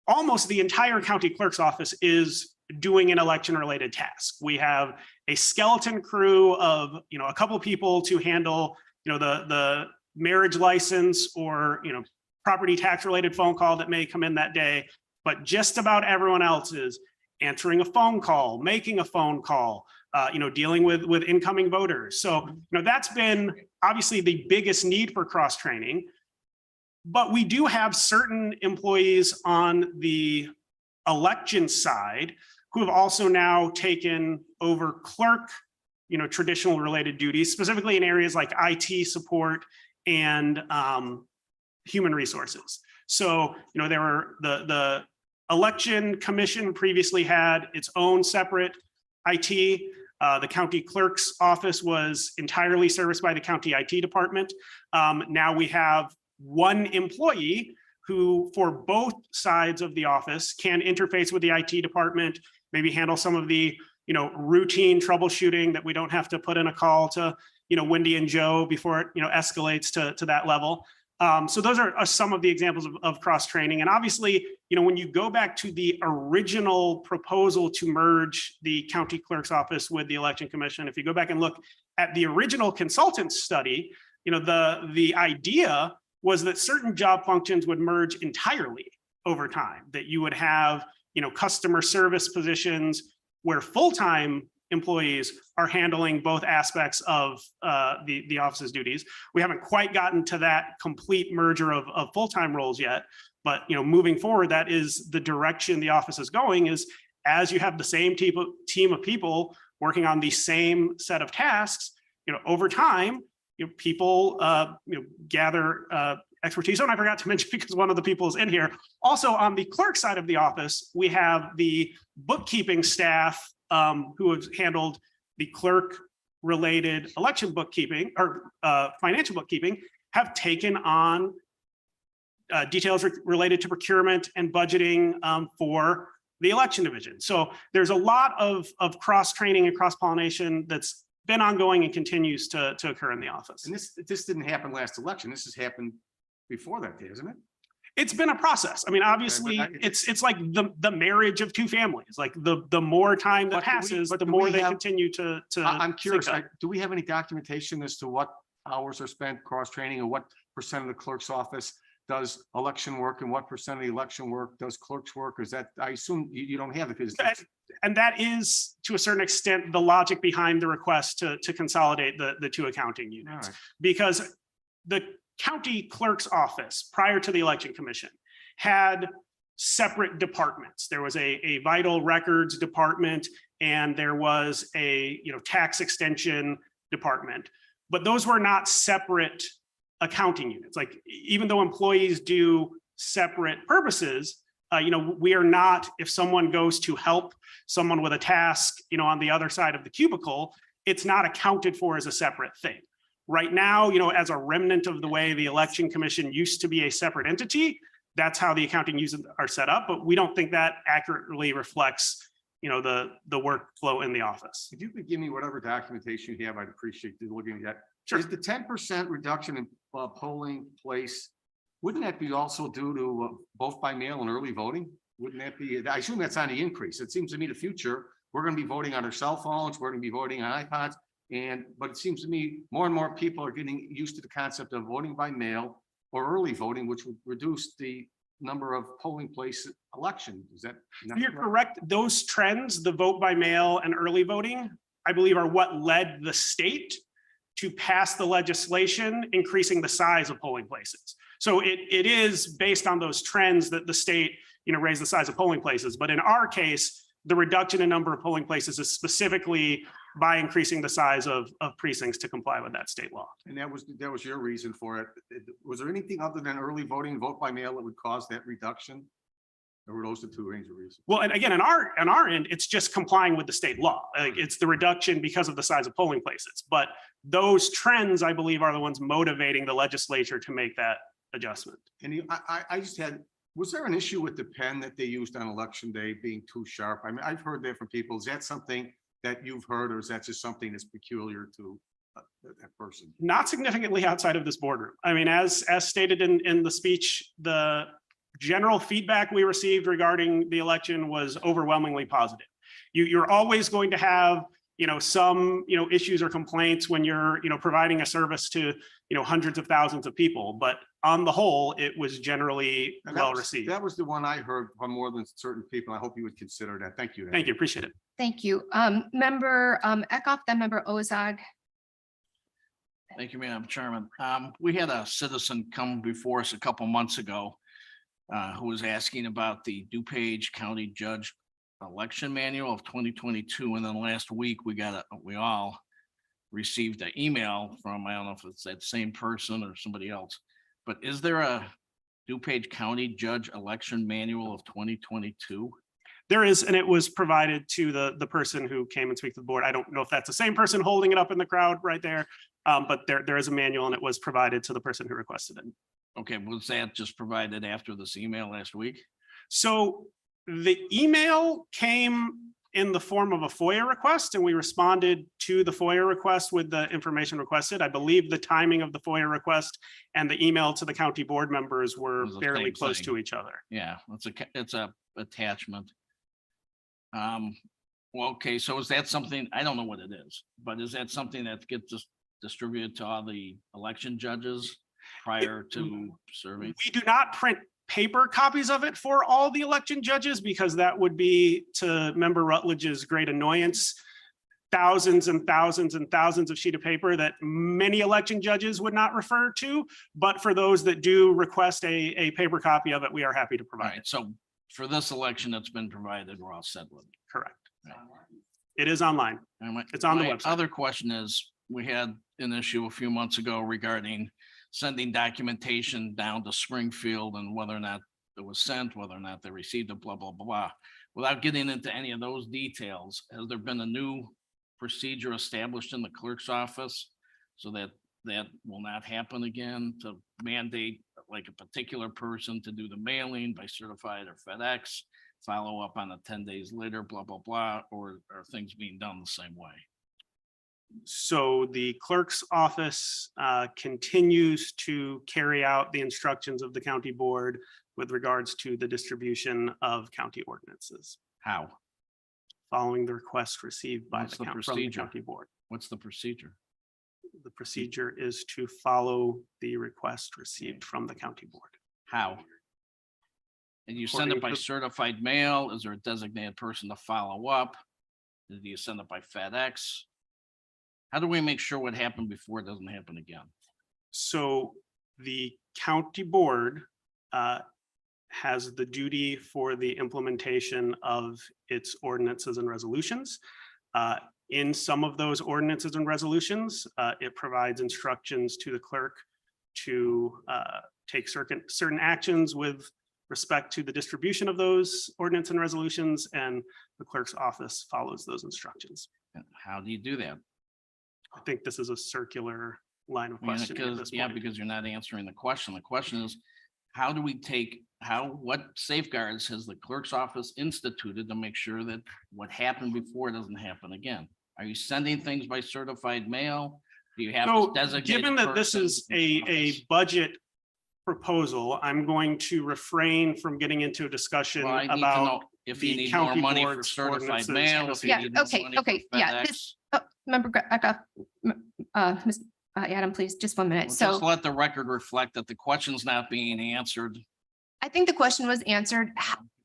[SPEAKER 17] almost the entire county clerk's office is doing an election related task. We have a skeleton crew of, a couple people to handle, the marriage license or, property tax related phone call that may come in that day, but just about everyone else is answering a phone call, making a phone call, dealing with incoming voters. So, that's been obviously the biggest need for cross training. But we do have certain employees on the election side who have also now taken over clerk, traditional related duties, specifically in areas like IT support and human resources. So, there were the election commission previously had its own separate IT. The county clerk's office was entirely serviced by the county IT department. Now we have one employee who, for both sides of the office, can interface with the IT department, maybe handle some of the, routine troubleshooting that we don't have to put in a call to, Wendy and Joe before it, escalates to that level. So those are some of the examples of cross training. And obviously, when you go back to the original proposal to merge the county clerk's office with the election commission, if you go back and look at the original consultant study, the idea was that certain job functions would merge entirely over time, that you would have, customer service positions where full-time employees are handling both aspects of the office's duties. We haven't quite gotten to that complete merger of full-time roles yet, but moving forward, that is the direction the office is going, is as you have the same team of people working on the same set of tasks, over time, people gather expertise. Oh, and I forgot to mention, because one of the people is in here, also on the clerk side of the office, we have the bookkeeping staff who have handled the clerk related election bookkeeping or financial bookkeeping, have taken on details related to procurement and budgeting for the election division. So there's a lot of cross training and cross pollination that's been ongoing and continues to occur in the office.
[SPEAKER 4] And this didn't happen last election. This has happened before that day, isn't it?
[SPEAKER 17] It's been a process. I mean, obviously,
[SPEAKER 4] I-
[SPEAKER 17] it's like the marriage of two families. Like the more time that
[SPEAKER 4] But do we-
[SPEAKER 17] passes,
[SPEAKER 4] but
[SPEAKER 17] the
[SPEAKER 4] do
[SPEAKER 17] more
[SPEAKER 4] we
[SPEAKER 17] they
[SPEAKER 4] have-
[SPEAKER 17] continue to.
[SPEAKER 4] I'm curious,
[SPEAKER 17] sync up.
[SPEAKER 4] do we have any documentation as to what hours are spent cross-training, or what percent of the clerk's office does election work, and what percent of the election work does clerk's work? Is that, I assume you don't have it, because
[SPEAKER 17] And that is, to a certain extent, the logic behind the request to consolidate the two accounting units.
[SPEAKER 4] Alright.
[SPEAKER 17] Because the county clerk's office, prior to the election commission, had separate departments. There was a vital records department, and there was a, tax extension department. But those were not separate accounting units. Like, even though employees do separate purposes, we are not, if someone goes to help someone with a task, on the other side of the cubicle, it's not accounted for as a separate thing. Right now, as a remnant of the way the election commission used to be a separate entity, that's how the accounting units are set up, but we don't think that accurately reflects, the workflow in the office.
[SPEAKER 4] if you could give me whatever documentation you have, I'd appreciate looking at that.
[SPEAKER 17] Sure.
[SPEAKER 4] Is the 10% reduction in polling place, wouldn't that be also due to both by mail and early voting? Wouldn't that be, I assume that's on the increase. It seems to me the future, we're going to be voting on our cell phones, we're going to be voting on iPods. But it seems to me more and more people are getting used to the concept of voting by mail or early voting, which would reduce the number of polling place election. Is that? not
[SPEAKER 17] You're correct. Those trends, the vote by mail and early voting, I believe are what led the state to pass the legislation increasing the size of polling places. So it is based on those trends that the state, raised the size of polling places. But in our case, the reduction in number of polling places is specifically by increasing the size of precincts to comply with that state law.
[SPEAKER 4] And that was your reason for it. Was there anything other than early voting, vote by mail that would cause that reduction? Or were those the two range of reasons?
[SPEAKER 17] Well, and again, on our end, it's just complying with the state law. Like, it's the reduction because of the size of polling places. But those trends, I believe, are the ones motivating the legislature to make that adjustment.
[SPEAKER 4] And I just had, was there an issue with the pen that they used on election day being too sharp? I mean, I've heard that from people. Is that something that you've heard, or is that just something that's peculiar to that person?
[SPEAKER 17] Not significantly outside of this boardroom. I mean, as stated in the speech, the general feedback we received regarding the election was overwhelmingly positive. You're always going to have, some, issues or complaints when you're, providing a service to, hundreds of thousands of people. But on the whole, it was generally
[SPEAKER 4] And
[SPEAKER 17] well received.
[SPEAKER 4] That was the one I heard from more than certain people. I hope you would consider that. Thank you.
[SPEAKER 17] Thank you. Appreciate it.
[SPEAKER 2] Thank you. Member Eckhoff, then member Ozog.
[SPEAKER 6] Thank you, Madam Chairman. We had a citizen come before us a couple months ago who was asking about the DuPage County Judge Election Manual of 2022. And then last week, we all received an email from, I don't know if it's that same person or somebody else, but is there a DuPage County Judge Election Manual of 2022?
[SPEAKER 17] There is, and it was provided to the person who came and speak to the board. I don't know if that's the same person holding it up in the crowd right there, but there is a manual, and it was provided to the person who requested it.
[SPEAKER 6] Okay, was that just provided after this email last week?
[SPEAKER 17] So the email came in the form of a FOIA request, and we responded to the FOIA request with the information requested. I believe the timing of the FOIA request and the email to the county board members were
[SPEAKER 6] Was the
[SPEAKER 17] fairly
[SPEAKER 6] same
[SPEAKER 17] close
[SPEAKER 6] thing.
[SPEAKER 17] to each other.
[SPEAKER 6] Yeah, it's a attachment. Well, okay, so is that something, I don't know what it is, but is that something that gets distributed to all the election judges prior to serving?
[SPEAKER 17] We do not print paper copies of it for all the election judges, because that would be, to member Rutledge's great annoyance, thousands and thousands and thousands of sheet of paper that many election judges would not refer to. But for those that do request a paper copy of it, we are happy to
[SPEAKER 6] All
[SPEAKER 17] provide
[SPEAKER 6] right,
[SPEAKER 17] it.
[SPEAKER 6] so for this election that's been provided, we're all set with it.
[SPEAKER 17] Correct.
[SPEAKER 6] Right.
[SPEAKER 17] It is online.
[SPEAKER 6] And my-
[SPEAKER 17] It's on the
[SPEAKER 6] my
[SPEAKER 17] website.
[SPEAKER 6] Other question is, we had an issue a few months ago regarding sending documentation down to Springfield and whether or not it was sent, whether or not they received it, blah, blah, blah. Without getting into any of those details, has there been a new procedure established in the clerk's office so that that will not happen again, to mandate like a particular person to do the mailing by certified or FedEx, follow up on it 10 days later, blah, blah, blah, or are things being done the same way?
[SPEAKER 17] So the clerk's office continues to carry out the instructions of the county board with regards to the distribution of county ordinances,
[SPEAKER 6] How?
[SPEAKER 17] following the request received by
[SPEAKER 6] What's
[SPEAKER 17] the
[SPEAKER 6] the
[SPEAKER 17] from the
[SPEAKER 6] procedure?
[SPEAKER 17] county board.
[SPEAKER 6] What's the procedure?
[SPEAKER 17] The procedure is to follow the request received from the county board.
[SPEAKER 6] How? And you send it
[SPEAKER 17] According
[SPEAKER 6] by
[SPEAKER 17] to-
[SPEAKER 6] certified mail? Is there a designated person to follow up? Do you send it by FedEx? How do we make sure what happened before it doesn't happen again?
[SPEAKER 17] So the county board has the duty for the implementation of its ordinances and resolutions. In some of those ordinances and resolutions, it provides instructions to the clerk to take certain actions with respect to the distribution of those ordinance and resolutions, and the clerk's office follows those instructions.
[SPEAKER 6] And how do you do that?
[SPEAKER 17] I think this is a circular line of
[SPEAKER 6] Yeah,
[SPEAKER 17] questioning at this
[SPEAKER 6] because, yeah,
[SPEAKER 17] point.
[SPEAKER 6] because you're not answering the question. The question is, how do we take, what safeguards has the clerk's office instituted to make sure that what happened before doesn't happen again? Are you sending things by certified mail? Do you have a
[SPEAKER 17] So
[SPEAKER 6] designated?
[SPEAKER 17] given that this
[SPEAKER 6] person
[SPEAKER 17] is
[SPEAKER 6] in the
[SPEAKER 17] a
[SPEAKER 6] office?
[SPEAKER 17] budget proposal, I'm going to refrain from getting into a discussion
[SPEAKER 6] Well, I need to
[SPEAKER 17] about
[SPEAKER 6] know if you
[SPEAKER 17] the
[SPEAKER 6] need more
[SPEAKER 17] county
[SPEAKER 6] money for
[SPEAKER 17] board's
[SPEAKER 6] certified
[SPEAKER 17] ordinances
[SPEAKER 6] mail,
[SPEAKER 17] and
[SPEAKER 6] if you
[SPEAKER 2] Yeah,
[SPEAKER 6] need more
[SPEAKER 2] okay,
[SPEAKER 6] money for
[SPEAKER 2] okay, yeah,
[SPEAKER 6] FedEx.
[SPEAKER 2] this, Member Ms. Adam, please, just 1 minute.
[SPEAKER 6] Well,
[SPEAKER 2] So
[SPEAKER 6] just let the record reflect that the question's not being answered.
[SPEAKER 2] I think the question was answered.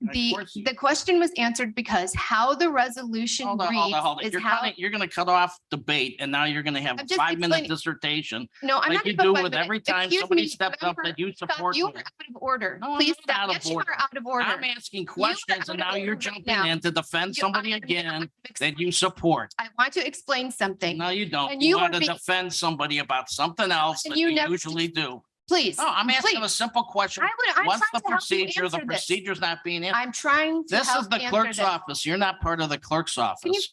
[SPEAKER 2] The question was answered because how the resolution
[SPEAKER 6] Hold on, hold on, hold on.
[SPEAKER 2] reads is
[SPEAKER 6] You're
[SPEAKER 2] how.
[SPEAKER 6] you're gonna cut off debate and now you're gonna have
[SPEAKER 2] I'm
[SPEAKER 6] a
[SPEAKER 2] just
[SPEAKER 6] 5-minute
[SPEAKER 2] explaining-
[SPEAKER 6] dissertation.
[SPEAKER 2] No, I'm
[SPEAKER 6] Like
[SPEAKER 2] not.
[SPEAKER 6] you
[SPEAKER 2] even
[SPEAKER 6] do
[SPEAKER 2] 5
[SPEAKER 6] with
[SPEAKER 2] minutes.
[SPEAKER 6] every time
[SPEAKER 2] Excuse
[SPEAKER 6] somebody
[SPEAKER 2] me,
[SPEAKER 6] steps up that you
[SPEAKER 2] Scott,
[SPEAKER 6] support.
[SPEAKER 2] You are
[SPEAKER 6] with.
[SPEAKER 2] out of order.
[SPEAKER 6] No, I'm
[SPEAKER 2] Please
[SPEAKER 6] not
[SPEAKER 2] stop.
[SPEAKER 6] out of
[SPEAKER 2] Yes, you
[SPEAKER 6] order.
[SPEAKER 2] are out of order.
[SPEAKER 6] I'm asking
[SPEAKER 2] You are
[SPEAKER 6] questions
[SPEAKER 2] out
[SPEAKER 6] and
[SPEAKER 2] of
[SPEAKER 6] now you're
[SPEAKER 2] order right
[SPEAKER 6] jumping
[SPEAKER 2] now.
[SPEAKER 6] in to defend somebody
[SPEAKER 2] I
[SPEAKER 6] again that you support.
[SPEAKER 2] want to explain something.
[SPEAKER 6] No, you don't.
[SPEAKER 2] And
[SPEAKER 6] You
[SPEAKER 2] you
[SPEAKER 6] want
[SPEAKER 2] are
[SPEAKER 6] to
[SPEAKER 2] being-
[SPEAKER 6] defend somebody about something else
[SPEAKER 2] And
[SPEAKER 6] that
[SPEAKER 2] you
[SPEAKER 6] you
[SPEAKER 2] never-
[SPEAKER 6] usually do.
[SPEAKER 2] Please.
[SPEAKER 6] No, I'm asking a
[SPEAKER 2] please.
[SPEAKER 6] simple question.
[SPEAKER 2] I'm
[SPEAKER 6] What's the
[SPEAKER 2] trying to help you
[SPEAKER 6] procedure? The
[SPEAKER 2] answer this.
[SPEAKER 6] procedure's not being answered.
[SPEAKER 2] I'm trying to
[SPEAKER 6] This is
[SPEAKER 2] help
[SPEAKER 6] the
[SPEAKER 2] answer
[SPEAKER 6] clerk's
[SPEAKER 2] this.
[SPEAKER 6] office. You're not part of the clerk's office.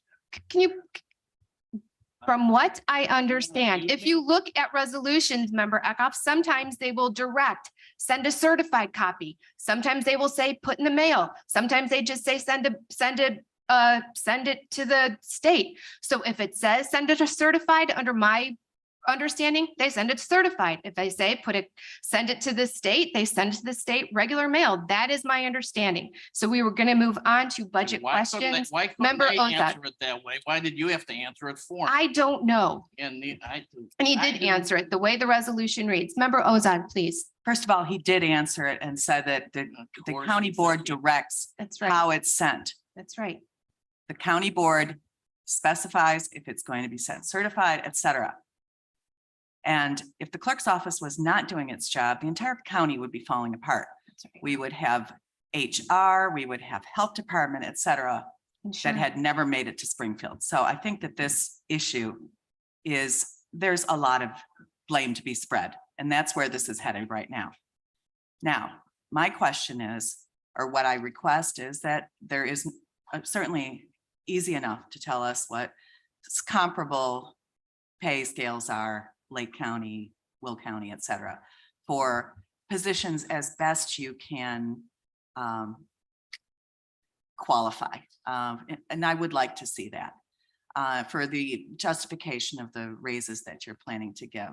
[SPEAKER 2] Can you, from what I understand, if you look at resolutions, Member Eckhoff, sometimes they will direct, send a certified copy. Sometimes they will say, put in the mail. Sometimes they just say, send it to the state. So if it says, send it to certified, under my understanding, they send it certified. If they say, send it to the state, they send it to the state regular mail. That is my understanding. So we were going to move on to budget
[SPEAKER 6] Why couldn't they-
[SPEAKER 2] questions.
[SPEAKER 6] Why couldn't
[SPEAKER 2] Member
[SPEAKER 6] they
[SPEAKER 2] Ozak.
[SPEAKER 6] answer it that way? Why did you have to answer it for? 'em?
[SPEAKER 2] I don't know.
[SPEAKER 6] And
[SPEAKER 2] And he did answer it the way the resolution reads. Member Ozad, please.
[SPEAKER 9] First of all, he did answer it and said that the
[SPEAKER 6] course
[SPEAKER 9] county
[SPEAKER 6] he
[SPEAKER 9] board
[SPEAKER 6] did.
[SPEAKER 9] directs
[SPEAKER 2] That's right.
[SPEAKER 9] how it's sent.
[SPEAKER 2] That's right.
[SPEAKER 9] The county board specifies if it's going to be sent certified, et cetera. And if the clerk's office was not doing its job, the entire county would be falling apart.
[SPEAKER 2] That's right.
[SPEAKER 9] We would have HR, we would have health department, et cetera, that had never made it to Springfield. So I think that this issue there's a lot of blame to be spread, and that's where this is headed right now. Now, my question is, or what I request is that there is certainly easy enough to tell us what comparable pay scales are, Lake County, Will County, et cetera, for positions as best you can qualify. And I would like to see that for the justification of the raises that you're planning to give.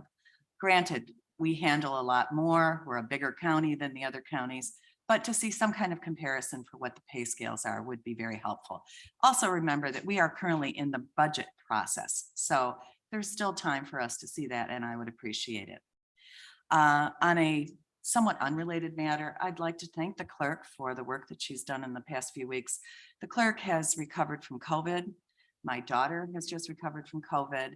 [SPEAKER 9] Granted, we handle a lot more. We're a bigger county than the other counties, but to see some kind of comparison for what the pay scales are would be very helpful. Also remember that we are currently in the budget process, so there's still time for us to see that, and I would appreciate it. On a somewhat unrelated matter, I'd like to thank the clerk for the work that she's done in the past few weeks. The clerk has recovered from COVID. My daughter has just recovered from COVID.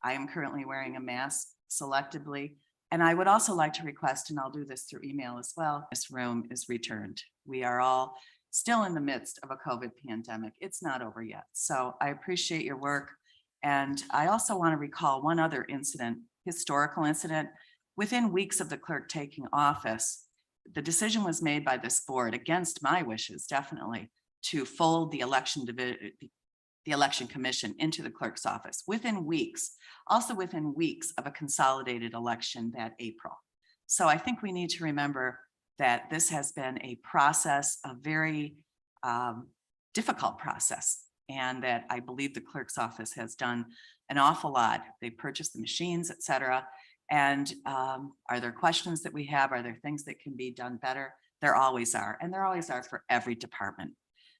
[SPEAKER 9] I am currently wearing a mask selectively. And I would also like to request, and I'll do this through email as well, this room is returned. We are all still in the midst of a COVID pandemic. It's not over yet. So I appreciate your work. And I also want to recall one other incident, historical incident. Within weeks of the clerk taking office, the decision was made by this board, against my wishes, definitely, to fold the election commission into the clerk's office within weeks, also within weeks of a consolidated election that April. So I think we need to remember that this has been a process, a very difficult process. and that I believe the clerk's office has done an awful lot. They purchased the machines, et cetera. And are there questions that we have? Are there things that can be done better? There always are, and there always are for every department.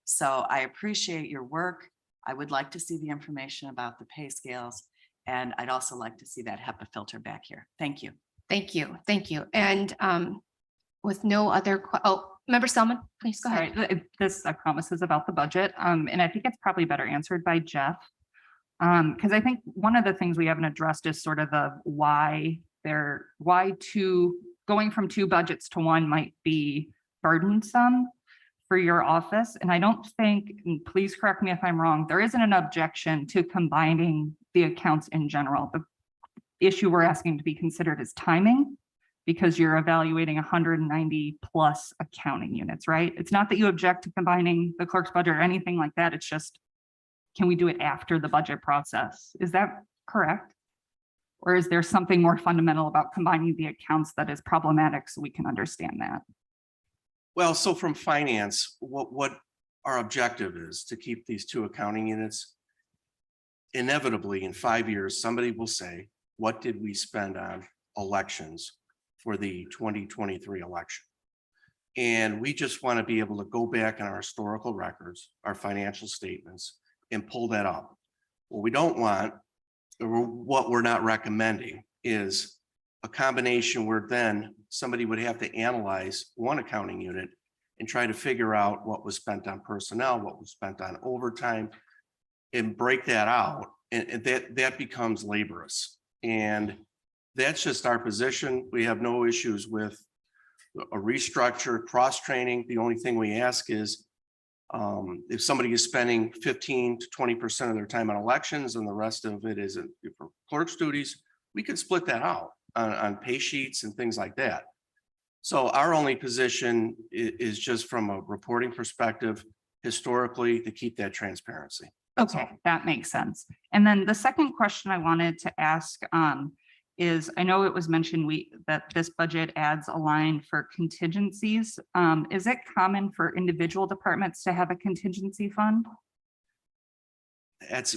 [SPEAKER 9] So I appreciate your work. I would like to see the information about the pay scales, and I'd also like to see that HEPA filter back here. Thank you.
[SPEAKER 2] Thank you. Thank you. And with no other, Member Selman, please go ahead.
[SPEAKER 15] Sorry, this, I promise, is about the budget. And I think it's probably better answered by Jeff. Because I think one of the things we haven't addressed is sort of the why going from two budgets to one might be burdensome for your office. And I don't think, and please correct me if I'm wrong, there isn't an objection to combining the accounts in general. The issue we're asking to be considered is timing, because you're evaluating 190 plus accounting units, right? It's not that you object to combining the clerk's budget or anything like that. It's just, can we do it after the budget process? Is that correct? Or is there something more fundamental about combining the accounts that is problematic so we can understand that?
[SPEAKER 7] Well, so from finance, what our objective is to keep these two accounting units. Inevitably, in 5 years, somebody will say, what did we spend on elections for the 2023 election? And we just want to be able to go back in our historical records, our financial statements, and pull that up. What we don't want, or what we're not recommending, is a combination where then somebody would have to analyze one accounting unit and try to figure out what was spent on personnel, what was spent on overtime, and break that out. And that becomes laborious. And that's just our position. We have no issues with a restructure, cross-training. The only thing we ask is if somebody is spending 15 to 20% of their time on elections and the rest of it is for clerk's duties, we could split that out on pay sheets and things like that. So our only position is just from a reporting perspective, historically, to keep that transparency.
[SPEAKER 15] Okay, that makes sense. And then the second question I wanted to ask is, I know it was mentioned that this budget adds a line for contingencies. Is it common for individual departments to have a contingency fund?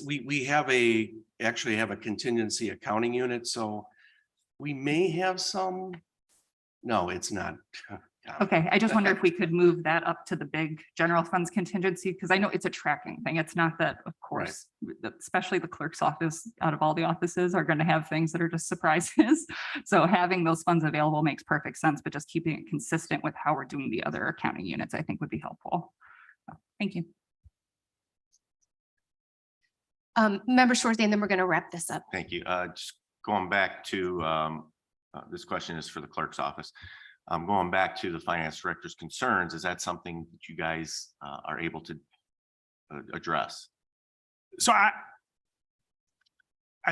[SPEAKER 7] We actually have a contingency accounting unit, so we may have some. No, it's not.
[SPEAKER 15] Okay, I just wonder if we could move that up to the big general funds contingency, because I know it's a tracking thing. It's not that, of course, especially the clerk's office, out of all the offices, are going to have things that are just surprises. So having those funds available makes perfect sense, but just keeping it consistent with how we're doing the other accounting units, I think would be helpful. Thank you.
[SPEAKER 2] Member Schwartz, and then we're going to wrap this up.
[SPEAKER 7] Thank you. Just going back to this question is for the clerk's office. Going back to the finance director's concerns, is that something that you guys are able to address?
[SPEAKER 17] So I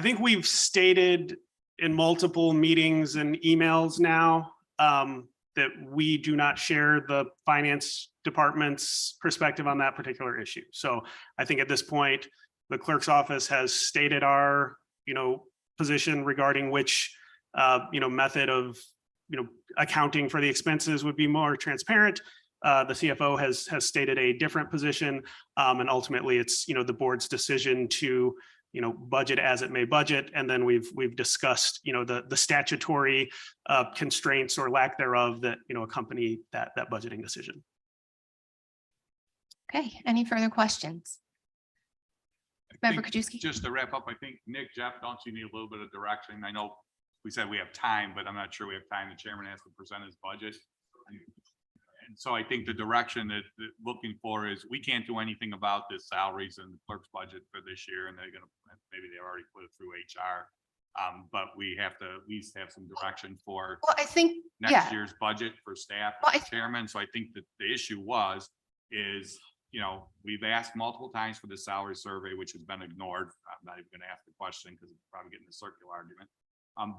[SPEAKER 17] think we've stated in multiple meetings and emails now that we do not share the finance department's perspective on that particular issue. So I think at this point, the clerk's office has stated our, position regarding which, method of, accounting for the expenses would be more transparent. The CFO has stated a different position, and ultimately it's, the board's decision to, budget as it may budget. And then we've discussed, the statutory constraints or lack thereof that, accompany that budgeting decision.
[SPEAKER 2] Okay, any further questions? Member Krajewski?
[SPEAKER 8] Just to wrap up, I think, Nick, Jeff, don't you need a little bit of direction? I know we said we have time, but I'm not sure we have time. The chairman has to present his budget. And so I think the direction that looking for is we can't do anything about the salaries and the clerk's budget for this year. And they're going to, maybe they already put it through HR. But we have to at least have some direction for
[SPEAKER 2] Well, I think,
[SPEAKER 8] next year's budget for staff
[SPEAKER 2] Well,
[SPEAKER 8] and chairman. So I think that the issue is, we've asked multiple times for the salary survey, which has been ignored. I'm not even going to ask the question because it's probably getting a circular argument.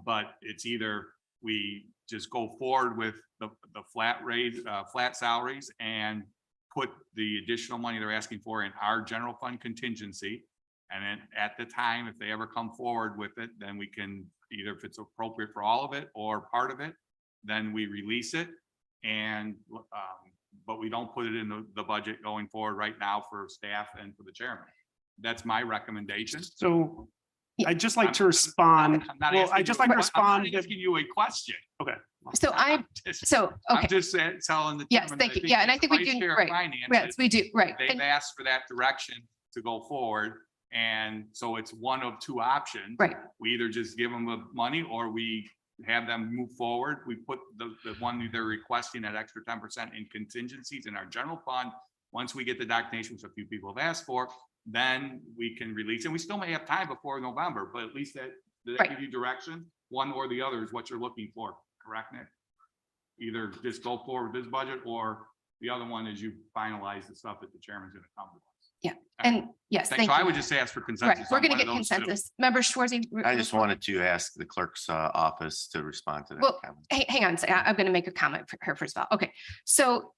[SPEAKER 8] But it's either we just go forward with the flat rate, flat salaries and put the additional money they're asking for in our general fund contingency. And then at the time, if they ever come forward with it, then we can either, if it's appropriate for all of it or part of it, then we release it. And, but we don't put it in the budget going forward right now for staff and for the chairman. That's my recommendation.
[SPEAKER 17] So I'd just like to
[SPEAKER 8] I'm-
[SPEAKER 17] respond.
[SPEAKER 8] I'm not
[SPEAKER 17] Well,
[SPEAKER 8] asking
[SPEAKER 17] I'd just
[SPEAKER 8] you a
[SPEAKER 17] like to
[SPEAKER 8] que- I'm not
[SPEAKER 17] respond.
[SPEAKER 8] asking you a question.
[SPEAKER 17] Okay.
[SPEAKER 2] So
[SPEAKER 8] I'm
[SPEAKER 2] okay,
[SPEAKER 8] just telling the.
[SPEAKER 2] yes,
[SPEAKER 8] chairman that
[SPEAKER 2] thank you. Yeah, and I think we
[SPEAKER 8] the
[SPEAKER 2] do,
[SPEAKER 8] Vice Chair of
[SPEAKER 2] right.
[SPEAKER 8] Finance
[SPEAKER 2] Yes,
[SPEAKER 8] is-
[SPEAKER 2] we do, right.
[SPEAKER 8] They've
[SPEAKER 2] And-
[SPEAKER 8] asked for that direction to go forward. And so it's one of two options.
[SPEAKER 2] Right.
[SPEAKER 8] We either just give them the money or we have them move forward. We put the one they're requesting, that extra 10% in contingencies in our general fund. Once we get the documentation, which a few people have asked for, then we can release, and we still may have time before November, but at least that
[SPEAKER 2] Right.
[SPEAKER 8] give you direction. One or the other is what you're looking for, correct, Nick? Either just go forward with this budget, or the other one is you finalize the stuff that the chairman's gonna come to us.
[SPEAKER 2] Yeah, and yes,
[SPEAKER 8] Thanks.
[SPEAKER 2] thank
[SPEAKER 8] So I
[SPEAKER 2] you.
[SPEAKER 8] would just ask for
[SPEAKER 2] Right,
[SPEAKER 8] consensus.
[SPEAKER 2] we're
[SPEAKER 8] on
[SPEAKER 2] gonna
[SPEAKER 8] one of
[SPEAKER 2] get
[SPEAKER 8] those two.
[SPEAKER 2] consensus. Member Schwarzy.
[SPEAKER 7] I just wanted to ask the clerk's office to respond to that.
[SPEAKER 2] Well,
[SPEAKER 7] comment.
[SPEAKER 2] hang on, a second. I'm gonna make a comment for her first of all. Okay, so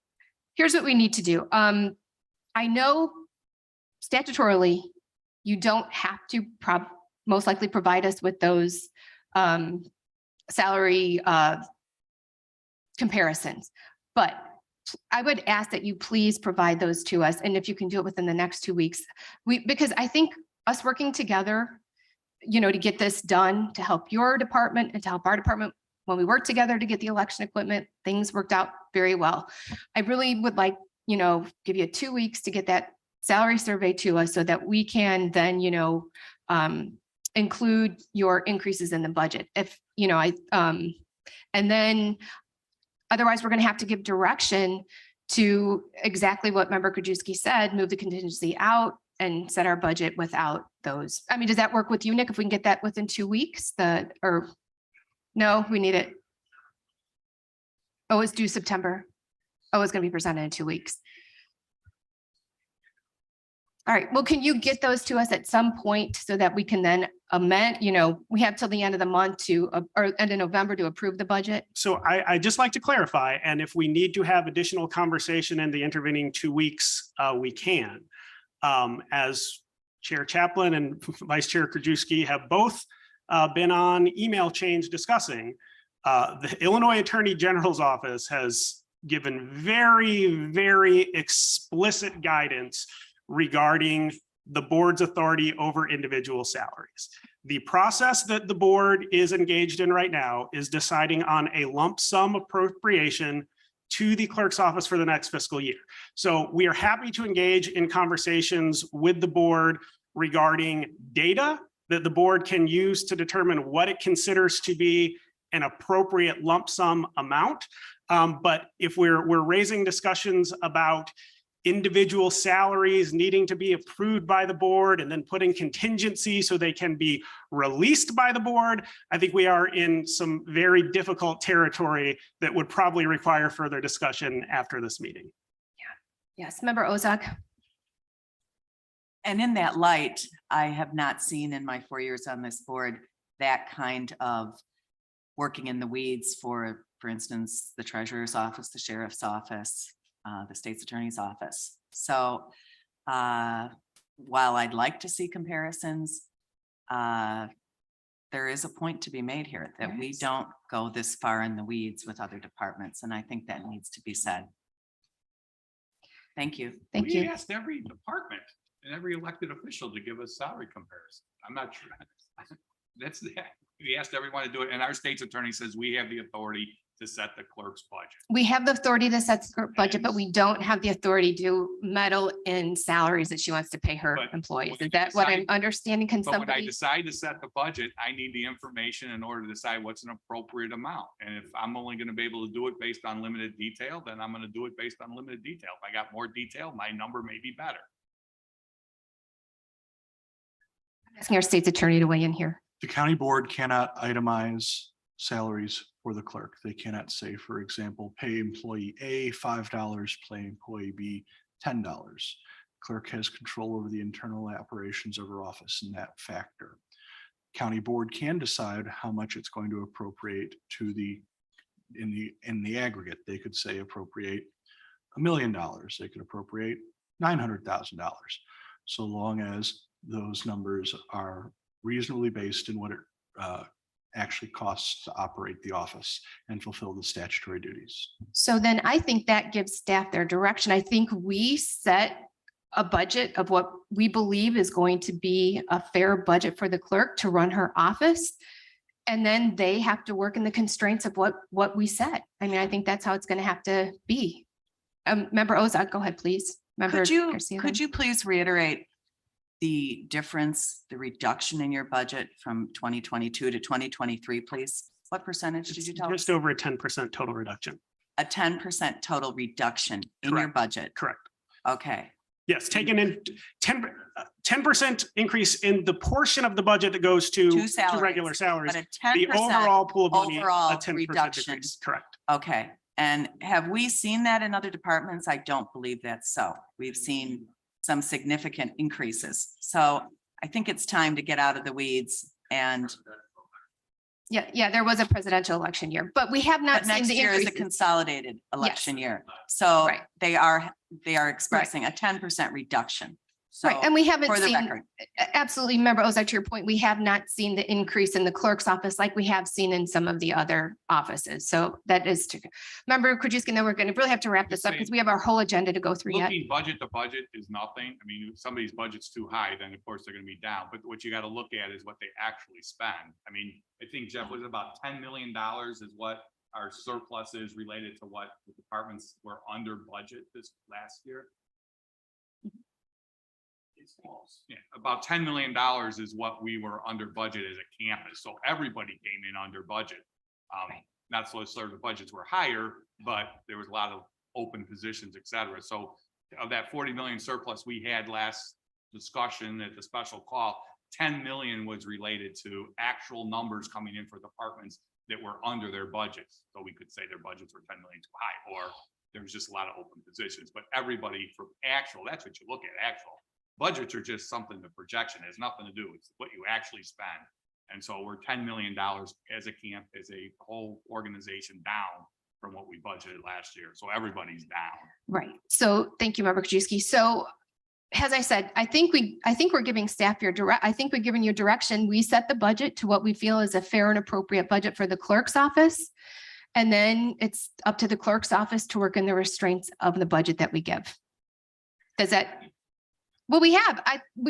[SPEAKER 2] here's what we need to do. I know statutorily, you don't have to most likely provide us with those salary comparisons, but I would ask that you please provide those to us. And if you can do it within the next 2 weeks, because I think us working together, to get this done, to help your department and to help our department, when we worked together to get the election equipment, things worked out very well. I really would like, give you 2 weeks to get that salary survey to us so that we can then, include your increases in the budget. If, and then otherwise we're going to have to give direction to exactly what Member Krajewski said, move the contingency out and set our budget without those. I mean, does that work with you, Nick? If we can get that within 2 weeks, no, we need it. Oh, it's due September. Oh, it's going to be presented in 2 weeks. All right, well, can you get those to us at some point so that we can then amend, we have till the end of the month or end of November to approve the budget?
[SPEAKER 17] So I just like to clarify, and if we need to have additional conversation in the intervening 2 weeks, we can. As Chair Chaplin and Vice Chair Krajewski have both been on email chains discussing, the Illinois Attorney General's office has given very, very explicit guidance regarding the board's authority over individual salaries. The process that the board is engaged in right now is deciding on a lump sum appropriation to the clerk's office for the next fiscal year. So we are happy to engage in conversations with the board regarding data that the board can use to determine what it considers to be an appropriate lump sum amount. But if we're raising discussions about individual salaries needing to be approved by the board and then putting contingency so they can be released by the board, I think we are in some very difficult territory that would probably require further discussion after this meeting.
[SPEAKER 2] Yes, Member Ozak.
[SPEAKER 9] And in that light, I have not seen in my 4 years on this board that kind of working in the weeds for instance, the treasurer's office, the sheriff's office, the state's attorney's office. So while I'd like to see comparisons, there is a point to be made here that we don't go this far in the weeds with other departments. And I think that needs to be said. Thank you.
[SPEAKER 2] Thank
[SPEAKER 8] We
[SPEAKER 2] you.
[SPEAKER 8] asked every department and every elected official to give us salary comparison. I'm not sure. That's that. We asked everyone to do it, and our state's attorney says we have the authority to set the clerk's budget.
[SPEAKER 2] We have the authority to set the budget, but we don't have the authority to meddle in salaries that she wants to pay her
[SPEAKER 8] But
[SPEAKER 2] employees.
[SPEAKER 8] when
[SPEAKER 2] Is
[SPEAKER 8] you
[SPEAKER 2] that what I'm
[SPEAKER 8] decide-
[SPEAKER 2] understanding? Can
[SPEAKER 8] But when I
[SPEAKER 2] somebody?
[SPEAKER 8] decide to set the budget, I need the information in order to decide what's an appropriate amount. And if I'm only gonna be able to do it based on limited detail, then I'm gonna do it based on limited detail. If I got more detail, my number may be better.
[SPEAKER 2] Asking our state's attorney to weigh in here.
[SPEAKER 14] The county board cannot itemize salaries for the clerk. They cannot say, for example, pay employee A $5, pay employee B $10. Clerk has control over the internal operations of her office in that factor. County board can decide how much it's going to appropriate to in the aggregate. They could say appropriate $1 million. They could appropriate $900,000. So long as those numbers are reasonably based in what it actually costs to operate the office and fulfill the statutory duties.
[SPEAKER 2] So then I think that gives staff their direction. I think we set a budget of what we believe is going to be a fair budget for the clerk to run her office. And then they have to work in the constraints of what we set. I mean, I think that's how it's going to have to be. Member Ozak, go ahead, please. Member Garcia.
[SPEAKER 9] Could you please reiterate the difference, the reduction in your budget from 2022 to 2023, please? What percentage did you tell us?
[SPEAKER 17] Just over a 10% total reduction.
[SPEAKER 9] A 10% total reduction in your
[SPEAKER 17] Correct.
[SPEAKER 9] budget?
[SPEAKER 17] Correct.
[SPEAKER 9] Okay.
[SPEAKER 17] Yes, taken in 10% increase in the portion of the budget that goes to regular salaries.
[SPEAKER 9] But a
[SPEAKER 17] The
[SPEAKER 9] 10%
[SPEAKER 17] overall pool of money, a
[SPEAKER 9] overall
[SPEAKER 17] 10%
[SPEAKER 9] reduction.
[SPEAKER 17] decrease. Correct.
[SPEAKER 9] Okay. And have we seen that in other departments? I don't believe that's so. We've seen some significant increases. So I think it's time to get out of the weeds and.
[SPEAKER 2] Yeah, there was a presidential election year, but we have not
[SPEAKER 9] But
[SPEAKER 2] seen
[SPEAKER 9] next
[SPEAKER 2] the
[SPEAKER 9] year is a
[SPEAKER 2] increases.
[SPEAKER 9] consolidated election year. So
[SPEAKER 2] Right.
[SPEAKER 9] they are expressing a 10% reduction. So
[SPEAKER 2] Right, and we haven't
[SPEAKER 9] for the
[SPEAKER 2] seen,
[SPEAKER 9] record.
[SPEAKER 2] absolutely, member Ozak, to your point, we have not seen the increase in the clerk's office like we have seen in some of the other offices. So that is to, member Krajewski, then we're going to really have to wrap this up because we have our whole agenda to go through yet.
[SPEAKER 8] Looking budget to budget is nothing. I mean, if somebody's budget's too high, then of course they're gonna be down. But what you gotta look at is what they actually spend. I mean, I think Jeff was about $10 million is what our surplus is related to what the departments were under budget this last year. It's close. Yeah, about $10 million is what we were under budget as a campus. So everybody came in under budget. Not so the budgets were higher, but there was a lot of open positions, et cetera. So of that 40 million surplus we had last discussion at the special call, 10 million was related to actual numbers coming in for departments that were under their budgets. So we could say their budgets were 10 million too high, or there was just a lot of open positions. But everybody for actual, that's what you look at, actual. Budgets are just something, the projection has nothing to do with what you actually spend. And so we're $10 million as a camp, as a whole organization down from what we budgeted last year. So everybody's down.
[SPEAKER 2] Right. So thank you, member Krajewski. So as I said, I think we're giving staff I think we're giving you direction. We set the budget to what we feel is a fair and appropriate budget for the clerk's office. And then it's up to the clerk's office to work in the restraints of the budget that we give. Does that? Well, we have,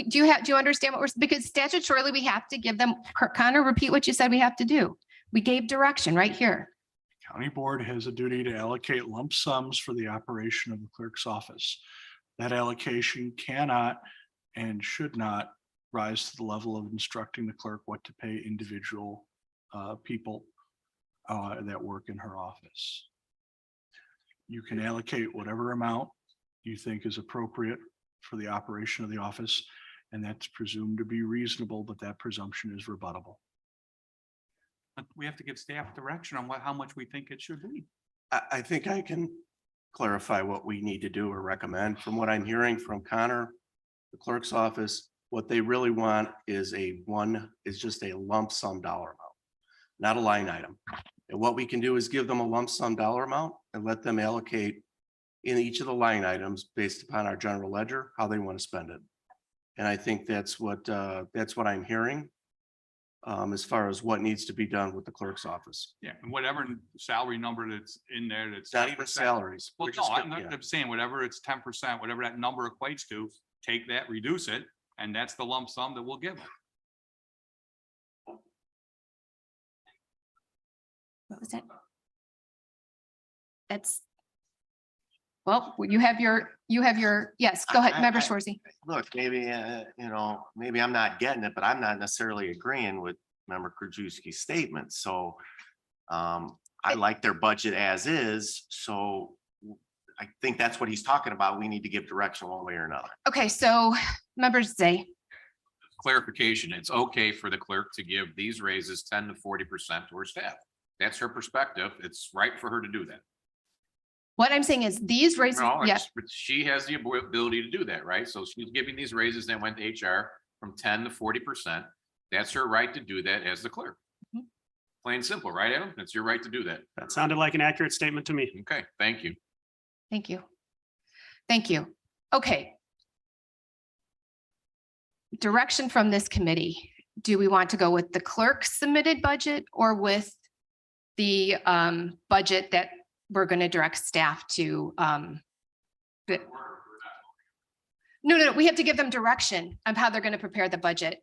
[SPEAKER 2] do you understand what we're, because statutorily we have to give them, Connor, repeat what you said we have to do. We gave direction right here.
[SPEAKER 14] County board has a duty to allocate lump sums for the operation of the clerk's office. That allocation cannot and should not rise to the level of instructing the clerk what to pay individual people that work in her office. You can allocate whatever amount you think is appropriate for the operation of the office, and that's presumed to be reasonable, but that presumption is rebuttable.
[SPEAKER 8] But we have to give staff direction on how much we think it should be.
[SPEAKER 7] I think I can clarify what we need to do or recommend. From what I'm hearing from Connor, the clerk's office, what they really want is just a lump sum dollar amount, not a line item. And what we can do is give them a lump sum dollar amount and let them allocate in each of the line items based upon our general ledger, how they want to spend it. And I think that's what I'm hearing as far as what needs to be done with the clerk's office.
[SPEAKER 8] Yeah, and whatever salary number that's in there, that's
[SPEAKER 7] Not even
[SPEAKER 8] 10%.
[SPEAKER 7] salaries.
[SPEAKER 8] Well,
[SPEAKER 7] We're
[SPEAKER 8] no,
[SPEAKER 7] just
[SPEAKER 8] I'm
[SPEAKER 7] gonna-
[SPEAKER 8] not
[SPEAKER 7] yeah.
[SPEAKER 8] I'm saying whatever it's 10%, whatever that number equates to, take that, reduce it, and that's the lump sum that we'll give them.
[SPEAKER 2] What was that? That's. Well, you have your, yes, go ahead, member Schwarzy.
[SPEAKER 7] Look, maybe, maybe I'm not getting it, but I'm not necessarily agreeing with member Krajewski's statement. So I like their budget as is. So I think that's what he's talking about. We need to give direction one way or another.
[SPEAKER 2] Okay, so members Zay.
[SPEAKER 5] Clarification, it's okay for the clerk to give these raises 10 to 40% to her staff. That's her perspective. It's right for her to do that.
[SPEAKER 2] What I'm saying is these raises,
[SPEAKER 5] No,
[SPEAKER 2] yes,
[SPEAKER 5] but she has the ability to do that, right? So she's giving these raises that went to HR from 10 to 40%. That's her right to do that as the clerk. Plain and simple, right, Adam? It's your right to do that.
[SPEAKER 17] That sounded like an accurate statement to me.
[SPEAKER 5] Okay, thank you.
[SPEAKER 2] thank you. Thank you. Okay. Direction from this committee. Do we want to go with the clerk submitted budget or with the budget that we're going to direct staff to? No, we have to give them direction of how they're going to prepare the budget.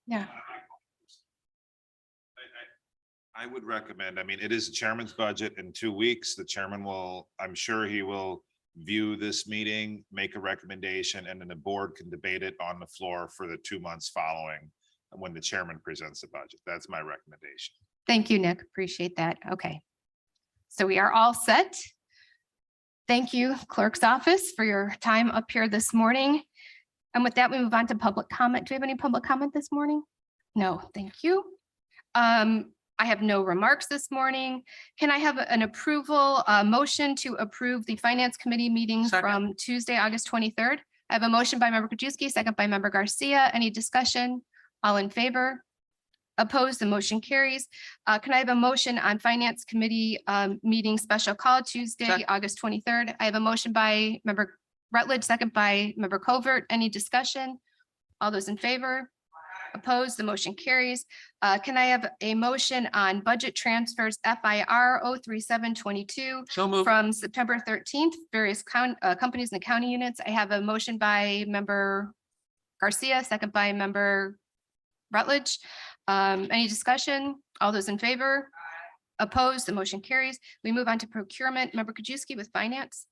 [SPEAKER 2] Yeah.
[SPEAKER 18] I would recommend, I mean, it is the chairman's budget in 2 weeks. The chairman will, I'm sure he will view this meeting, make a recommendation, and then the board can debate it on the floor for the 2 months following when the chairman presents the budget. That's my recommendation.
[SPEAKER 2] Thank you, Nick. Appreciate that. Okay. So we are all set. Thank you, clerk's office, for your time up here this morning. And with that, we move on to public comment. Do we have any public comment this morning? No, thank you. I have no remarks this morning. Can I have an approval, motion to approve the Finance Committee meeting from Tuesday, August 23rd? I have a motion by member Krajewski, second by member Garcia. Any discussion? All in favor? Opposed? The motion carries. Can I have a motion on Finance Committee meeting special call Tuesday, August 23rd? I have a motion by member Rutledge, second by member Covert. Any discussion? All those in favor? Opposed? The motion carries. Can I have a motion on budget transfers FIR 03722
[SPEAKER 6] So moved.
[SPEAKER 2] from September 13th, various companies and county units? I have a motion by member Garcia, second by member Rutledge. Any discussion? All those in favor? Opposed? The motion carries. We move on to procurement. Member Krajewski with finance.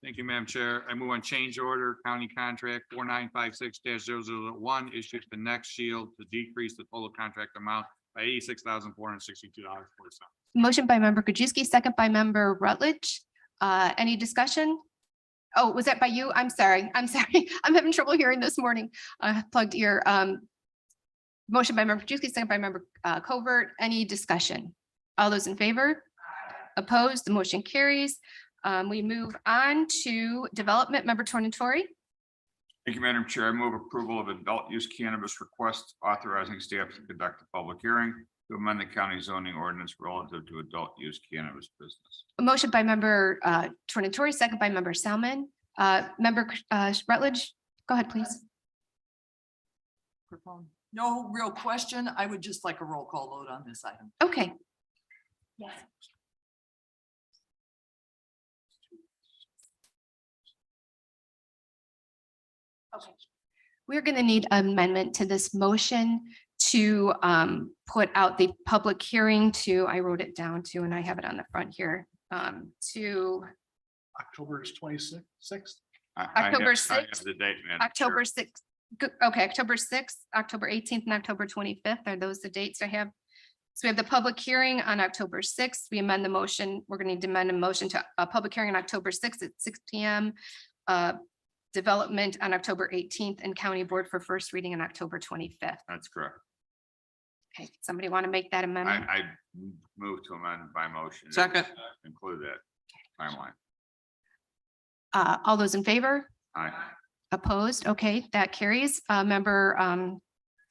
[SPEAKER 8] Thank you, Madam Chair. I move on change order, county contract 4956-001 issued to Next Shield to decrease the total contract amount by $86,462.40.
[SPEAKER 2] Motion by member Krajewski, second by member Rutledge. Any discussion? Oh, was that by you? I'm sorry. I'm having trouble hearing this morning. Plugged ear. Motion by member Krajewski, second by member Covert. Any discussion? All those in favor? Opposed? The motion carries. We move on to development. Member Tornatori.
[SPEAKER 13] Thank you, Madam Chair. I move approval of adult use cannabis request authorizing staff to conduct a public hearing to amend the county zoning ordinance relative to adult use cannabis business.
[SPEAKER 2] A motion by member Tornatori, second by member Salmon. Member Rutledge, go ahead, please.
[SPEAKER 10] No real question. I would just like a roll call vote on this item.
[SPEAKER 2] Okay. Yes. Okay. We're going to need amendment to this motion to put out the public hearing to, I wrote it down too, and I have it on the front here, to
[SPEAKER 14] October 26th.
[SPEAKER 2] October
[SPEAKER 13] I have
[SPEAKER 2] 6th,
[SPEAKER 13] the date, Madam
[SPEAKER 2] October
[SPEAKER 13] Chair.
[SPEAKER 2] 6th. Okay, October 6th, October 18th, and October 25th. Are those the dates I have? So we have the public hearing on October 6th. We amend the motion. We're going to need to amend a motion to a public hearing on October 6th at 6 p.m. Development on October 18th and county board for first reading on October 25th.
[SPEAKER 13] That's correct.
[SPEAKER 2] Okay, somebody want to make that amendment?
[SPEAKER 13] I move to amend by motion.
[SPEAKER 6] Second.
[SPEAKER 13] Include that timeline.
[SPEAKER 2] All those in favor?
[SPEAKER 13] Aye.
[SPEAKER 2] Opposed? Okay, that carries. Member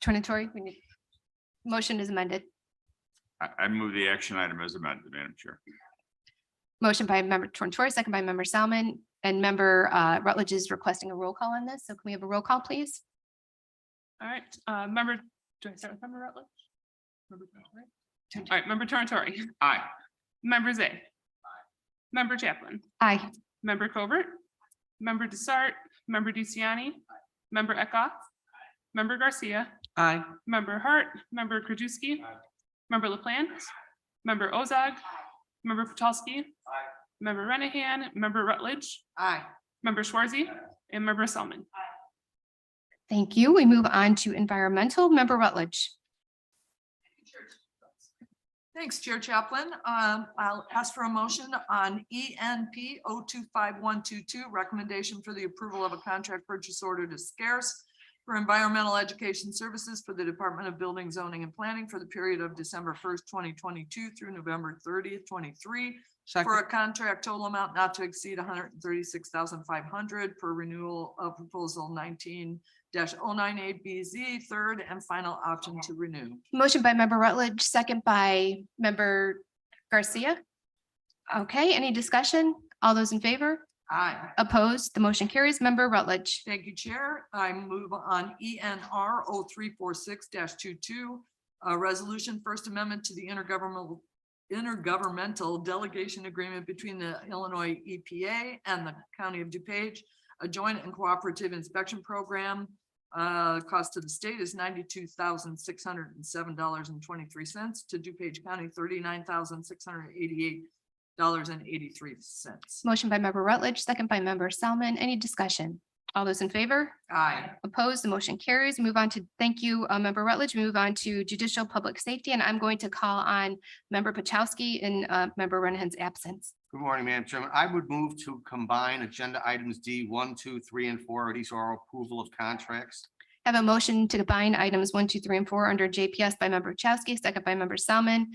[SPEAKER 2] Tornatori, we need, motion is amended.
[SPEAKER 13] I move the action item as amended, Madam Chair.
[SPEAKER 2] Motion by member Tornatori, second by member Salmon, and member Rutledge is requesting a roll call on this. So can we have a roll call, please?
[SPEAKER 1] All right, member, do I start with member Rutledge? Member Tornatori? All right, member Tornatori.
[SPEAKER 13] Aye.
[SPEAKER 1] Member Zay. Member Chaplin.
[SPEAKER 2] Aye.
[SPEAKER 1] Member Covert. Member Desart. Member DeCiani. Member Eckhoff. Member Garcia.
[SPEAKER 6] Aye.
[SPEAKER 1] Member Hart. Member Krajewski. Member LaPlante. Member Ozog. Member Petrowski. Member Renahan. Member Rutledge.
[SPEAKER 10] Aye.
[SPEAKER 1] Member Schwarzy. And Member Selman.
[SPEAKER 2] Thank you. We move on to environmental. Member Rutledge.
[SPEAKER 10] Thanks, Chair Chaplin. I'll ask for a motion on ENP 025122, recommendation for the approval of a contract purchase order to Scarce for environmental education services for the Department of Building, Zoning and Planning for the period of December 1st, 2022 through November 30th, 23, for a contract total amount not to exceed $136,500 per renewal of proposal 19-098BZ, third and final option to renew.
[SPEAKER 2] Motion by member Rutledge, second by member Garcia. Okay, any discussion? All those in favor?
[SPEAKER 10] Aye.
[SPEAKER 2] Opposed? The motion carries. Member Rutledge.
[SPEAKER 10] Thank you, Chair. I move on ENR 0346-22, A resolution, First Amendment to the intergovernmental delegation agreement between the Illinois EPA and the County of DuPage, a joint and cooperative inspection program. Cost to the state is $92,607.23 to DuPage County, $39,688.83.
[SPEAKER 2] Motion by member Rutledge, second by member Salmon. Any discussion? All those in favor?
[SPEAKER 10] Aye.
[SPEAKER 2] Opposed, the motion carries. Move on to, thank you, member Rutledge. Move on to judicial public safety, and I'm going to call on member Pachowski in member Renahan's absence.
[SPEAKER 4] Good morning, Madam Chairman. I would move to combine agenda items D 1, 2, 3, and 4. These are all approval of contracts.
[SPEAKER 2] Have a motion to combine items 1, 2, 3, and 4 under JPS by member Pachowski, second by member Salmon.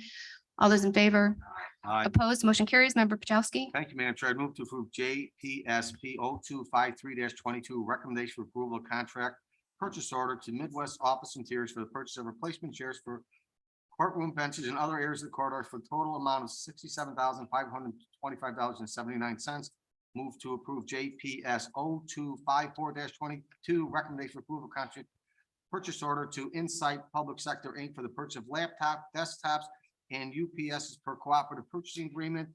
[SPEAKER 2] All those in favor?
[SPEAKER 4] Aye.
[SPEAKER 2] Opposed, motion carries. Member Pachowski.
[SPEAKER 4] Thank you, Madam Chair. I move to approve JPSP 0253-22, recommendation for approval of contract purchase order to Midwest Office Interiors for the purchase of replacement chairs for courtroom benches and other areas of the corridor for a total amount of $67,525.79. Move to approve JPS 0254-22, recommendation for approval of contract purchase order to Insight Public Sector Inc. for the purchase of laptop, desktops, and UPSs per cooperative purchasing agreement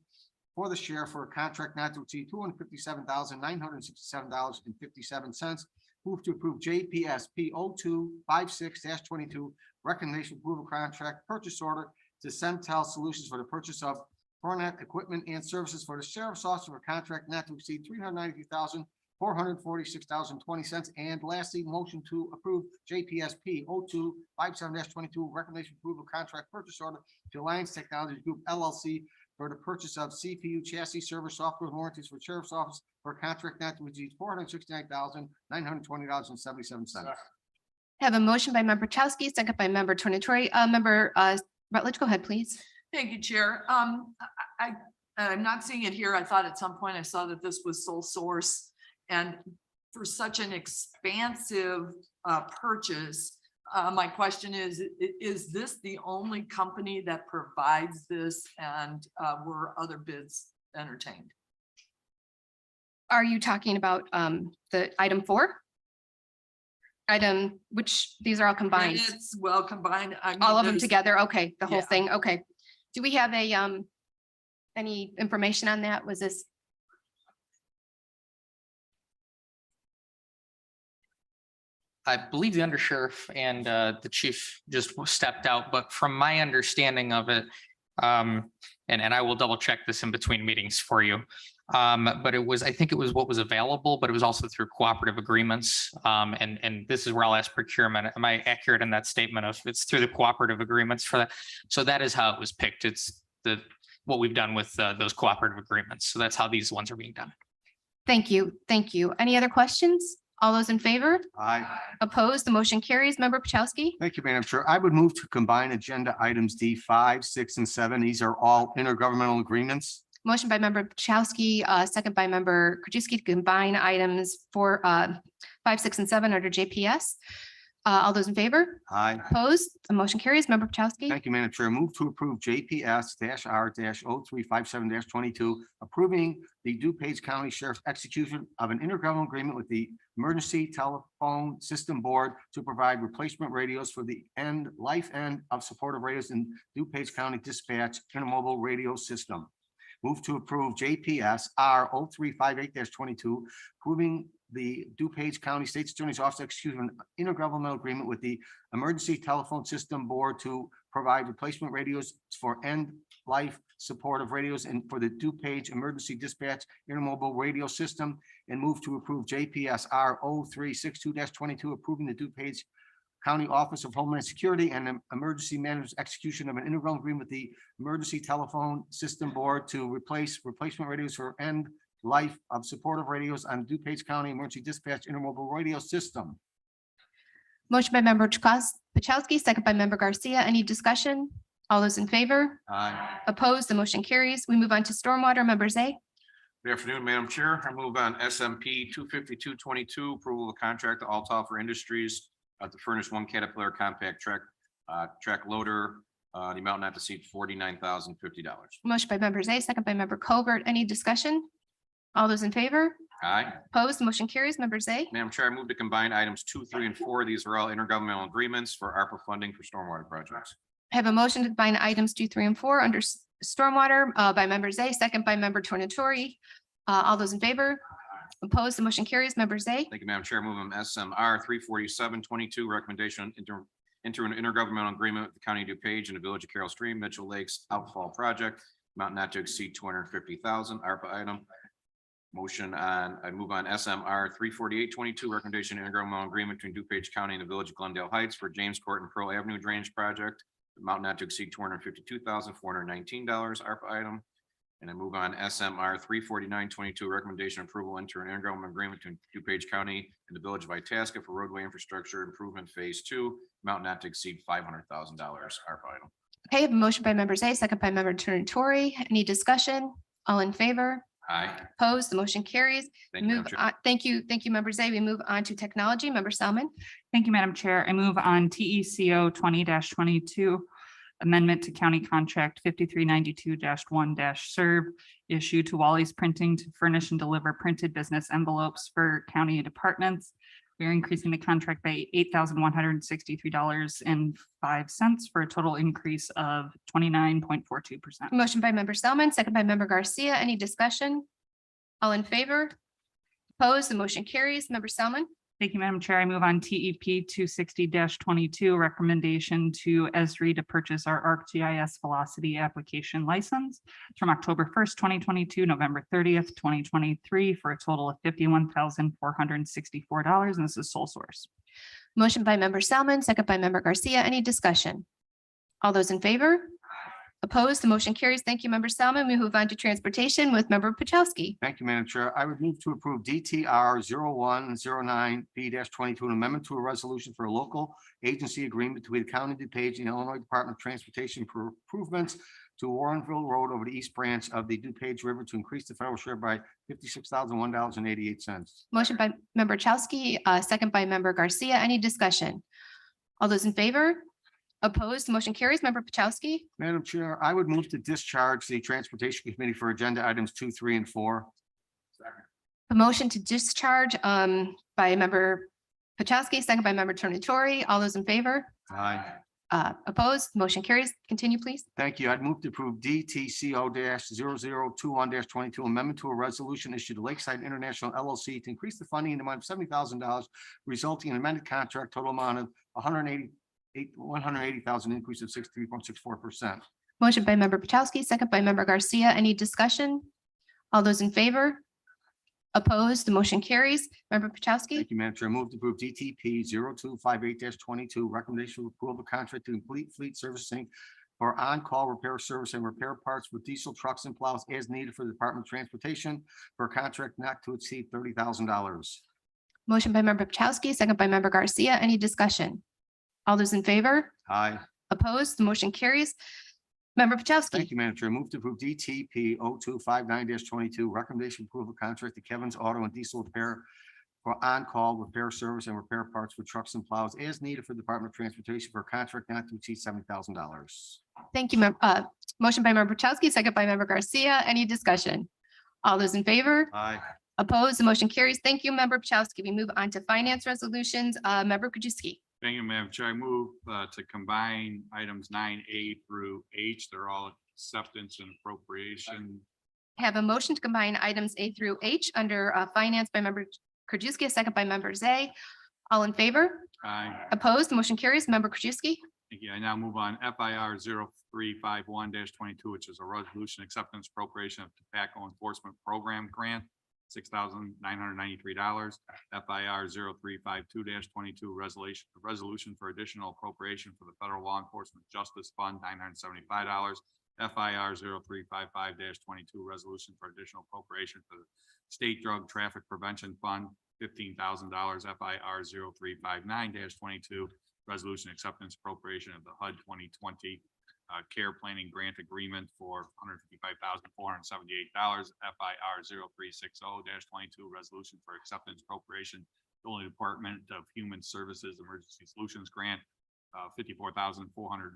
[SPEAKER 4] for the sheriff for a contract not to exceed $257,967.57. Move to approve JPSP 0256-22, recommendation approval contract purchase order to Centel Solutions for the purchase of Fornet equipment and services for the sheriff's office for a contract not to exceed $393,446.20. And lastly, motion to approve JPSP 0257-22, recommendation approval contract purchase order to Alliance Technologies Group LLC for the purchase of CPU chassis server software and warranties for sheriff's office for a contract not to exceed $469,920.77.
[SPEAKER 2] Have a motion by member Chowski, second by member Tornatori. Member Rutledge, go ahead, please.
[SPEAKER 10] Thank you, Chair. I'm not seeing it here. I thought at some point I saw that this was sole source. And for such an expansive purchase, my question is this the only company that provides this, and were other bids entertained?
[SPEAKER 2] Are you talking about the item 4? Item, which these are all combined?
[SPEAKER 10] It's well combined. I mean,
[SPEAKER 2] All of them
[SPEAKER 10] there's-
[SPEAKER 2] together? Okay, the whole
[SPEAKER 10] Yeah.
[SPEAKER 2] thing, okay. Do we have a any information on that? Was this?
[SPEAKER 19] I believe the undersheriff and the chief just stepped out, but from my understanding of it, and I will double check this in between meetings for you. But it was, I think it was what was available, but it was also through cooperative agreements. And this is where I'll ask procurement, am I accurate in that statement of it's through the cooperative agreements for that? So that is how it was picked. It's what we've done with those cooperative agreements. So that's how these ones are being done.
[SPEAKER 2] Thank you, thank you. Any other questions? All those in favor?
[SPEAKER 4] Aye.
[SPEAKER 2] Opposed, the motion carries. Member Pachowski.
[SPEAKER 4] Thank you, Madam Chair. I would move to combine agenda items D 5, 6, and 7. These are all intergovernmental agreements.
[SPEAKER 2] Motion by member Pachowski, second by member Krajewski to combine items 4, 5, 6, and 7 under JPS. All those in favor?
[SPEAKER 4] Aye.
[SPEAKER 2] Opposed, the motion carries. Member Pachowski.
[SPEAKER 4] Thank you, Madam Chair. Move to approve JPS-R-0357-22, approving the DuPage County Sheriff's execution of an intergovernmental agreement with the Emergency Telephone System Board to provide replacement radios for the life end of supportive radios in DuPage County Dispatch Intermobile Radio System. Move to approve JPS-R-0358-22, approving the DuPage County State's Attorney's Office executing an intergovernmental agreement with the Emergency Telephone System Board to provide replacement radios for end-life supportive radios and for the DuPage Emergency Dispatch Intermobile Radio System. And move to approve JPS-R-0362-22, approving the DuPage County Office of Homeland Security and Emergency Manager's execution of an integral agreement with the Emergency Telephone System Board to replace replacement radios for end life of supportive radios on DuPage County Emergency Dispatch Intermobile Radio System.
[SPEAKER 2] Motion by member Pachowski, second by member Garcia. Any discussion? All those in favor?
[SPEAKER 4] Aye.
[SPEAKER 2] Opposed, the motion carries. We move on to stormwater. Member Zay.
[SPEAKER 5] Good afternoon, Madam Chair. I move on SMP 25222, approval of contract to Altoffer Industries to furnish one Caterpillar compact track loader, the amount not to exceed $49,050.
[SPEAKER 2] Motion by member Zay, second by member Covert. Any discussion? All those in favor?
[SPEAKER 5] Aye.
[SPEAKER 2] Opposed, the motion carries. Member Zay.
[SPEAKER 5] Madam Chair, I move to combine items 2, 3, and 4. These are all intergovernmental agreements for ARPA funding for stormwater projects.
[SPEAKER 2] I have a motion to combine items 2, 3, and 4 under stormwater by member Zay, second by member Tornatori. All those in favor? Opposed, the motion carries. Member Zay.
[SPEAKER 5] Thank you, Madam Chair. Move on SMR 34722, recommendation enter an intergovernmental agreement with the County of DuPage and the Village of Carroll Stream, Mitchell Lakes Outfall Project, amount not to exceed 250,000, ARPA item. Motion on, I move on SMR 34822, recommendation intergovernmental agreement between DuPage County and the Village of Glendale Heights for James Court and Pearl Avenue Drainage Project, amount not to exceed $252,419, ARPA item. And I move on SMR 34922, recommendation approval enter an intergovernmental agreement between DuPage County and the Village of Itasca for roadway infrastructure improvement phase 2, amount not to exceed $500,000, ARPA item.
[SPEAKER 2] Okay, I have a motion by member Zay, second by member Tornatori. Any discussion? All in favor?
[SPEAKER 5] Aye.
[SPEAKER 2] Opposed, the motion carries.
[SPEAKER 7] Thank you, Madam
[SPEAKER 2] Move
[SPEAKER 7] Chair.
[SPEAKER 2] on. Thank you. Thank you, member Zay. We move on to technology. Member Salmon.
[SPEAKER 15] Thank you, Madam Chair. I move on TECO 20-22, amendment to county contract 5392-1-serve issue to Wally's Printing to furnish and deliver printed business envelopes for county departments. We are increasing the contract by $8,163.05 for a total increase of 29.42%.
[SPEAKER 2] Motion by member Salmon, second by member Garcia. Any discussion? All in favor? Opposed, the motion carries. Member Salmon.
[SPEAKER 15] Thank you, Madam Chair. I move on TEP 260-22, recommendation to ESRI to purchase our ArcGIS Velocity application license from October 1st, 2022, November 30th, 2023, for a total of $51,464. And this is sole source.
[SPEAKER 2] Motion by member Salmon, second by member Garcia. Any discussion? All those in favor? Opposed, the motion carries. Thank you, member Salmon. We move on to transportation with member Pachowski.
[SPEAKER 4] Thank you, Madam Chair. I would move to approve DTR 0109B-22, an amendment to a resolution for a local agency agreement between the County of DuPage and the Illinois Department of Transportation for improvements to Warrenville Road over the east branch of the DuPage River to increase the federal share by $56,001.88.
[SPEAKER 2] Motion by member Chowski, second by member Garcia. Any discussion? All those in favor? Opposed, the motion carries. Member Pachowski.
[SPEAKER 4] Madam Chair, I would move to discharge the Transportation Committee for agenda items 2, 3, and 4.
[SPEAKER 2] A motion to discharge by member Pachowski, second by member Tornatori. All those in favor?
[SPEAKER 4] Aye.
[SPEAKER 2] Opposed, motion carries. Continue, please.
[SPEAKER 4] Thank you. I'd move to approve DTCO-0021-22, amendment to a resolution issued to Lakeside International LLC to increase the funding in the amount of $70,000, resulting in amended contract total amount of $180,000 increase of 63.64%.
[SPEAKER 2] Motion by member Pachowski, second by member Garcia. Any discussion? All those in favor? Opposed, the motion carries. Member Pachowski.
[SPEAKER 4] Thank you, Madam Chair. Move to approve DTP 0258-22, recommendation of approval of contract to complete fleet servicing for on-call repair service and repair parts with diesel trucks and plows as needed for the Department of Transportation for a contract not to exceed $30,000.
[SPEAKER 2] Motion by member Pachowski, second by member Garcia. Any discussion? All those in favor?
[SPEAKER 4] Aye.
[SPEAKER 2] Opposed, the motion carries. Member Pachowski.
[SPEAKER 4] Thank you, Madam Chair. Move to approve DTP 0259-22, recommendation approval contract to Kevin's Auto and Diesel Repair for on-call repair service and repair parts for trucks and plows as needed for the Department of Transportation for a contract not to exceed $70,000.
[SPEAKER 2] Thank you. Motion by member Pachowski, second by member Garcia. Any discussion? All those in favor?
[SPEAKER 4] Aye.
[SPEAKER 2] Opposed, the motion carries. Thank you, member Pachowski. We move on to finance resolutions. Member Krajewski.
[SPEAKER 8] Thank you, Madam Chair. I move to combine items 9A through H. They're all acceptance and appropriation.
[SPEAKER 2] Have a motion to combine items A through H under finance by member Krajewski, a second by member Zay. All in favor?
[SPEAKER 8] Aye.
[SPEAKER 2] Opposed, the motion carries. Member Krajewski.
[SPEAKER 8] Thank you. I now move on FIR 0351-22, which is a resolution acceptance appropriation of tobacco enforcement program grant, $6,993. FIR 0352-22, resolution for additional appropriation for the Federal Law Enforcement Justice Fund, $975. FIR 0355-22, resolution for additional appropriation for the State Drug Traffic Prevention Fund, $15,000. FIR 0359-22, resolution acceptance appropriation of the HUD 2020 care planning grant agreement for $155,478. FIR 0360-22, resolution for acceptance appropriation, Illinois Department of Human Services Emergency Solutions Grant, $54,445.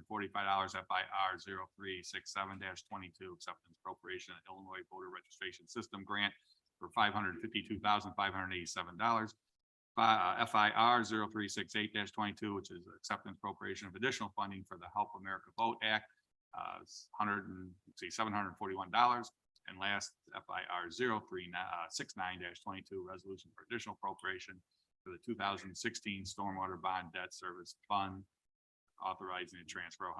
[SPEAKER 8] FIR 0367-22, acceptance appropriation, Illinois Voter Registration System Grant, for $552,587. FIR 0368-22, which is acceptance appropriation of additional funding for the Help America Vote Act, $741. And last, FIR 0369-22, resolution for additional appropriation for the 2016 Stormwater Bond Debt Service Fund, authorizing a transfer of $197,000.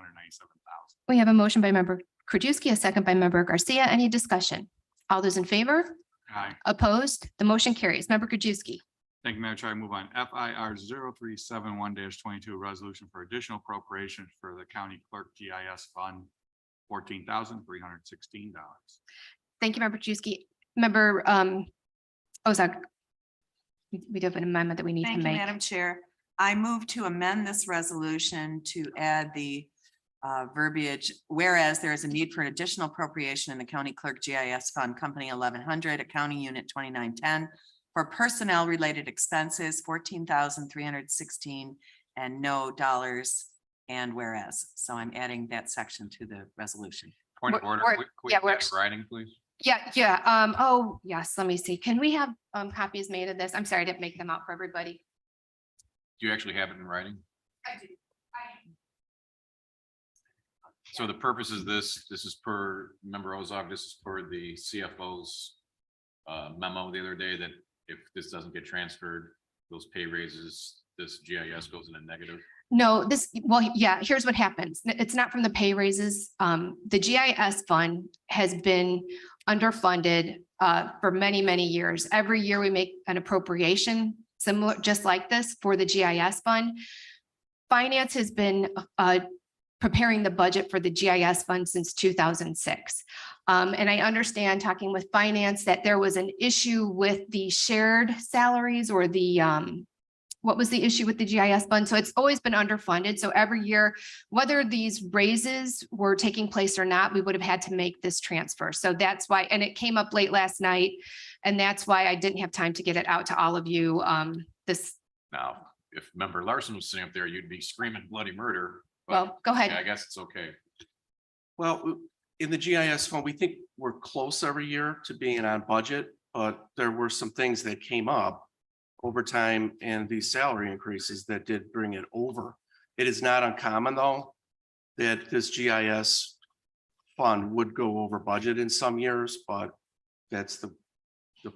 [SPEAKER 2] We have a motion by member Krajewski, a second by member Garcia. Any discussion? All those in favor?
[SPEAKER 8] Aye.
[SPEAKER 2] Opposed? The motion carries. Member Krajewski.
[SPEAKER 8] Thank you, Madam Chair. I move on FIR 0371-22, resolution for additional appropriation for the county clerk GIS fund, $14,316.
[SPEAKER 2] Thank you, member Krajewski. Member Ozag. We do have an amendment that we need to
[SPEAKER 9] Thank you,
[SPEAKER 2] make.
[SPEAKER 9] Madam Chair. I move to amend this resolution to add the verbiage, whereas there is a need for an additional appropriation in the county clerk GIS fund, company 1100, accounting unit 2910, for personnel related expenses, $14,316, and no dollars and whereas. So I'm adding that section to the resolution.
[SPEAKER 5] Point of order.
[SPEAKER 2] We're-
[SPEAKER 5] Quick
[SPEAKER 2] yeah, we're-
[SPEAKER 5] writing, please.
[SPEAKER 2] Yeah. Oh, yes. Let me see. Can we have copies made of this? I'm sorry, I didn't make them out for everybody.
[SPEAKER 5] Do you actually have it in writing?
[SPEAKER 2] I do.
[SPEAKER 5] So the purpose is this is per member Ozog, this is per the CFO's memo the other day that if this doesn't get transferred, those pay raises, this GIS goes in a negative.
[SPEAKER 2] No, here's what happens. It's not from the pay raises. The GIS fund has been underfunded for many, many years. Every year we make an appropriation similar, just like this for the GIS fund. Finance has been preparing the budget for the GIS fund since 2006. And I understand, talking with finance, that there was an issue with the shared salaries or the what was the issue with the GIS fund? So it's always been underfunded. So every year, whether these raises were taking place or not, we would have had to make this transfer. So that's why, and it came up late last night, and that's why I didn't have time to get it out to all of you.
[SPEAKER 5] Now, if member Larson was sitting up there, you'd be screaming bloody murder. but,
[SPEAKER 2] Well, go ahead.
[SPEAKER 5] yeah, I guess it's okay.
[SPEAKER 20] Well, in the GIS fund, we think we're close every year to being on budget, but there were some things that came up over time and these salary increases that did bring it over. It is not uncommon, though, that this GIS fund would go over budget in some years, but that's the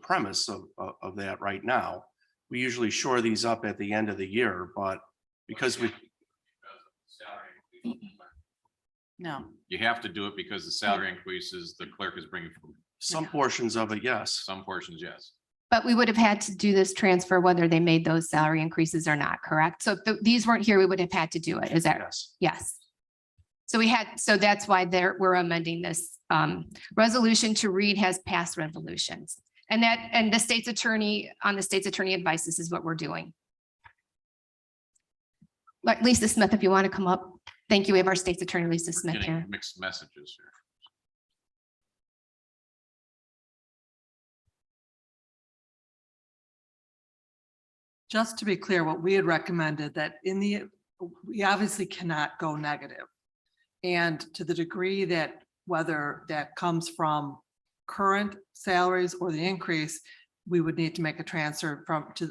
[SPEAKER 20] premise of that right now. We usually shore these up at the end of the year, but because we
[SPEAKER 9] No.
[SPEAKER 5] You have to do it because the salary increases the clerk is bringing forward.
[SPEAKER 20] some portions of it, yes.
[SPEAKER 5] Some portions, yes.
[SPEAKER 2] But we would have had to do this transfer whether they made those salary increases or not, correct? So if these weren't here, we would have had to do it. Is that?
[SPEAKER 20] Yes.
[SPEAKER 2] Yes. So that's why we're amending this resolution to read has passed resolutions. And the state's attorney, on the state's attorney advice, this is what we're doing. Like Lisa Smith, if you want to come up. Thank you. We have our state's attorney, Lisa Smith,
[SPEAKER 5] Getting
[SPEAKER 2] here.
[SPEAKER 5] mixed messages here.
[SPEAKER 10] Just to be clear, what we had recommended that we obviously cannot go negative. And to the degree that whether that comes from current salaries or the increase, we would need to make a transfer to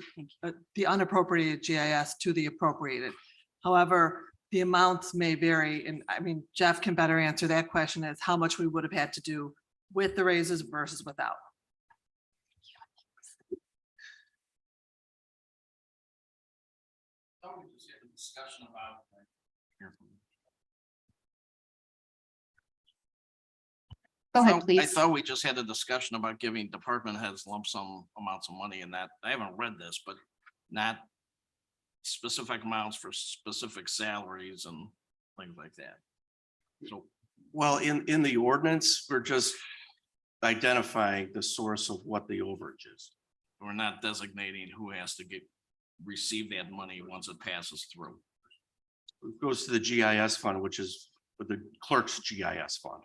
[SPEAKER 10] the unappropriated GIS to the appropriated. However, the amounts may vary. And I mean, Jeff can better answer that question, as how much we would have had to do with the raises versus without.
[SPEAKER 6] Discussion about.
[SPEAKER 2] Go ahead,
[SPEAKER 6] I
[SPEAKER 2] please.
[SPEAKER 6] thought we just had a discussion about giving department heads lump sum amounts of money and that. I haven't read this, but not specific amounts for specific salaries and things like that. So,
[SPEAKER 20] Well, in the ordinance, we're just identifying the source of what the overage is.
[SPEAKER 6] we're not designating who has to receive that money once it passes through.
[SPEAKER 20] It goes to the GIS fund, which is the clerk's GIS fund.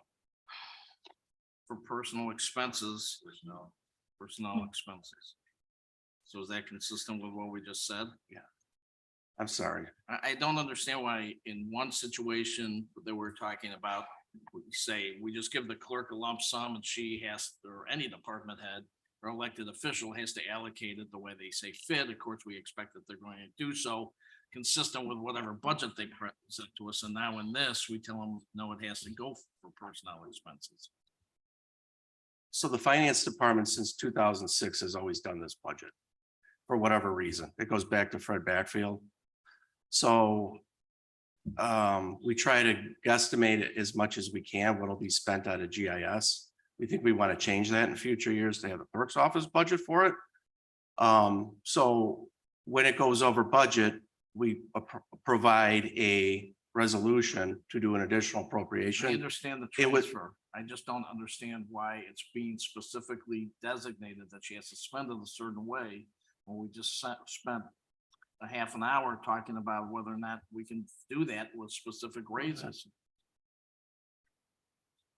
[SPEAKER 6] For personal expenses, personnel expenses. So is that consistent with what we just said?
[SPEAKER 20] Yeah. I'm sorry.
[SPEAKER 6] I don't understand why in one situation that we're talking about, we say we just give the clerk a lump sum and she has, or any department head or elected official has to allocate it the way they say fit. Of course, we expect that they're going to do so consistent with whatever budget they present to us. And now in this, we tell them, no, it has to go for personnel expenses.
[SPEAKER 20] So the finance department since 2006 has always done this budget for whatever reason. It goes back to Fred Backfield. So we try to guesstimate it as much as we can, what'll be spent out of GIS. We think we want to change that in future years to have the clerk's office budget for it. So when it goes over budget, we provide a resolution to do an additional appropriation.
[SPEAKER 6] I understand the
[SPEAKER 20] It was-
[SPEAKER 6] transfer. I just don't understand why it's being specifically designated that she has to spend it a certain way. When we just spent a half an hour talking about whether or not we can do that with specific raises.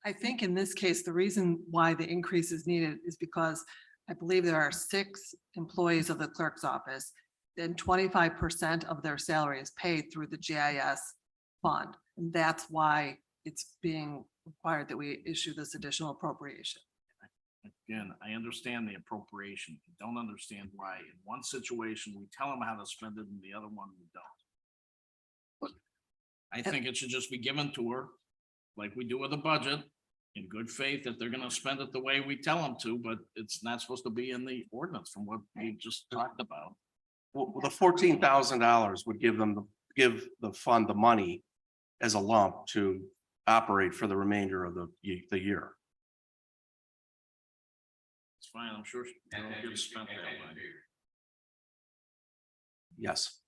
[SPEAKER 10] I think in this case, the reason why the increase is needed is because I believe there are 6 employees of the clerk's office. Then 25% of their salary is paid through the GIS fund. And that's why it's being required that we issue this additional appropriation.
[SPEAKER 6] Again, I understand the appropriation. I don't understand why in one situation we tell them how to spend it and the other one we don't. I think it should just be given to her like we do with a budget in good faith that they're gonna spend it the way we tell them to, but it's not supposed to be in the ordinance from what we just talked about.
[SPEAKER 20] Well, the $14,000 would give the fund the money as a lump to operate for the remainder of the year.
[SPEAKER 6] It's fine, I'm sure it'll get spent that way.
[SPEAKER 20] Yes.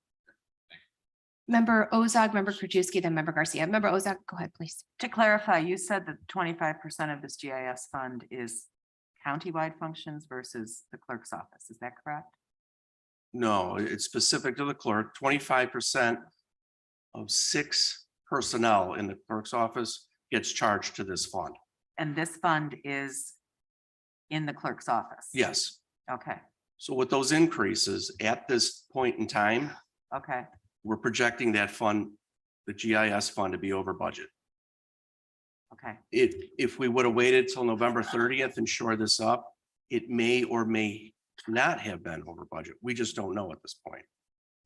[SPEAKER 2] Member Ozog, member Krajewski, then member Garcia. Member Ozog, go ahead, please.
[SPEAKER 9] To clarify, you said that 25% of this GIS fund is countywide functions versus the clerk's office. Is that correct?
[SPEAKER 20] No, it's specific to the clerk. 25% of 6 personnel in the clerk's office gets charged to this fund.
[SPEAKER 9] And this fund is in the clerk's office?
[SPEAKER 20] Yes.
[SPEAKER 9] Okay,
[SPEAKER 20] So with those increases at this point in time,
[SPEAKER 9] okay,
[SPEAKER 20] we're projecting that fund, the GIS fund, to be over budget.
[SPEAKER 9] okay.
[SPEAKER 20] If we would have waited till November 30th and shore this up, it may or may not have been over budget. We just don't know at this point.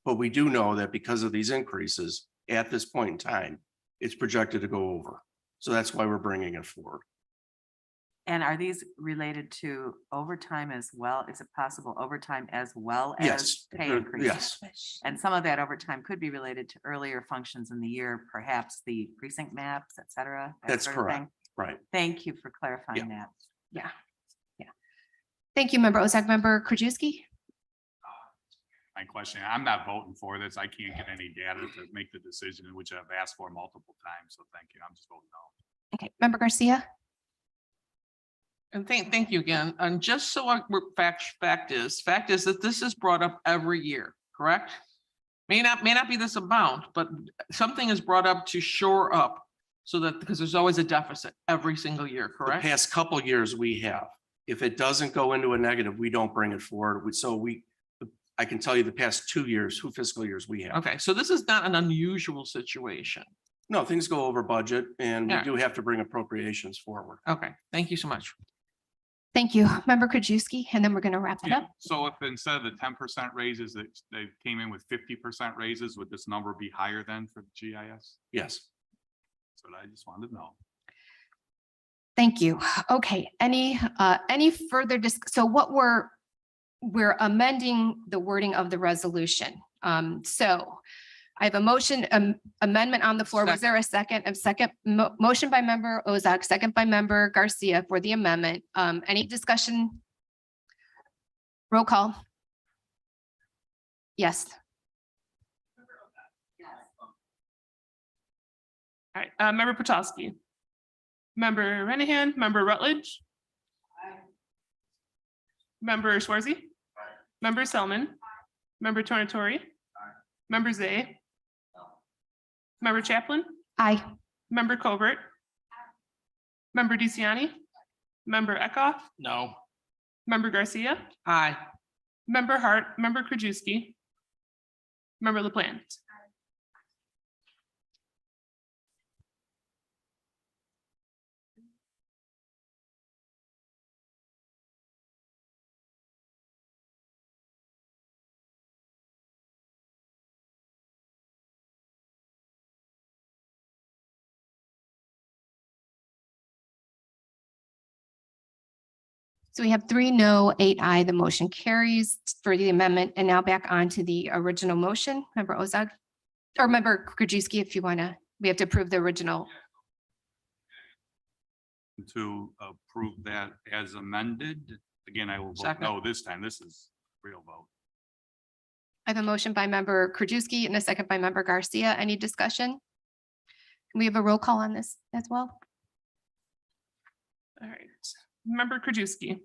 [SPEAKER 20] But we do know that because of these increases at this point in time, it's projected to go over. So that's why we're bringing it forward.
[SPEAKER 9] And are these related to overtime as well? Is it possible overtime as well as
[SPEAKER 20] Yes,
[SPEAKER 9] pay
[SPEAKER 20] there-
[SPEAKER 9] increases?
[SPEAKER 20] yes.
[SPEAKER 9] And some of that overtime could be related to earlier functions in the year, perhaps the precinct maps, et cetera. that
[SPEAKER 20] That's
[SPEAKER 9] sort of
[SPEAKER 20] correct.
[SPEAKER 9] thing?
[SPEAKER 20] Right.
[SPEAKER 9] Thank you for clarifying that.
[SPEAKER 2] Yeah. Yeah. Thank you, member Ozog. Member Krajewski?
[SPEAKER 8] My question, I'm not voting for this. I can't get any data to make the decision, which I've asked for multiple times. So thank you. I'm just voting no.
[SPEAKER 2] Okay, member Garcia?
[SPEAKER 10] And thank you again. And just so fact is that this is brought up every year, correct? May not be this amount, but something is brought up to shore up so that, because there's always a deficit every single year,
[SPEAKER 20] The
[SPEAKER 10] correct?
[SPEAKER 20] past couple of years we have. If it doesn't go into a negative, we don't bring it forward. I can tell you the past 2 years, 2 fiscal years we have.
[SPEAKER 10] Okay, so this is not an unusual situation.
[SPEAKER 20] No, things go over budget and we
[SPEAKER 10] Yeah.
[SPEAKER 20] do have to bring appropriations forward.
[SPEAKER 10] Okay, thank you so much.
[SPEAKER 2] Thank you, member Krajewski, and then we're going to wrap it
[SPEAKER 8] Yeah,
[SPEAKER 2] up.
[SPEAKER 8] so if instead of the 10% raises, that they came in with 50% raises, would this number be higher than for the GIS?
[SPEAKER 20] Yes.
[SPEAKER 8] That's what I just wanted to know.
[SPEAKER 2] Thank you. Okay, any further so what we're amending the wording of the resolution. So I have a motion, amendment on the floor. Was there a second? Motion by member Ozog, second by member Garcia for the amendment. Any discussion? Roll call. Yes.
[SPEAKER 1] All right, member Potowski. Member Renahan, member Rutledge. Member Schwarzy. Member Selman. Member Tornatori. Member Zay. Member Chaplin.
[SPEAKER 2] Aye.
[SPEAKER 1] Member Covert. Member DeCiani. Member Eckhoff.
[SPEAKER 6] No.
[SPEAKER 1] Member Garcia.
[SPEAKER 10] Aye.
[SPEAKER 1] Member Hart, member Krajewski. Member LaPlante.
[SPEAKER 2] So we have 3 no, 8 aye. The motion carries for the amendment. And now back on to the original motion. Member Ozog or Member Krajewski, if you want to, we have to approve the original.
[SPEAKER 8] To approve that as amended. Again, I will vote
[SPEAKER 3] Second.
[SPEAKER 8] no this time. This is real vote.
[SPEAKER 2] I have a motion by Member Krajewski and a second by Member Garcia. Any discussion? Can we have a roll call on this as well?
[SPEAKER 1] All right. Member Krajewski.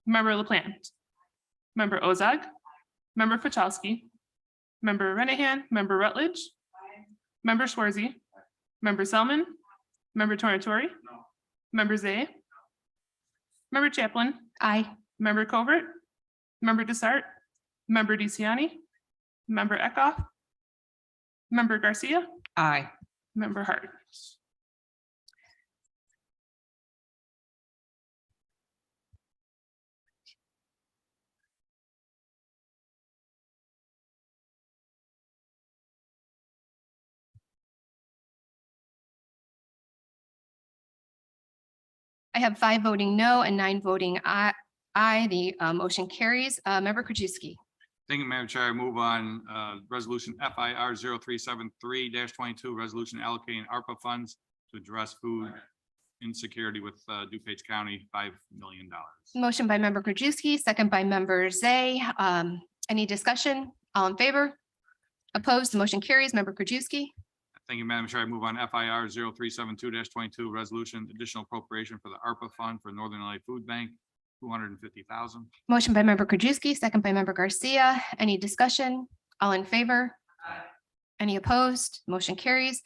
[SPEAKER 1] Member LaPlante. Member Ozog. Member Puchalski. Member Renahan. Member Rutledge. Member Schwarzy. Member Selman. Member Tornatori. Member Zay. Member Chaplin.
[SPEAKER 2] Aye.
[SPEAKER 1] Member Covert. Member Desart. Member DeCiani. Member Eckhoff. Member Garcia.
[SPEAKER 3] Aye.
[SPEAKER 1] Member Hart.
[SPEAKER 2] I have 5 voting no and 9 voting aye. The motion carries. Member Krajewski.
[SPEAKER 8] Thank you, Madam Chair. I move on resolution FIR 0373-22, resolution allocating ARPA funds to address food insecurity with DuPage County, $5 million.
[SPEAKER 2] Motion by Member Krajewski, second by Member Zay. Any discussion? All in favor? Opposed? The motion carries. Member Krajewski.
[SPEAKER 8] Thank you, Madam Chair. I move on FIR 0372-22, resolution additional appropriation for the ARPA fund for Northern LA Food Bank, $250,000.
[SPEAKER 2] Motion by Member Krajewski, second by Member Garcia. Any discussion? All in favor? Any opposed? Motion carries.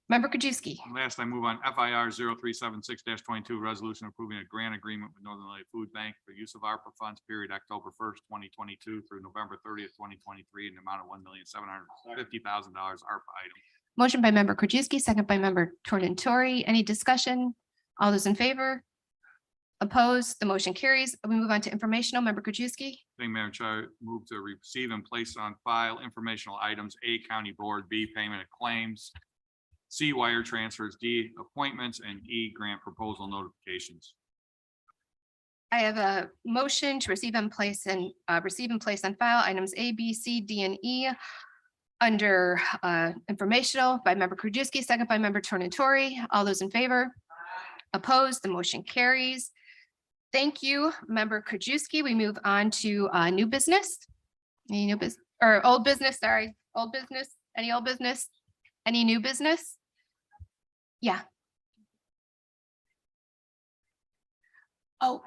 [SPEAKER 2] Member Krajewski.
[SPEAKER 8] Last, I move on FIR 0376-22, resolution approving a grant agreement with Northern LA Food Bank for use of ARPA funds period October 1st, 2022 through November 30th, 2023 in the amount of $1,750,000 ARPA item.
[SPEAKER 2] Motion by Member Krajewski, second by Member Tornatori. Any discussion? All those in favor? Opposed? The motion carries. We move on to informational. Member Krajewski.
[SPEAKER 8] Thank you, Madam Chair. I move to receive and place on file informational items, A, County Board, B, payment of claims, C, wire transfers, D, appointments, and E, grant proposal notifications.
[SPEAKER 2] I have a motion to receive and place on file items A, B, C, D, and E under informational by Member Krajewski, second by Member Tornatori. All those in favor? Opposed? The motion carries. Thank you, Member Krajewski. We move on to new business. Any new business or old business? Sorry, old business. Any old business? Any new business? Yeah. Oh.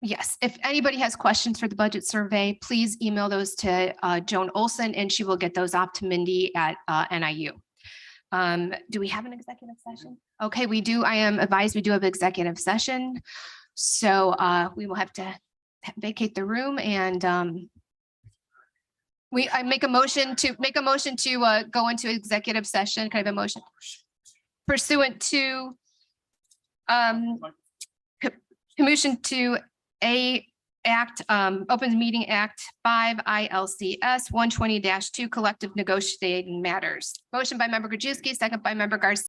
[SPEAKER 2] Yes, if anybody has questions for the budget survey, please email those to Joan Olson and she will get those off to Mindy at NIU. Do we have an executive session? Okay, we do. I am advised we do have executive session. So we will have to vacate the room and I make a motion to go into executive session. Can I have a motion? Pursuant to commission to Open Meeting Act 5 ILCS 120-2 collective negotiating matters. Motion by Member Krajewski, second by Member Garcia.